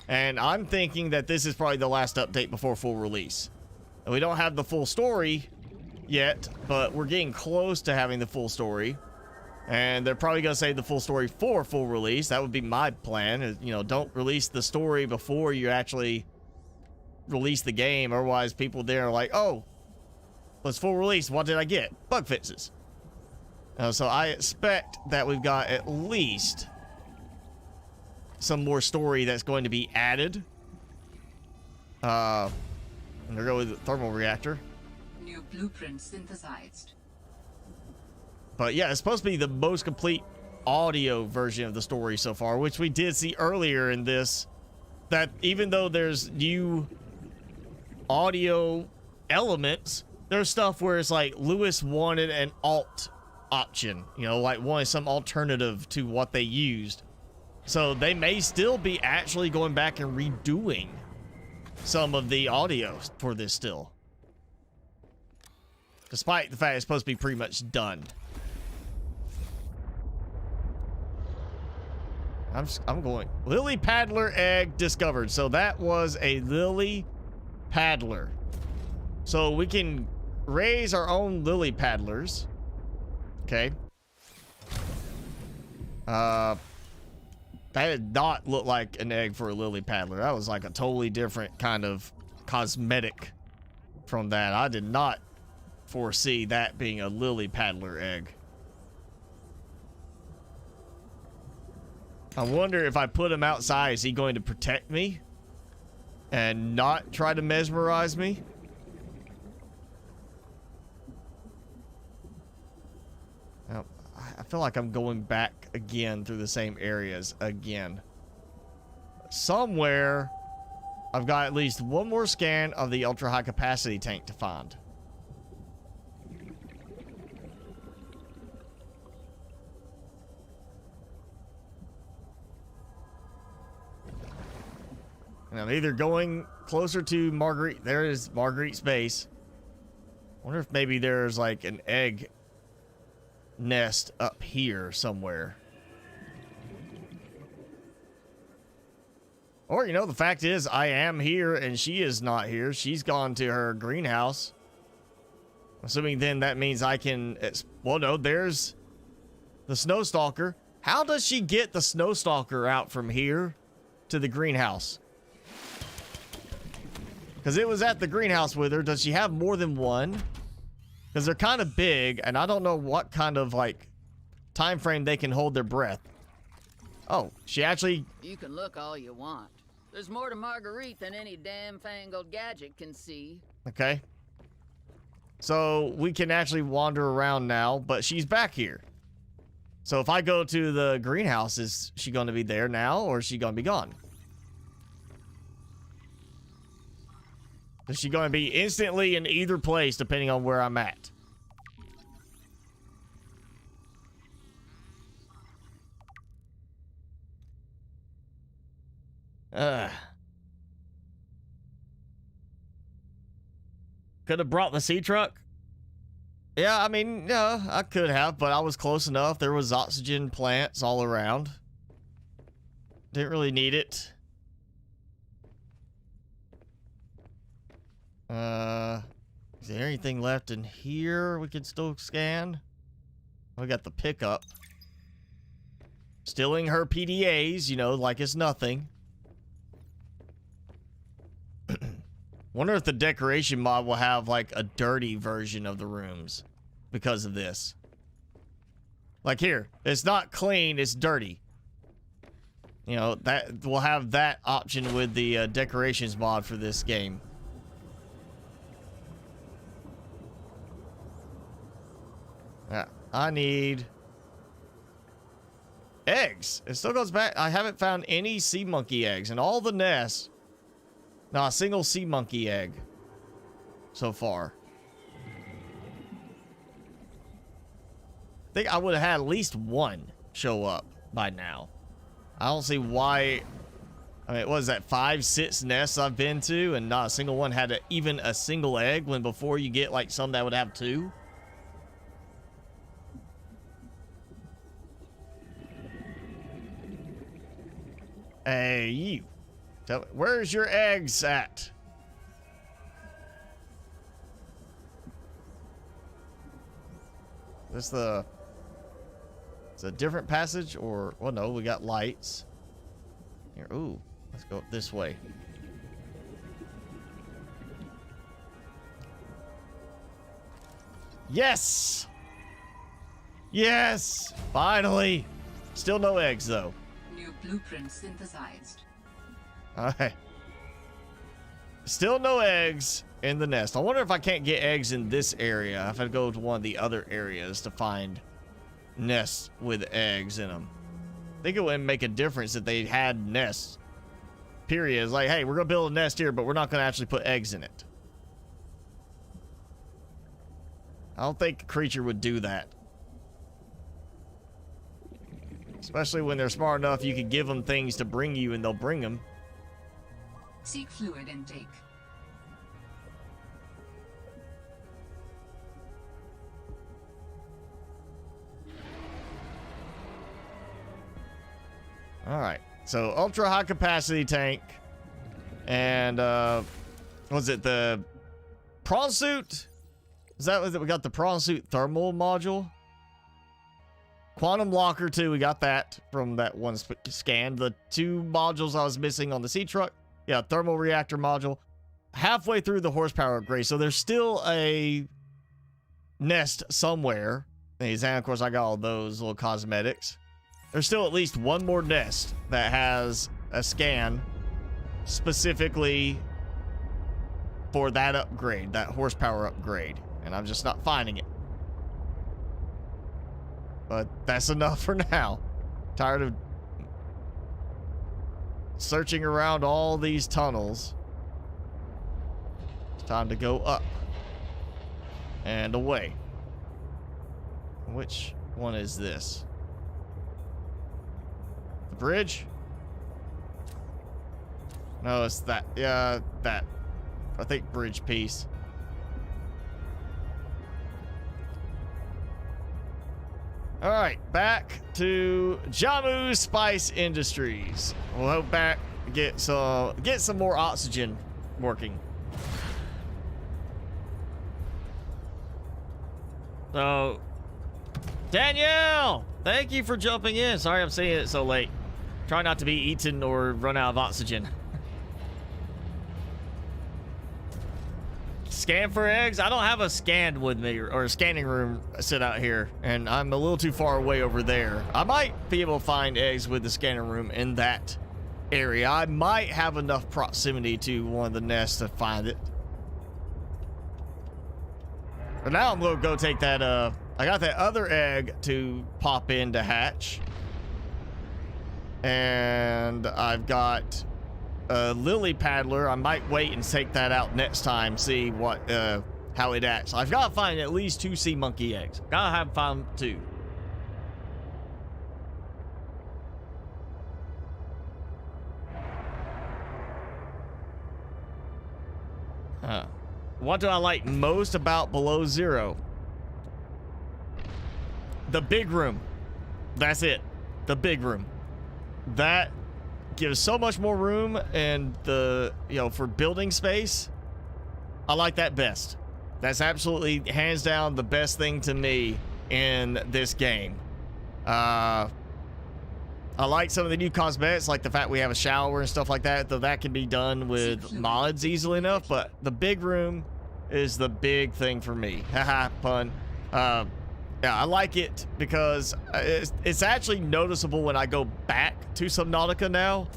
And I'm thinking that this is probably the last update before full release. And we don't have the full story yet, but we're getting close to having the full story. And they're probably going to say the full story for full release. That would be my plan. Is, you know, don't release the story before you actually release the game. Otherwise, people there are like, oh, let's full release. What did I get? Bug fixes. So I expect that we've got at least some more story that's going to be added. I'm gonna go with the thermal reactor. New blueprint synthesized. But yeah, it's supposed to be the most complete audio version of the story so far, which we did see earlier in this. That even though there's new audio elements, there's stuff where it's like Lewis wanted an alt option, you know, like wanted some alternative to what they used. So they may still be actually going back and redoing some of the audio for this still. Despite the fact it's supposed to be pretty much done. I'm going. Lily paddler egg discovered. So that was a lily paddler. So we can raise our own lily paddlers. Okay. That did not look like an egg for a lily paddler. That was like a totally different kind of cosmetic from that. I did not foresee that being a lily paddler egg. I wonder if I put him outside, is he going to protect me and not try to mesmerize me? Now, I feel like I'm going back again through the same areas again. Somewhere, I've got at least one more scan of the ultra high capacity tank to find. And I'm either going closer to Marguerite. There is Marguerite's base. I wonder if maybe there's like an egg nest up here somewhere. Or, you know, the fact is I am here and she is not here. She's gone to her greenhouse. Assuming then that means I can... well, no, there's the Snowstalker. How does she get the Snowstalker out from here to the greenhouse? Because it was at the greenhouse with her. Does she have more than one? Because they're kind of big, and I don't know what kind of, like, time frame they can hold their breath. Oh, she actually... You can look all you want. There's more to Marguerite than any damn fangled gadget can see. Okay. So, we can actually wander around now, but she's back here. So, if I go to the greenhouse, is she going to be there now, or is she going to be gone? Is she going to be instantly in either place, depending on where I'm at? Could have brought the sea truck. Yeah, I mean, yeah, I could have, but I was close enough. There was oxygen plants all around. Didn't really need it. Is there anything left in here we could still scan? We got the pickup. Stealing her PDAs, you know, like it's nothing. Wonder if the decoration mod will have like a dirty version of the rooms because of this. Like here, it's not clean, it's dirty. You know, that we'll have that option with the decorations mod for this game. Yeah, I need eggs. It still goes back. I haven't found any sea monkey eggs in all the nests. Not a single sea monkey egg so far. I think I would have had at least one show up by now. I don't see why. I mean, what is that, 5, 6 nests I've been to and not a single one had even a single egg, when before you get like some that would have 2? Hey, you. Tell me, where's your eggs at? Is this it's a different passage, or, well, no, we got lights. Here, ooh, let's go this way. Yes! Yes! Finally! Still no eggs, though. New blueprint synthesized. Alright. Still no eggs in the nest. I wonder if I can't get eggs in this area. If I go to one of the other areas to find nests with eggs in them. I think it wouldn't make a difference if they had nests. Period. It's like, hey, we're going to build a nest here, but we're not going to actually put eggs in it. I don't think a creature would do that. Especially when they're smart enough, you can give them things to bring you and they'll bring them. Seek fluid intake. Alright, so ultra high capacity tank. And, was it the prawn suit? Is that what we got, the prawn suit thermal module? Quantum Locker too, we got that from that one scan. The 2 modules I was missing on the sea truck. Yeah, thermal reactor module. Halfway through the horsepower upgrade, so there's still a nest somewhere. And of course, I got all those little cosmetics. There's still at least one more nest that has a scan specifically for that upgrade, that horsepower upgrade. And I'm just not finding it. But that's enough for now. Tired of searching around all these tunnels. It's time to go up and away. Which one is this? The bridge? No, it's that. Yeah, that. I think bridge piece. All right, back to Jamu's Spice Industries. We'll hope back get some more oxygen working. So, Danielle, thank you for jumping in. Sorry I'm saying it so late. Try not to be eaten or run out of oxygen. Scan for eggs? I don't have a scan with me or a scanning room set out here, and I'm a little too far away over there. I might be able to find eggs with the scanning room in that area. I might have enough proximity to one of the nests to find it. But now I'm gonna go take that, I got that other egg to pop in to hatch. And I've got a lily paddler. I might wait and take that out next time, see what, how it acts. I've got to find at least 2 sea monkey eggs. Gotta have found 2. What do I like most about Below Zero? The big room. That's it. The big room. That gives so much more room, and the, for building space, I like that best. That's absolutely hands down the best thing to me in this game. I like some of the new cosmetics, like the fact we have a shower and stuff like that, though that can be done with mods easily enough, but the big room is the big thing for me. Haha, pun. Yeah, I like it because it's actually noticeable when I go back to Subnautica now,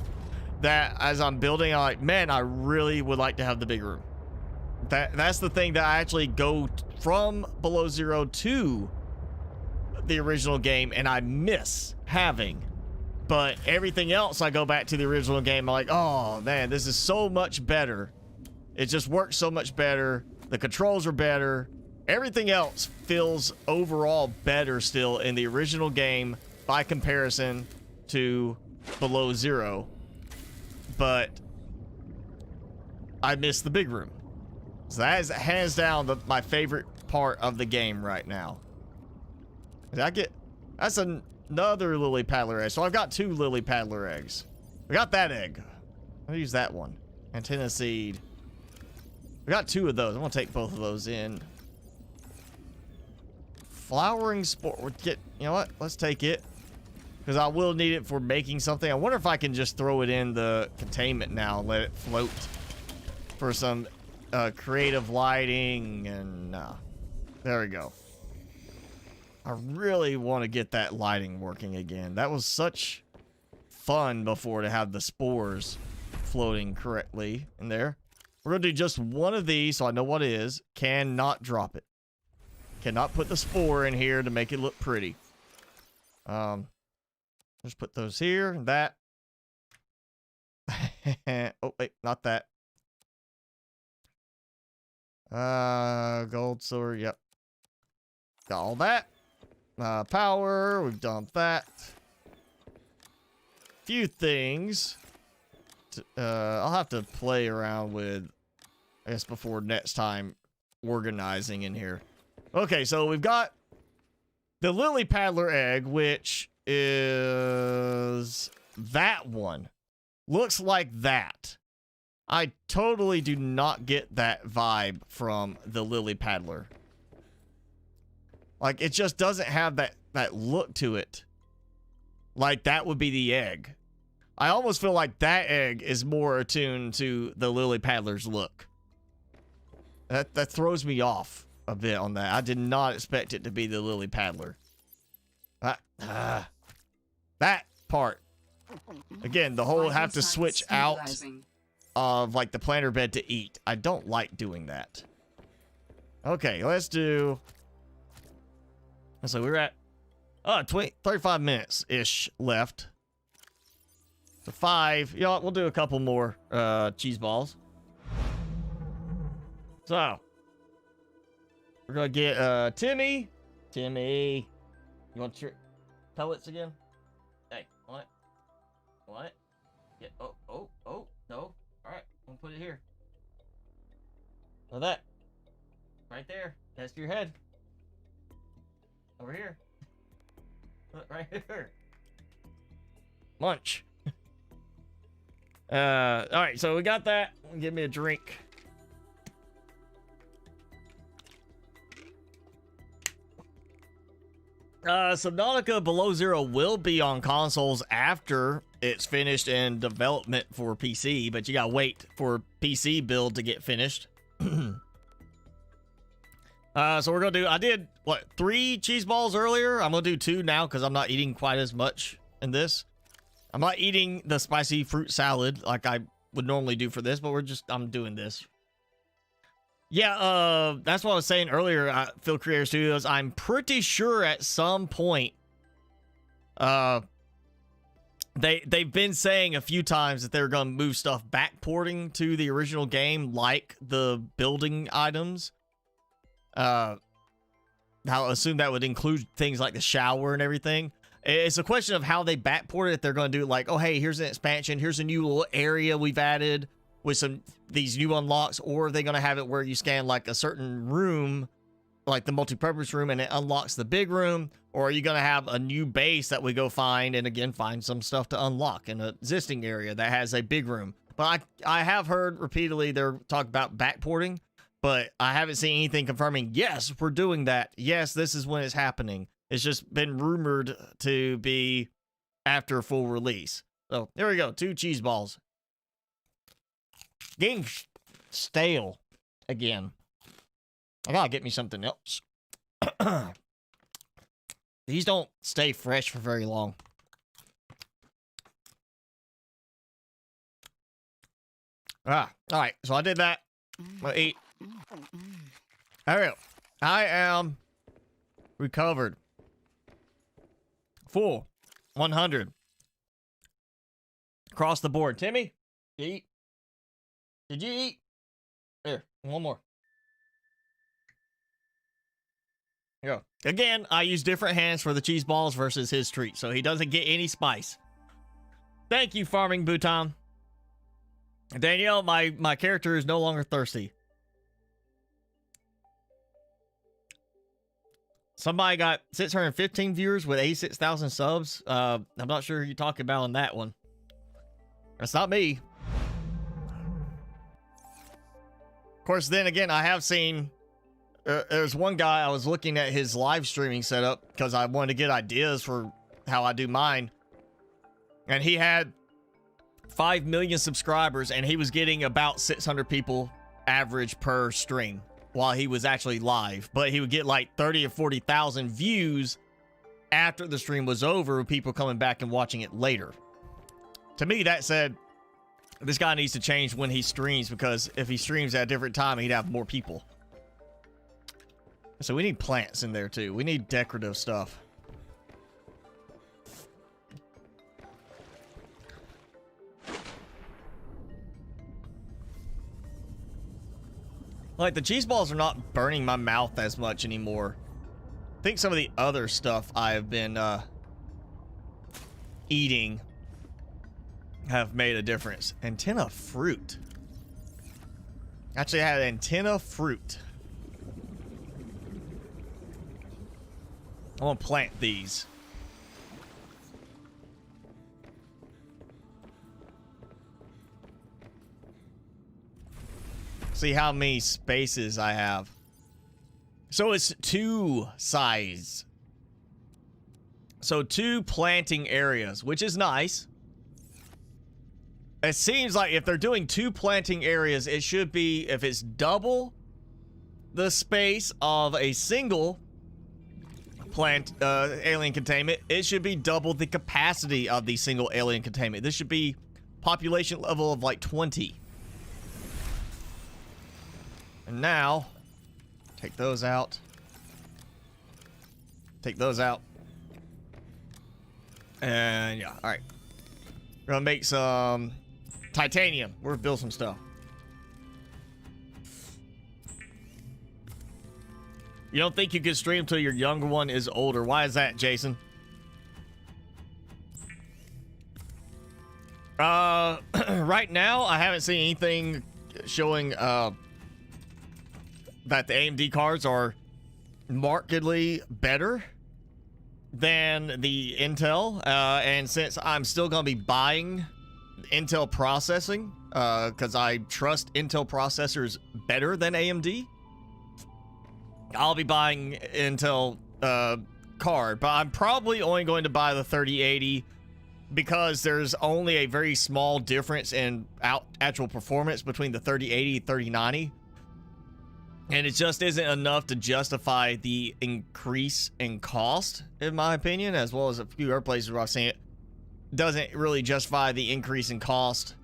that as I'm building, I'm like, man, I really would like to have the big room. That's the thing that I actually go from Below Zero to the original game, and I miss having. But everything else, I go back to the original game, I'm like, oh man, this is so much better. It just works so much better. The controls are better. Everything else feels overall better still in the original game by comparison to Below Zero. But I miss the big room. So that is hands down my favorite part of the game right now. That's another lily paddler egg. So I've got 2 lily paddler eggs. I got that egg. I'll use that one. Antenna seed. I got 2 of those. I'm gonna take both of those in. Flowering spore. You know what? Let's take it, because I will need it for making something. I wonder if I can just throw it in the containment now and let it float for some creative lighting. And there we go. I really want to get that lighting working again. That was such fun before to have the spores floating correctly in there. We're going to do just one of these so I know what it is. Cannot drop it. Cannot put the spore in here to make it look pretty. Just put those here. That. Oh, wait, not that. Gold, silver, yep. Got all that. Power, we've dumped that. Few things. I'll have to play around with, I guess, before next time, organizing in here. Okay, so we've got the lily paddler egg, which is that one. Looks like that. I totally do not get that vibe from the lily paddler. Like, it just doesn't have that look to it. Like, that would be the egg. I almost feel like that egg is more attuned to the lily paddler's look. That throws me off a bit on that. I did not expect it to be the lily paddler. That part. Again, the whole have to switch out of like the planter bed to eat. I don't like doing that. Okay, let's do. So we're at 35 minutes ish left. So 5. You know what? We'll do a couple more cheese balls. So we're gonna get Timmy. Timmy, you want your pellets again? Hey, what? What? Yeah. Oh, no. All right, I'm gonna put it here. Now that. Right there. That's your head. Over here. Look, right here. Munch. All right, so we got that. Give me a drink. Subnautica Below Zero will be on consoles after it's finished in development for PC, but you gotta wait for PC build to get finished. So we're gonna do, I did, 3 cheese balls earlier? I'm gonna do 2 now because I'm not eating quite as much in this. I'm not eating the spicy fruit salad like I would normally do for this, but I'm doing this. Yeah, that's what I was saying earlier, Phil Creator Studios. I'm pretty sure at some point, they've been saying a few times that they're gonna move stuff backporting to the original game, like the building items. I'll assume that would include things like the shower and everything. It's a question of how they backport it. If they're going to do it like, oh, hey, here's an expansion. Here's a new little area we've added with these new unlocks. Or are they going to have it where you scan like a certain room, like the multi-purpose room, and it unlocks the big room? Or are you going to have a new base that we go find and again find some stuff to unlock in an existing area that has a big room? But I have heard repeatedly they're talking about backporting, but I haven't seen anything confirming, yes, we're doing that. Yes, this is when it's happening. It's just been rumored to be after full release. So there we go. 2 cheese balls. Getting stale again. I gotta get me something else. These don't stay fresh for very long. All right. So I did that. I'm gonna eat. All right. I am recovered. Full. 100. Across the board. Timmy, you eat? Did you eat? Here, one more. Here you go. Again, I use different hands for the cheese balls versus his treat, so he doesn't get any spice. Thank you, Farming Bhutan. Danielle, my character is no longer thirsty. Somebody got 615 viewers with 86,000 subs. I'm not sure who you're talking about on that one. That's not me. Of course, then again, I have seen... there's one guy, I was looking at his live streaming setup because I wanted to get ideas for how I do mine. And he had 5 million subscribers, and he was getting about 600 people average per stream while he was actually live. But he would get like 30 or 40,000 views after the stream was over with people coming back and watching it later. To me, that said, this guy needs to change when he streams, because if he streams at a different time, he'd have more people. So we need plants in there too. We need decorative stuff. Like, the cheese balls are not burning my mouth as much anymore. I think some of the other stuff I've been eating have made a difference. Antenna fruit. Actually, I had antenna fruit. I want to plant these. See how many spaces I have. So it's 2 size. So 2 planting areas, which is nice. It seems like if they're doing 2 planting areas, it should be, if it's double the space of a single plant alien containment, it should be double the capacity of the single alien containment. This should be population level of like 20. And now, take those out. Take those out. And yeah, alright. We're gonna make some titanium. We're gonna build some stuff. You don't think you can stream till your younger one is older? Why is that, Jason? Right now, I haven't seen anything showing that the AMD cards are markedly better than the Intel. And since I'm still going to be buying Intel processing, because I trust Intel processors better than AMD, I'll be buying Intel card, but I'm probably only going to buy the 3080 because there's only a very small difference in actual performance between the 3080 and 3090, and it just isn't enough to justify the increase in cost, in my opinion, as well as a few other places where I've seen it. Doesn't really justify the increase in cost.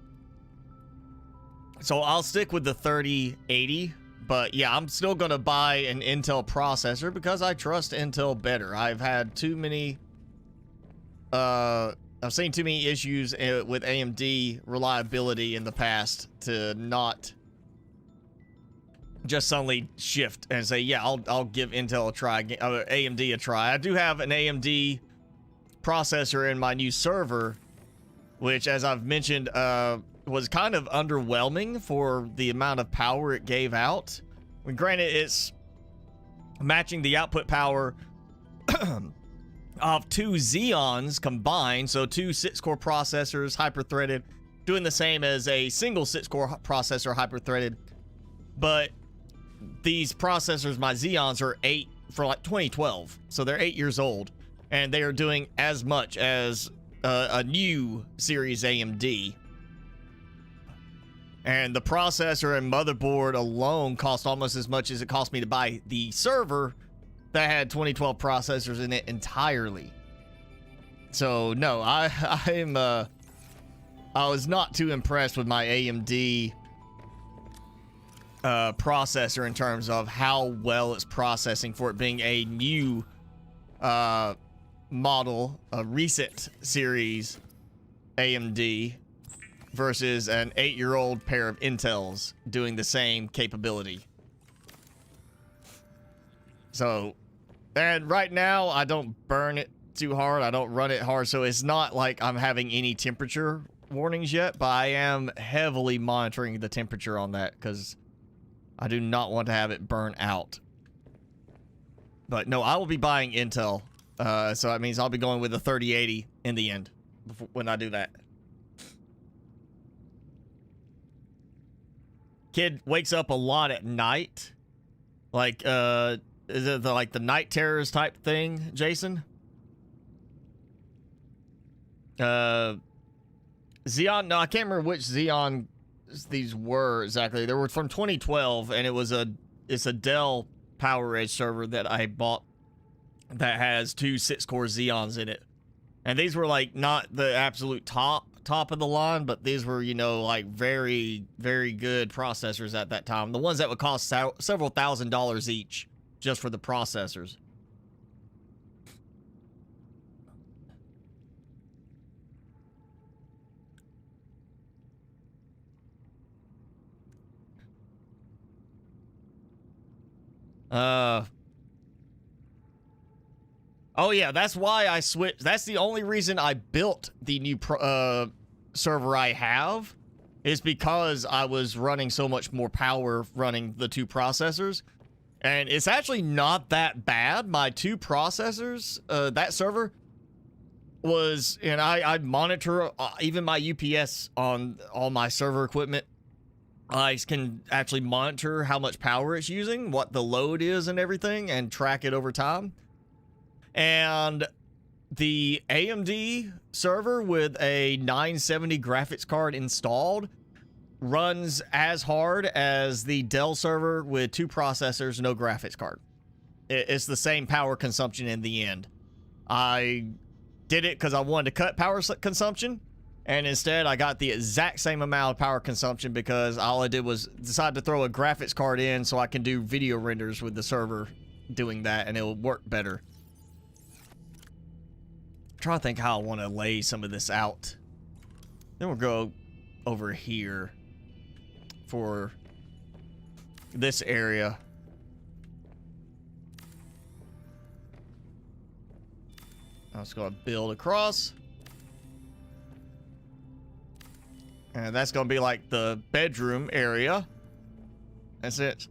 So I'll stick with the 3080. But yeah, I'm still going to buy an Intel processor because I trust Intel better. I've had too many, I've seen too many issues with AMD reliability in the past to not just suddenly shift and say, yeah, I'll give Intel a try, AMD a try. I do have an AMD processor in my new server, which, as I've mentioned, was kind of underwhelming for the amount of power it gave out. When granted, it's matching the output power of 2 Xeons combined, so 2 6-core processors hyper-threaded, doing the same as a single 6-core processor hyper-threaded. But these processors, my Xeons, are 8 for like 2012, so they're 8 years old, and they are doing as much as a new series AMD. And the processor and motherboard alone cost almost as much as it cost me to buy the server that had 2012 processors in it entirely. So no, I was not too impressed with my AMD processor in terms of how well it's processing for it being a new model, a recent series AMD, versus an 8-year-old pair of Intels doing the same capability. So, and right now, I don't burn it too hard. I don't run it hard, so it's not like I'm having any temperature warnings yet, but I am heavily monitoring the temperature on that because I do not want to have it burn out. But no, I will be buying Intel, so that means I'll be going with the 3080 in the end when I do that. Kid wakes up a lot at night. Like, is it like the night terrors type thing, Jason? Xeon, no, I can't remember which Xeon these were exactly. They were from 2012, and it's a Dell PowerEdge server that I bought that has 2 6-core Xeons in it. And these were like not the absolute top of the line, but these were, you know, like very, very good processors at that time. The ones that would cost several $1,000s each just for the processors. Oh yeah, that's why I switched. That's the only reason I built the new server I have, is because I was running so much more power running the 2 processors. And it's actually not that bad. My 2 processors, that server was, and I monitor even my UPS on all my server equipment. I can actually monitor how much power it's using, what the load is and everything, and track it over time. And the AMD server with a 970 graphics card installed runs as hard as the Dell server with 2 processors, no graphics card. It's the same power consumption in the end. I did it because I wanted to cut power consumption, and instead I got the exact same amount of power consumption because all I did was decide to throw a graphics card in so I can do video renders with the server doing that, and it will work better. I'm trying to think how I want to lay some of this out. Then we'll go over here for this area. I'm just going to build across. And that's going to be like the bedroom area. That's it.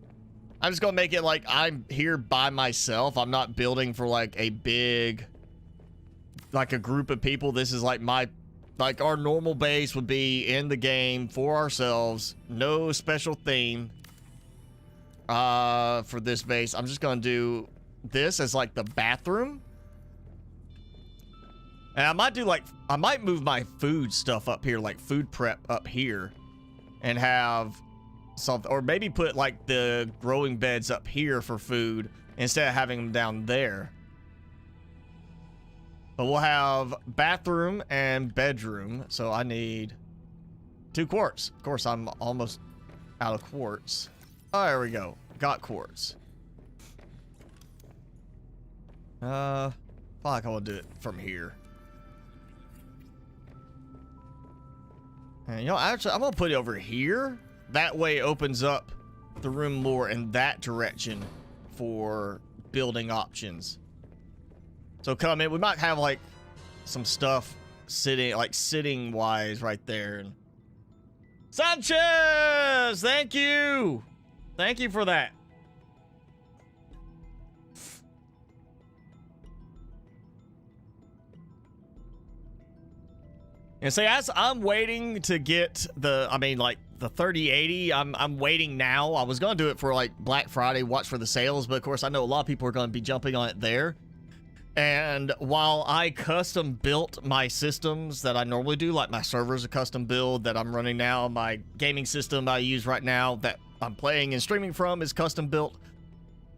I'm just going to make it like I'm here by myself. I'm not building for like a big, like a group of people. This is like my, like our normal base would be in the game for ourselves. No special theme for this base. I'm just going to do this as like the bathroom. And I might do like, I might move my food stuff up here, like food prep up here, and have something, or maybe put like the growing beds up here for food instead of having them down there. But we'll have bathroom and bedroom, so I need 2 quartz. Of course, I'm almost out of quartz. Oh, there we go. Got quartz. Fuck, I want to do it from here. And, you know, actually, I'm going to put it over here. That way it opens up the room more in that direction for building options. So come in. We might have, like, some stuff sitting, like, sitting-wise right there. And Sanchez! Thank you! Thank you for that. And say, as I'm waiting to get the, I mean, like, the 3080, I'm waiting now. I was going to do it for, like, Black Friday, watch for the sales, but, of course, I know a lot of people are going to be jumping on it there. And while I custom built my systems that I normally do, like my server's a custom build that I'm running now, my gaming system I use right now that I'm playing and streaming from is custom built,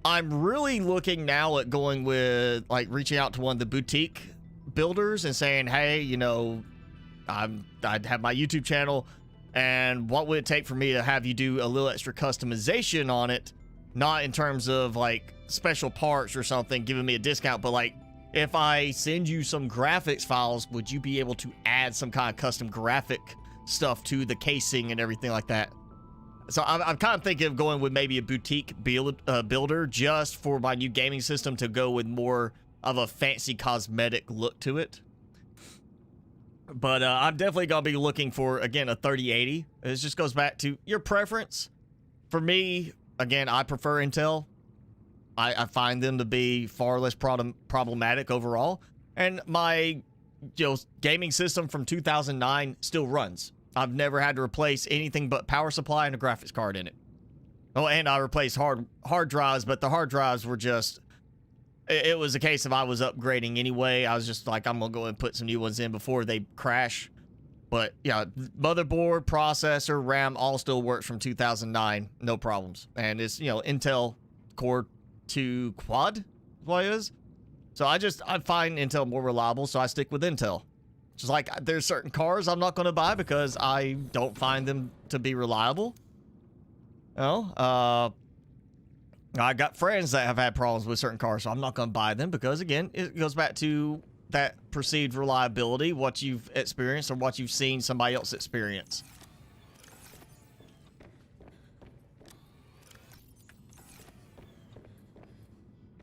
I'm really looking now at going with, like, reaching out to one of the boutique builders and saying, hey, you know, I'd have my YouTube channel, and what would it take for me to have you do a little extra customization on it? Not in terms of, like, special parts or something, giving me a discount, but, like, if I send you some graphics files, would you be able to add some kind of custom graphic stuff to the casing and everything like that? So I'm kind of thinking of going with maybe a boutique builder just for my new gaming system to go with more of a fancy cosmetic look to it. But I'm definitely going to be looking for, again, a 3080. It just goes back to your preference. For me, again, I prefer Intel. I find them to be far less problematic overall. And my gaming system from 2009 still runs. I've never had to replace anything but power supply and a graphics card in it. Oh, and I replaced hard drives, but the hard drives were just... It was a case of I was upgrading anyway. I was just like, I'm going to go and put some new ones in before they crash. But, yeah, motherboard, processor, RAM, all still works from 2009. No problems. And it's, Intel Core 2 Quad, is what it is. So I find Intel more reliable, so I stick with Intel. Just like there's certain cars I'm not going to buy because I don't find them to be reliable. I got friends that have had problems with certain cars, so I'm not going to buy them because, again, it goes back to that perceived reliability, what you've experienced or what you've seen somebody else experience.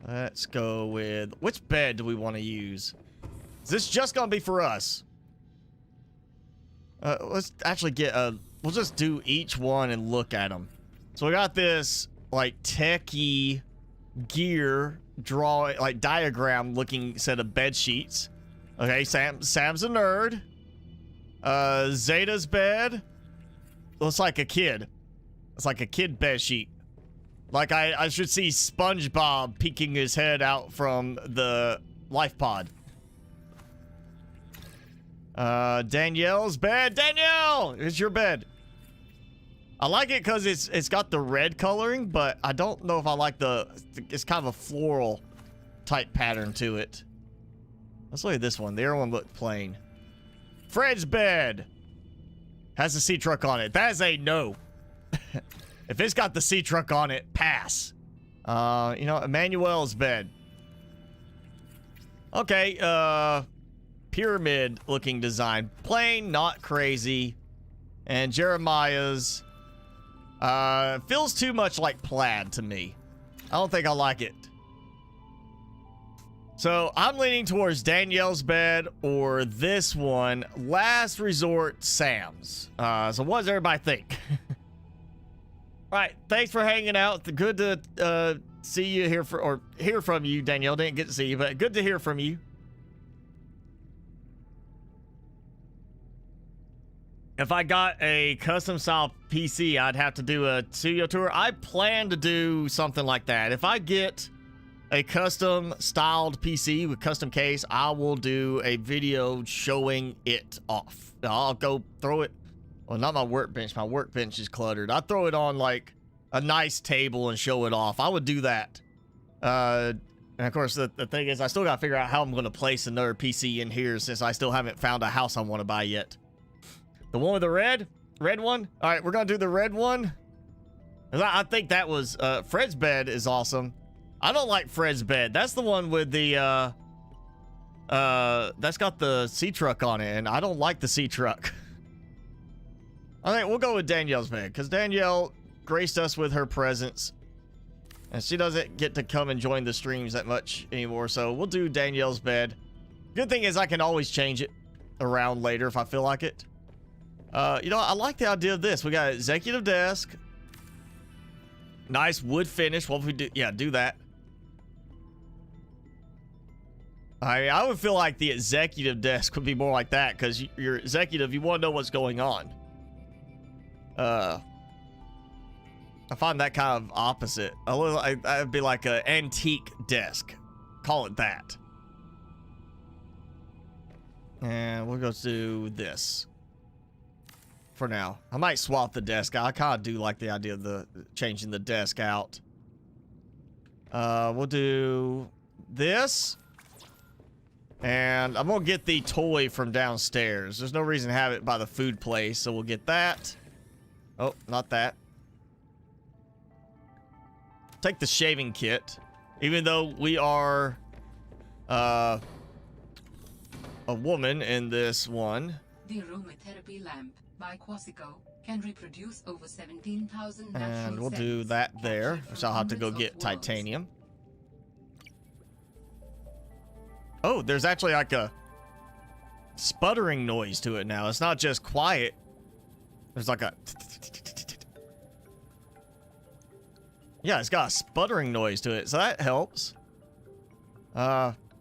Let's go with... Which bed do we want to use? Is this just going to be for us? Let's actually get a... We'll just do each one and look at them. So we got this, like, techie gear drawing, like, diagram looking set of bed sheets. Okay, Sam's a nerd. Zeta's bed looks like a kid. It's like a kid bed sheet. Like I should see SpongeBob peeking his head out from the life pod. Danielle's bed. Danielle, it's your bed. I like it because it's got the red coloring, but I don't know if I like it's kind of a floral type pattern to it. Let's look at this one. The other one looked plain. Fred's bed has a sea truck on it. That is a no. If it's got the sea truck on it, pass. You know, Emmanuel's bed. Okay, pyramid looking design. Plain, not crazy. And Jeremiah's feels too much like plaid to me. I don't think I like it. So I'm leaning towards Danielle's bed or this one, Last Resort Sam's. So what does everybody think? All right, thanks for hanging out. Good to see you here or hear from you, Danielle. Didn't get to see you, but good to hear from you. If I got a custom style PC, I'd have to do a studio tour. I plan to do something like that. If I get a custom styled PC with custom case, I will do a video showing it off. I'll go throw it. Well, not my workbench. My workbench is cluttered. I'd throw it on like a nice table and show it off. I would do that. And of course, the thing is, I still got to figure out how I'm going to place another PC in here since I still haven't found a house I want to buy yet. The one with the red one. All right, we're going to do the red one. I think that was, Fred's bed is awesome. I don't like Fred's bed. That's the one with the, that's got the sea truck on it, and I don't like the sea truck. I think we'll go with Danielle's bed, because Danielle graced us with her presence. And she doesn't get to come and join the streams that much anymore, so we'll do Danielle's bed. Good thing is I can always change it around later if I feel like it. You know, I like the idea of this. We got an executive desk. Nice wood finish. What if we do? Yeah, do that. I would feel like the executive desk would be more like that, because you're executive, you want to know what's going on. I find that kind of opposite. I'd be like an antique desk. Call it that. And we'll go to this for now. I might swap the desk. I kind of do like the idea of the changing the desk out. We'll do this. And I'm gonna get the toy from downstairs. There's no reason to have it by the food place, so we'll get that. Oh, not that. Take the shaving kit. Even though we are a woman in this one. The aromatherapy lamp by Quasico can reproduce over 17,000 natural And we'll scents do that there, captured which from I'll have to go hundreds get of worlds. titanium. Oh, there's actually like a sputtering noise to it now. It's not just quiet. There's like a... Yeah, it's got a sputtering noise to it, so that helps.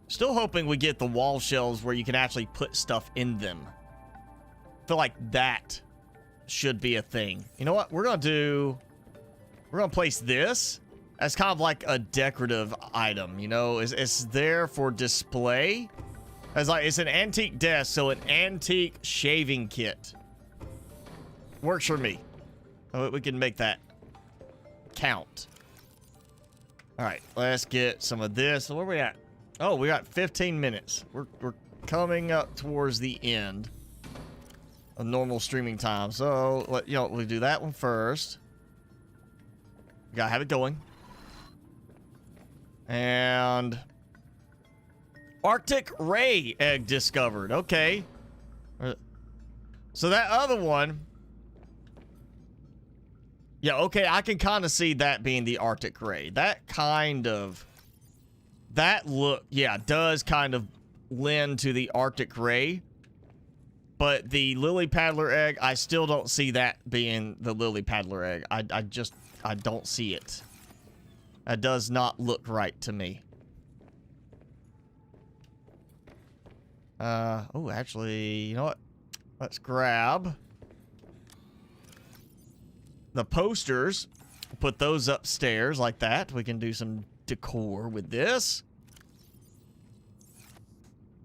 Still hoping we get the wall shelves where you can actually put stuff in them. I feel like that should be a thing. You know what? We're gonna place this as kind of like a decorative item, you know? It's there for display. It's an antique desk, so an antique shaving kit. Works for me. We can make that count. All right, let's get some of this. Where are we at? Oh, we got 15 minutes. We're coming up towards the end of normal streaming time. So, we'll do that one first. We gotta have it going. And Arctic Ray egg discovered. Okay. So that other one. Yeah, okay, I can kind of see that being the Arctic Ray. That look, yeah, does kind of lend to the Arctic Ray. But the Lily Paddler egg, I still don't see that being the Lily Paddler egg. I don't see it. That does not look right to me. Oh, actually, you know what? Let's grab the posters. Put those upstairs like that. We can do some decor with this.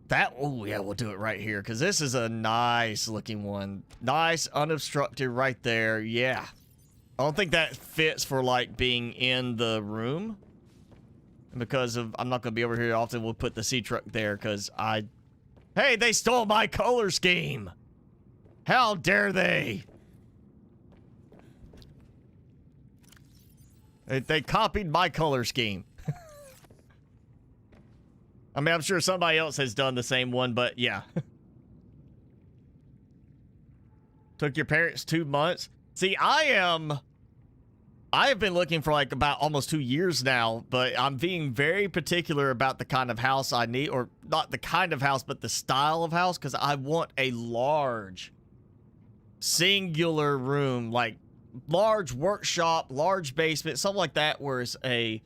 That, oh yeah, we'll do it right here because this is a nice looking one. Nice, unobstructed right there. Yeah. I don't think that fits for like being in the room. Because of, I'm not going to be over here often, we'll put the sea truck there because hey, they stole my color scheme. How dare they? They copied my color scheme. I mean, I'm sure somebody else has done the same one, but yeah. Took your parents 2 months. See, I have been looking for like about almost 2 years now, but I'm being very particular about the kind of house I need, or not the kind of house, but the style of house, because I want a large, singular room, like large workshop, large basement, something like that, where it's a,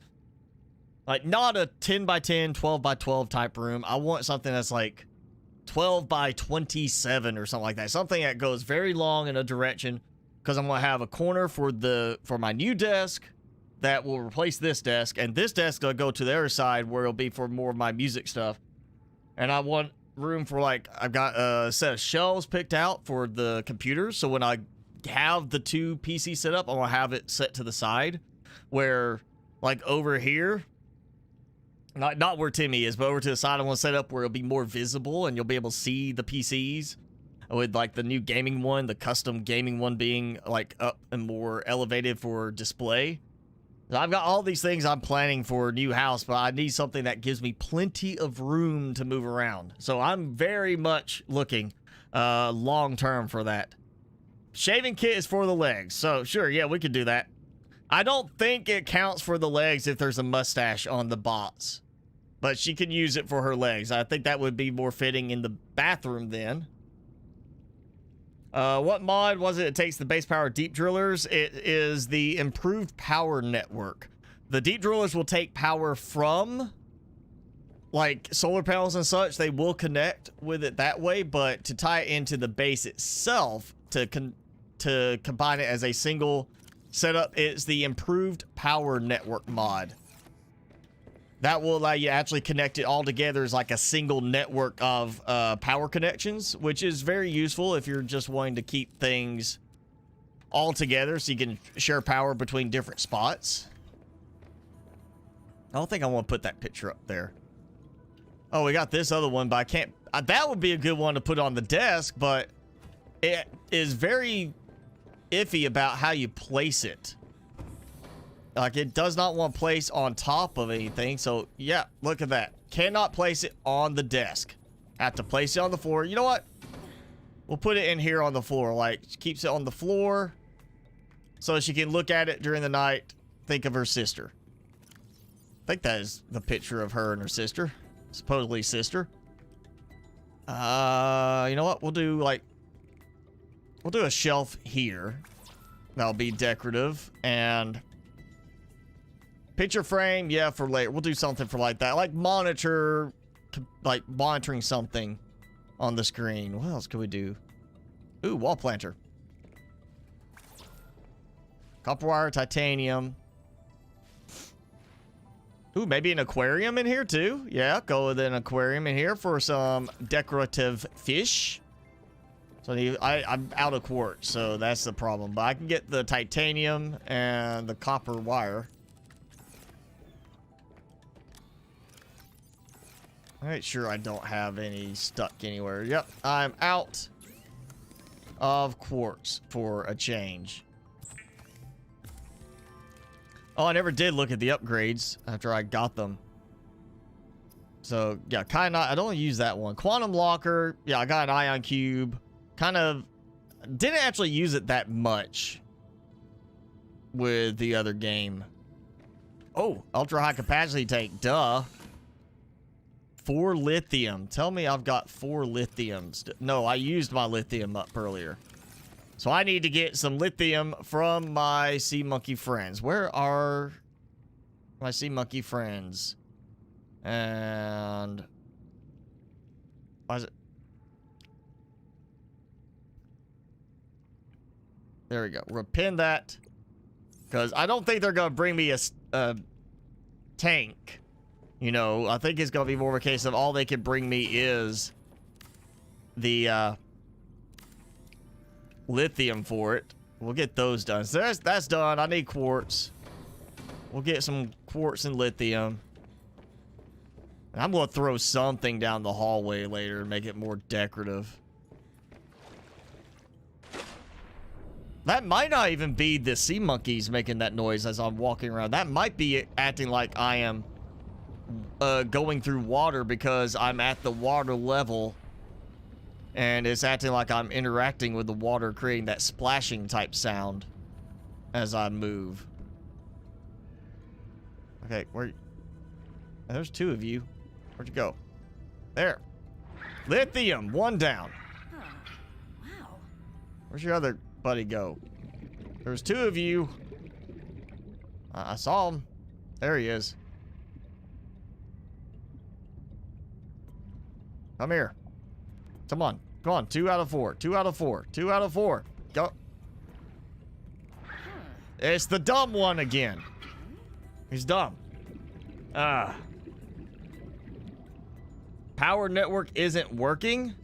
like not a 10 by 10, 12 by 12 type room. I want something that's like 12 by 27 or something like that. Something that goes very long in a direction. Because I'm going to have a corner for my new desk that will replace this desk. And this desk will go to the other side where it'll be for more of my music stuff. And I want room for like, I've got a set of shelves picked out for the computers. So when I have the 2 PCs set up, I want to have it set to the side. Where like over here, not where Timmy is, but over to the side, I want to set up where it'll be more visible and you'll be able to see the PCs. With like the new gaming one, the custom gaming one being like up and more elevated for display. So I've got all these things I'm planning for a new house, but I need something that gives me plenty of room to move around. So I'm very much looking long term for that. Shaving kit is for the legs. So sure, yeah, we could do that. I don't think it counts for the legs if there's a mustache on the bots. But she can use it for her legs. I think that would be more fitting in the bathroom then. What mod was it? It takes the base power deep drillers. It is the improved power network. The deep drillers will take power from like solar panels and such. They will connect with it that way, but to tie it into the base itself, to combine it as a single setup, it's the improved power network mod. That will allow you to actually connect it all together as like a single network of power connections, which is very useful if you're just wanting to keep things all together so you can share power between different spots. I don't think I want to put that picture up there. Oh, we got this other one, but I can't. That would be a good one to put on the desk, but it is very iffy about how you place it. Like, it does not want to place on top of anything. So, yeah, look at that. Cannot place it on the desk. Have to place it on the floor. You know what? We'll put it in here on the floor. Like, keeps it on the floor so she can look at it during the night. Think of her sister. I think that is the picture of her and her sister. Supposedly sister. You know what? We'll do, like... We'll do a shelf here. That'll be decorative. And... picture frame, yeah, for later. We'll do something for like that. Like monitoring something on the screen. What else can we do? Ooh, wall planter. Copper wire, titanium. Ooh, maybe an aquarium in here too. Yeah, go with an aquarium in here for some decorative fish. So I'm out of quartz, so that's the problem. But I can get the titanium and the copper wire. Alright, sure I don't have any stuck anywhere. Yep, I'm out of quartz for a change. Oh, I never did look at the upgrades after I got them. So, yeah, kind of, I don't use that one. Quantum Locker, yeah, I got an ion cube. Kind of, didn't actually use it that much with the other game. Oh, ultra high capacity tank, duh. 4 lithium. Tell me I've got 4 lithiums. No, I used my lithium up earlier. So I need to get some lithium from my sea monkey friends. Where are my sea monkey friends? And... why is it? There we go. We'll pin that Because I don't think they're going to bring me a tank. You know, I think it's going to be more of a case of all they can bring me is the lithium for it. We'll get those done. So that's done. I need quartz. We'll get some quartz and lithium. And I'm going to throw something down the hallway later and make it more decorative. That might not even be the sea monkeys making that noise as I'm walking around. That might be acting like I am going through water because I'm at the water level. And it's acting like I'm interacting with the water, creating that splashing type sound as I move. Okay, there's two of you. Where'd you go? There. Lithium, one down. Huh. Wow. Where's your other buddy go? There's two of you. I saw him. There he is. Come here. Come on. Come on. 2 out of 4. 2 out of 4. 2 out of 4. Go. It's the dumb one again. He's dumb. Power network isn't working.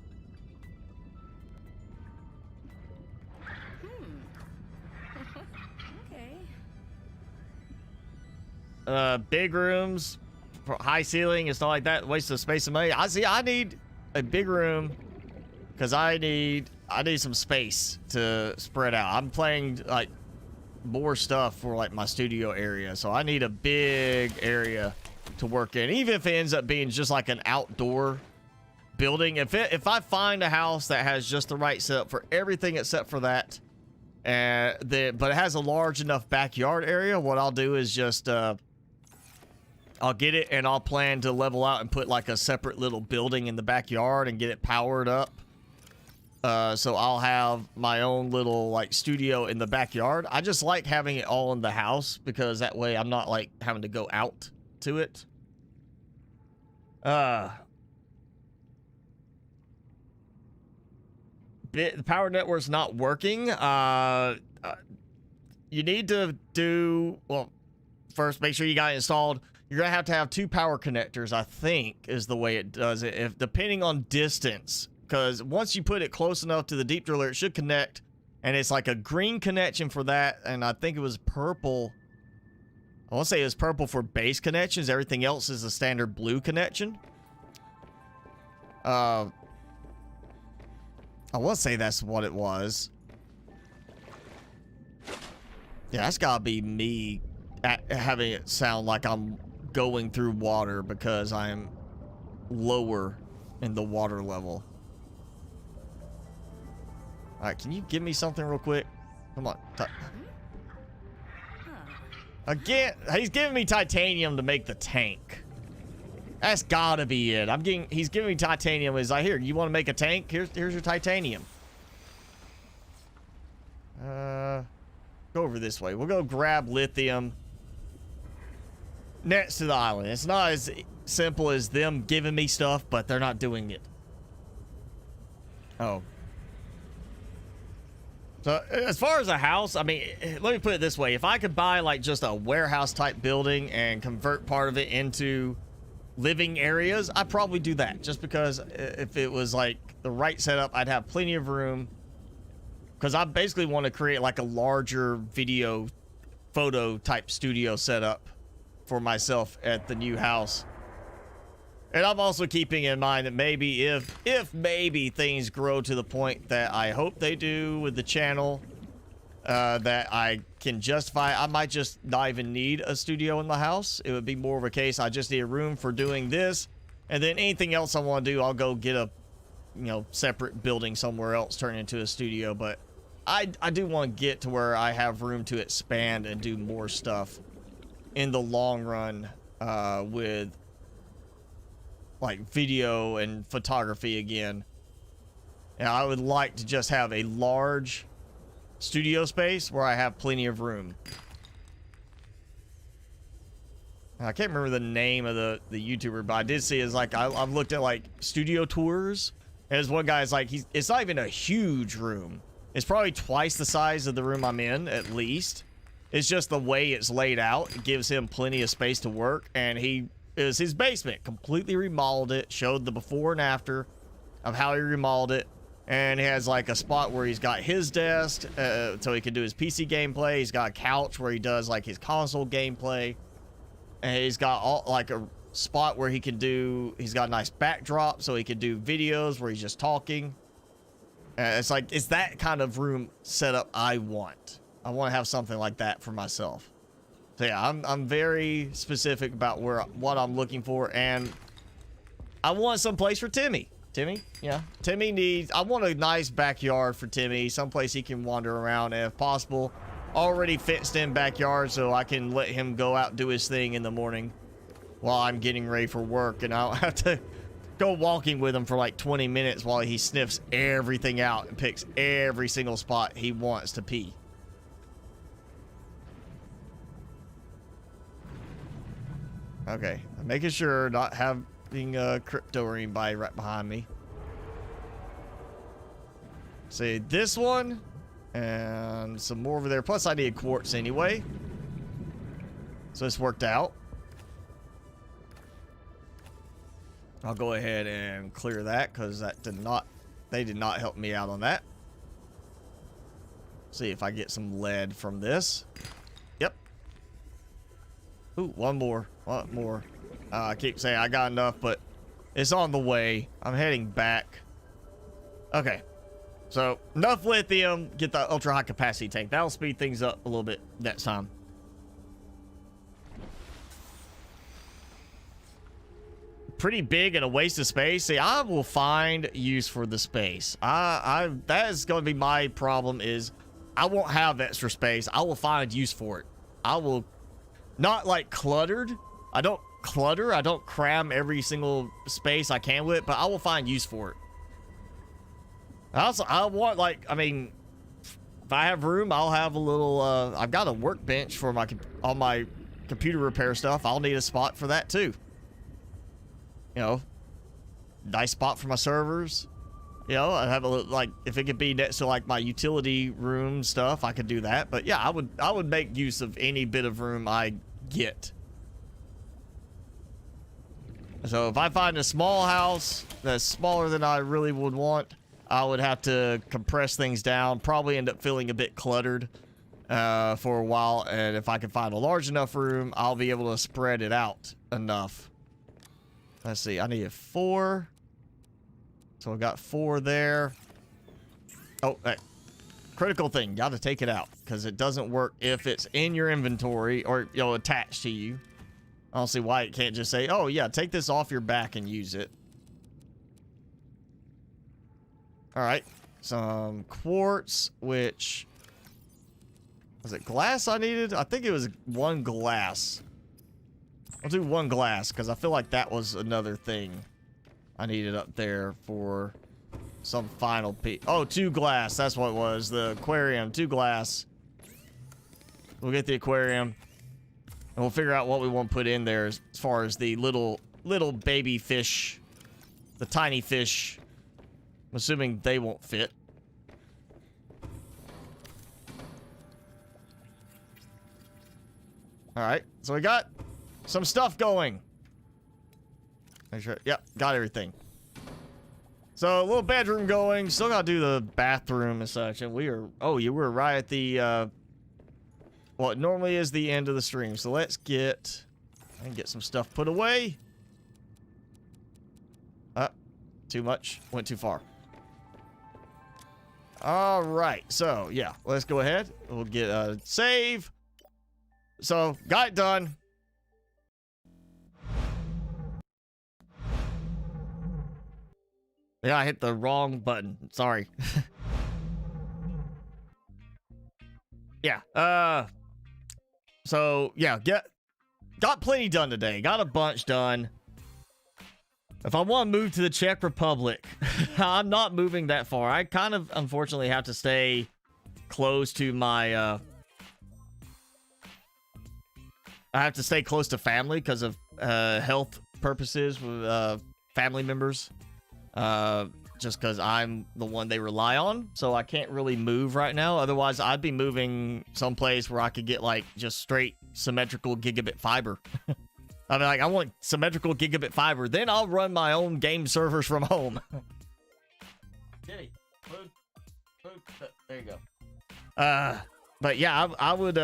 Okay. Big rooms, high ceiling, it's not like that. Waste of space and money. I need a big room because I need some space to spread out. I'm playing like more stuff for like my studio area, so I need a big area to work in. Even if it ends up being just like an outdoor building, if I find a house that has just the right setup for everything except for that, but it has a large enough backyard area, what I'll do is just I'll get it and I'll plan to level out and put like a separate little building in the backyard and get it powered up. So I'll have my own little like studio in the backyard. I just like having it all in the house because that way I'm not like having to go out to it. The power network's not working. You need to do, well, first make sure you got it installed. You're gonna have to have 2 power connectors, I think, is the way it does it. If depending on distance, because once you put it close enough to the deep driller, it should connect. And it's like a green connection for that, and I think it was purple. I want to say it was purple for base connections. Everything else is a standard blue connection. I want to say that's what it was. Yeah, that's gotta be me having it sound like I'm going through water because I'm lower in the water level. All right, can you give me something real quick? Come on. Again, he's giving me titanium to make the tank. That's gotta be it. He's giving me titanium. He's like, here, you want to make a tank? Here's your titanium. Go over this way. We'll go grab lithium next to the island. It's not as simple as them giving me stuff, but they're not doing it. Oh. So as far as a house, I mean, let me put it this way. If I could buy like just a warehouse type building and convert part of it into living areas, I'd probably do that, just because if it was like the right setup, I'd have plenty of room, because I basically want to create like a larger video photo type studio setup for myself at the new house. And I'm also keeping in mind that maybe if maybe things grow to the point that I hope they do with the channel, that I can justify, I might just not even need a studio in the house. It would be more of a case I just need a room for doing this, and then anything else I want to do, I'll go get a, you know, separate building somewhere else, turn it into a studio. But I do want to get to where I have room to expand and do more stuff in the long run, with like video and photography again. And I would like to just have a large studio space where I have plenty of room. I can't remember the name of the YouTuber, but I did see is like I've looked at like studio tours, and there's one guy's like it's not even a huge room. It's probably twice the size of the room I'm in, at least. It's just the way it's laid out. It gives him plenty of space to work, and he is his basement. Completely remodeled it, showed the before and after of how he remodeled it, and he has like a spot where he's got his desk, so he can do his PC gameplay. He's got a couch where he does like his console gameplay, and he's got all like a spot where he can do. He's got a nice backdrop, so he can do videos where he's just talking. It's like it's that kind of room setup I want. I want to have something like that for myself. So yeah, I'm very specific about what I'm looking for, and I want some place for Timmy. Timmy, yeah, Timmy needs. I want a nice backyard for Timmy, someplace he can wander around, and if possible, already fenced-in backyard, so I can let him go out and do his thing in the morning while I'm getting ready for work, and I don't have to go walking with him for like 20 minutes while he sniffs everything out and picks every single spot he wants to pee. Okay, I'm making sure not having crypto or anybody right behind me. See this one and some more over there. Plus, I need quartz anyway, so this worked out. I'll go ahead and clear that because that they did not help me out on that. See if I get some lead from this. Yep. Ooh, one more. I keep saying I got enough, but it's on the way. I'm heading back. Okay. So, enough lithium. Get the ultra high capacity tank. That'll speed things up a little bit next time. Pretty big and a waste of space. See, I will find use for the space. That is going to be my problem is I won't have extra space. I will find use for it. I will not like cluttered. I don't clutter. I don't cram every single space I can with it, but I will find use for it. I want like, I mean, if I have room, I'll have a little, I've got a workbench for all my computer repair stuff. I'll need a spot for that too. You know, nice spot for my servers. You know, I have a little, like, if it could be next to like my utility room stuff, I could do that. But yeah, I would make use of any bit of room I get. So if I find a small house that's smaller than I really would want, I would have to compress things down, probably end up feeling a bit cluttered for a while. And if I can find a large enough room, I'll be able to spread it out enough. Let's see, I need 4. So I got 4 there. Oh, hey. Critical thing, got to take it out because it doesn't work if it's in your inventory or, you know, attached to you. I don't see why it can't just say, oh yeah, take this off your back and use it. All right, some quartz, which was it glass I needed? I think it was 1 glass. I'll do 1 glass because I feel like that was another thing I needed up there for some final piece. Oh, 2 glass. That's what it was. The aquarium, 2 glass. We'll get the aquarium. And we'll figure out what we want to put in there as far as the little baby fish. The tiny fish. I'm assuming they won't fit. Alright. So we got some stuff going. Make sure. Yep. Got everything. So a little bedroom going. Still got to do the bathroom and such. And we are... Oh, you were right at the... Well, it normally is the end of the stream. So let's get some stuff put away. Too much. Went too far. All right. So, yeah. Let's go ahead. We'll get a save. So, got it done. Yeah, I hit the wrong button. Sorry. Yeah. So, yeah, got plenty done today. Got a bunch done. If I want to move to the Czech Republic, I'm not moving that far. I kind of, unfortunately, have to stay close to my, I have to stay close to family because of health purposes with family members. just because I'm the one they rely on. So I can't really move right now. Otherwise, I'd be moving someplace where I could get like just straight symmetrical gigabit fiber. I mean, like, I want symmetrical gigabit fiber. Then I'll run my own game servers from home. Kitty, food. There you go. But yeah, I would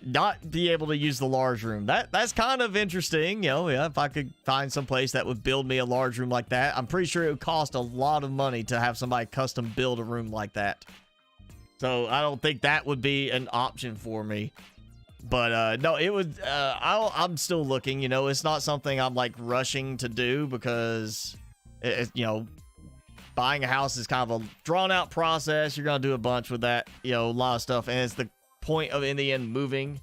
not be able to use the large room. That's kind of interesting, you know. Yeah, if I could find some place that would build me a large room like that. I'm pretty sure it would cost a lot of money to have somebody custom build a room like that. So I don't think that would be an option for me. But no, it would. I'm still looking. You know, it's not something I'm like rushing to do because, you know, buying a house is kind of a drawn-out process. You're going to do a bunch with that, you know, a lot of stuff. And it's the point of, in the end, moving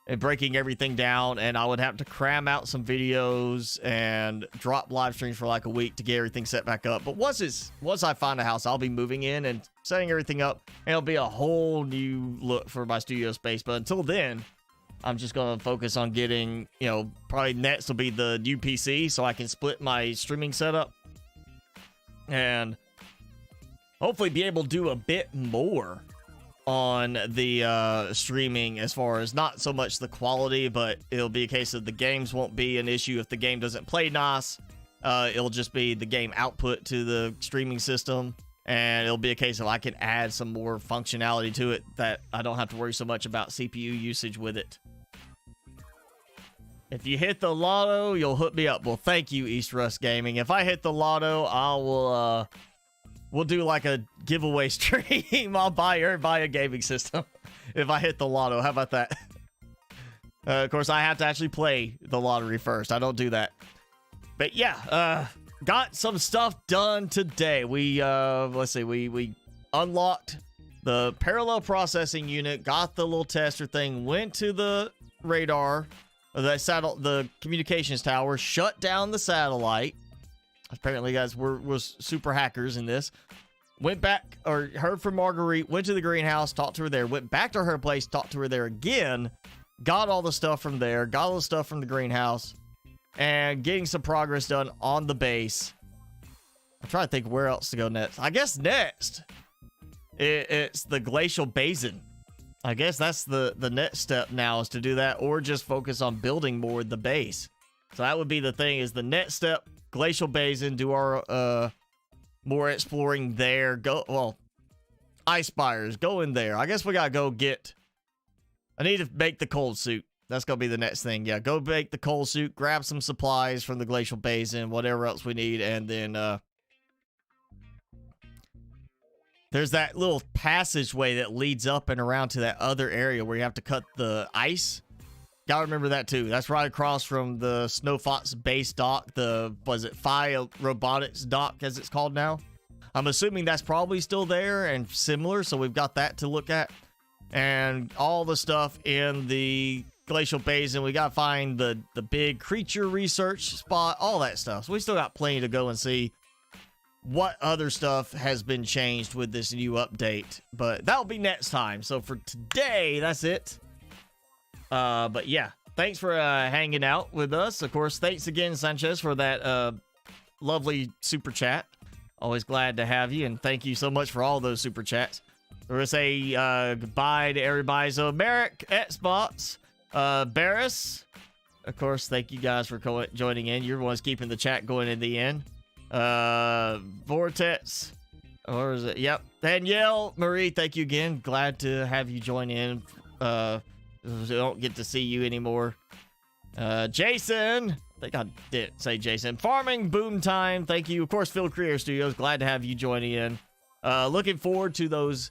and breaking everything down. And I would have to cram out some videos and drop live streams for like a week to get everything set back up. But once I find a house, I'll be moving in and setting everything up. And it'll be a whole new look for my studio space. But until then, I'm just going to focus on getting, you know, probably next will be the new PC so I can split my streaming setup. And hopefully be able to do a bit more on the streaming as far as not so much the quality, but it'll be a case of the games won't be an issue if the game doesn't play nice. It'll just be the game output to the streaming system, and it'll be a case of I can add some more functionality to it that I don't have to worry so much about CPU usage with it. If you hit the lotto, you'll hook me up. Well, thank you, East Rust Gaming. If I hit the lotto, we'll do like a giveaway stream. I'll buy everybody a gaming system if I hit the lotto. How about that? Of course, I have to actually play the lottery first. I don't do that. But yeah, got some stuff done today. We let's see, we unlocked the parallel processing unit, got the little tester thing, went to the radar. The communications tower, shut down the satellite. Apparently, guys, we're super hackers in this. Went back, or heard from Marguerite, went to the greenhouse, talked to her there, went back to her place, talked to her there again, got all the stuff from there, got all the stuff from the greenhouse, and getting some progress done on the base. I'm trying to think where else to go next. I guess next, it's the glacial basin. I guess that's the next step now, is to do that or just focus on building more the base. So that would be the thing, is the next step, glacial basin, do our more exploring there. Ice spires, go in there. I guess we gotta go get, I need to make the cold suit. That's gonna be the next thing. Yeah, go make the cold suit, grab some supplies from the glacial basin, whatever else we need, and then there's that little passageway that leads up and around to that other area where you have to cut the ice. Gotta remember that too. That's right across from the Snow Fox base dock. Phi Robotics dock, as it's called now. I'm assuming that's probably still there and similar, so we've got that to look at. And all the stuff in the glacial basin. We gotta find the big creature research spot, all that stuff. So we still got plenty to go and see what other stuff has been changed with this new update, but that'll be next time. So for today, that's it. But yeah, thanks for hanging out with us. Of course, thanks again, Sanchez, for that lovely super chat. Always glad to have you, and thank you so much for all those super chats. We're gonna say goodbye to everybody. So Merrick, Xbox, Barris, of course, thank you guys for joining in. You're the ones keeping the chat going in the end. Vortex, or is it? Yep. Danielle, Marie, thank you again. Glad to have you join in. I don't get to see you anymore. Jason, I think I did say Jason. Farming Boom Time, thank you. Of course, Phil Creator Studios, glad to have you joining in. Looking forward to those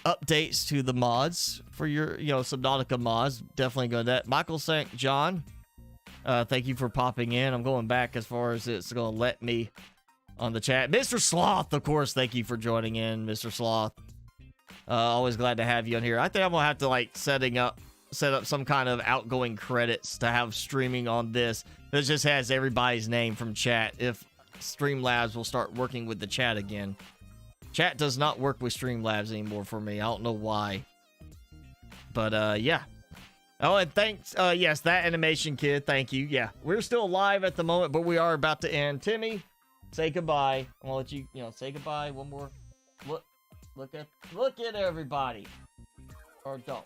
updates to the mods for your, Subnautica mods. Definitely going to that. Michael St. John, thank you for popping in. I'm going back as far as it's going to let me on the chat. Mr. Sloth, of course, thank you for joining in, Mr. Sloth. Always glad to have you on here. I think I'm going to have to set up some kind of outgoing credits to have streaming on this that just has everybody's name from chat, if Streamlabs will start working with the chat again. Chat does not work with Streamlabs anymore for me. I don't know why. But, yeah. Oh, and thanks. Yes, that animation kid. Thank you. Yeah, we're still live at the moment, but we are about to end. Timmy, say goodbye. I'm gonna let you, say goodbye. One more look at everybody. Or don't.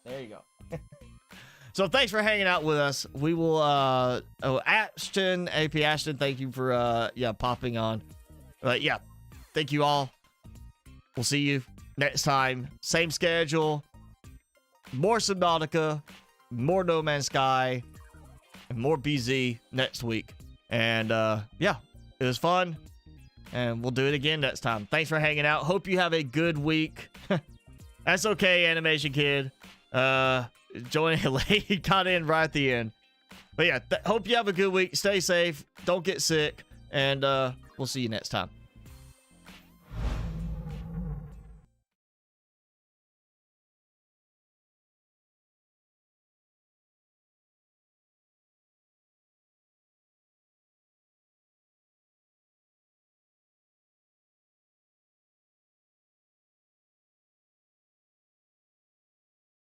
There you go. So thanks for hanging out with us. We will Ashton, AP Ashton, thank you for popping on. But yeah, thank you all. We'll see you next time. Same schedule. More Subnautica, more No Man's Sky, and more BZ next week. And yeah, it was fun. And we'll do it again next time. Thanks for hanging out. Hope you have a good week. That's okay, Animation Kid. Joining late, got in right at the end. But yeah, hope you have a good week. Stay safe. Don't get sick. And we'll see you next time.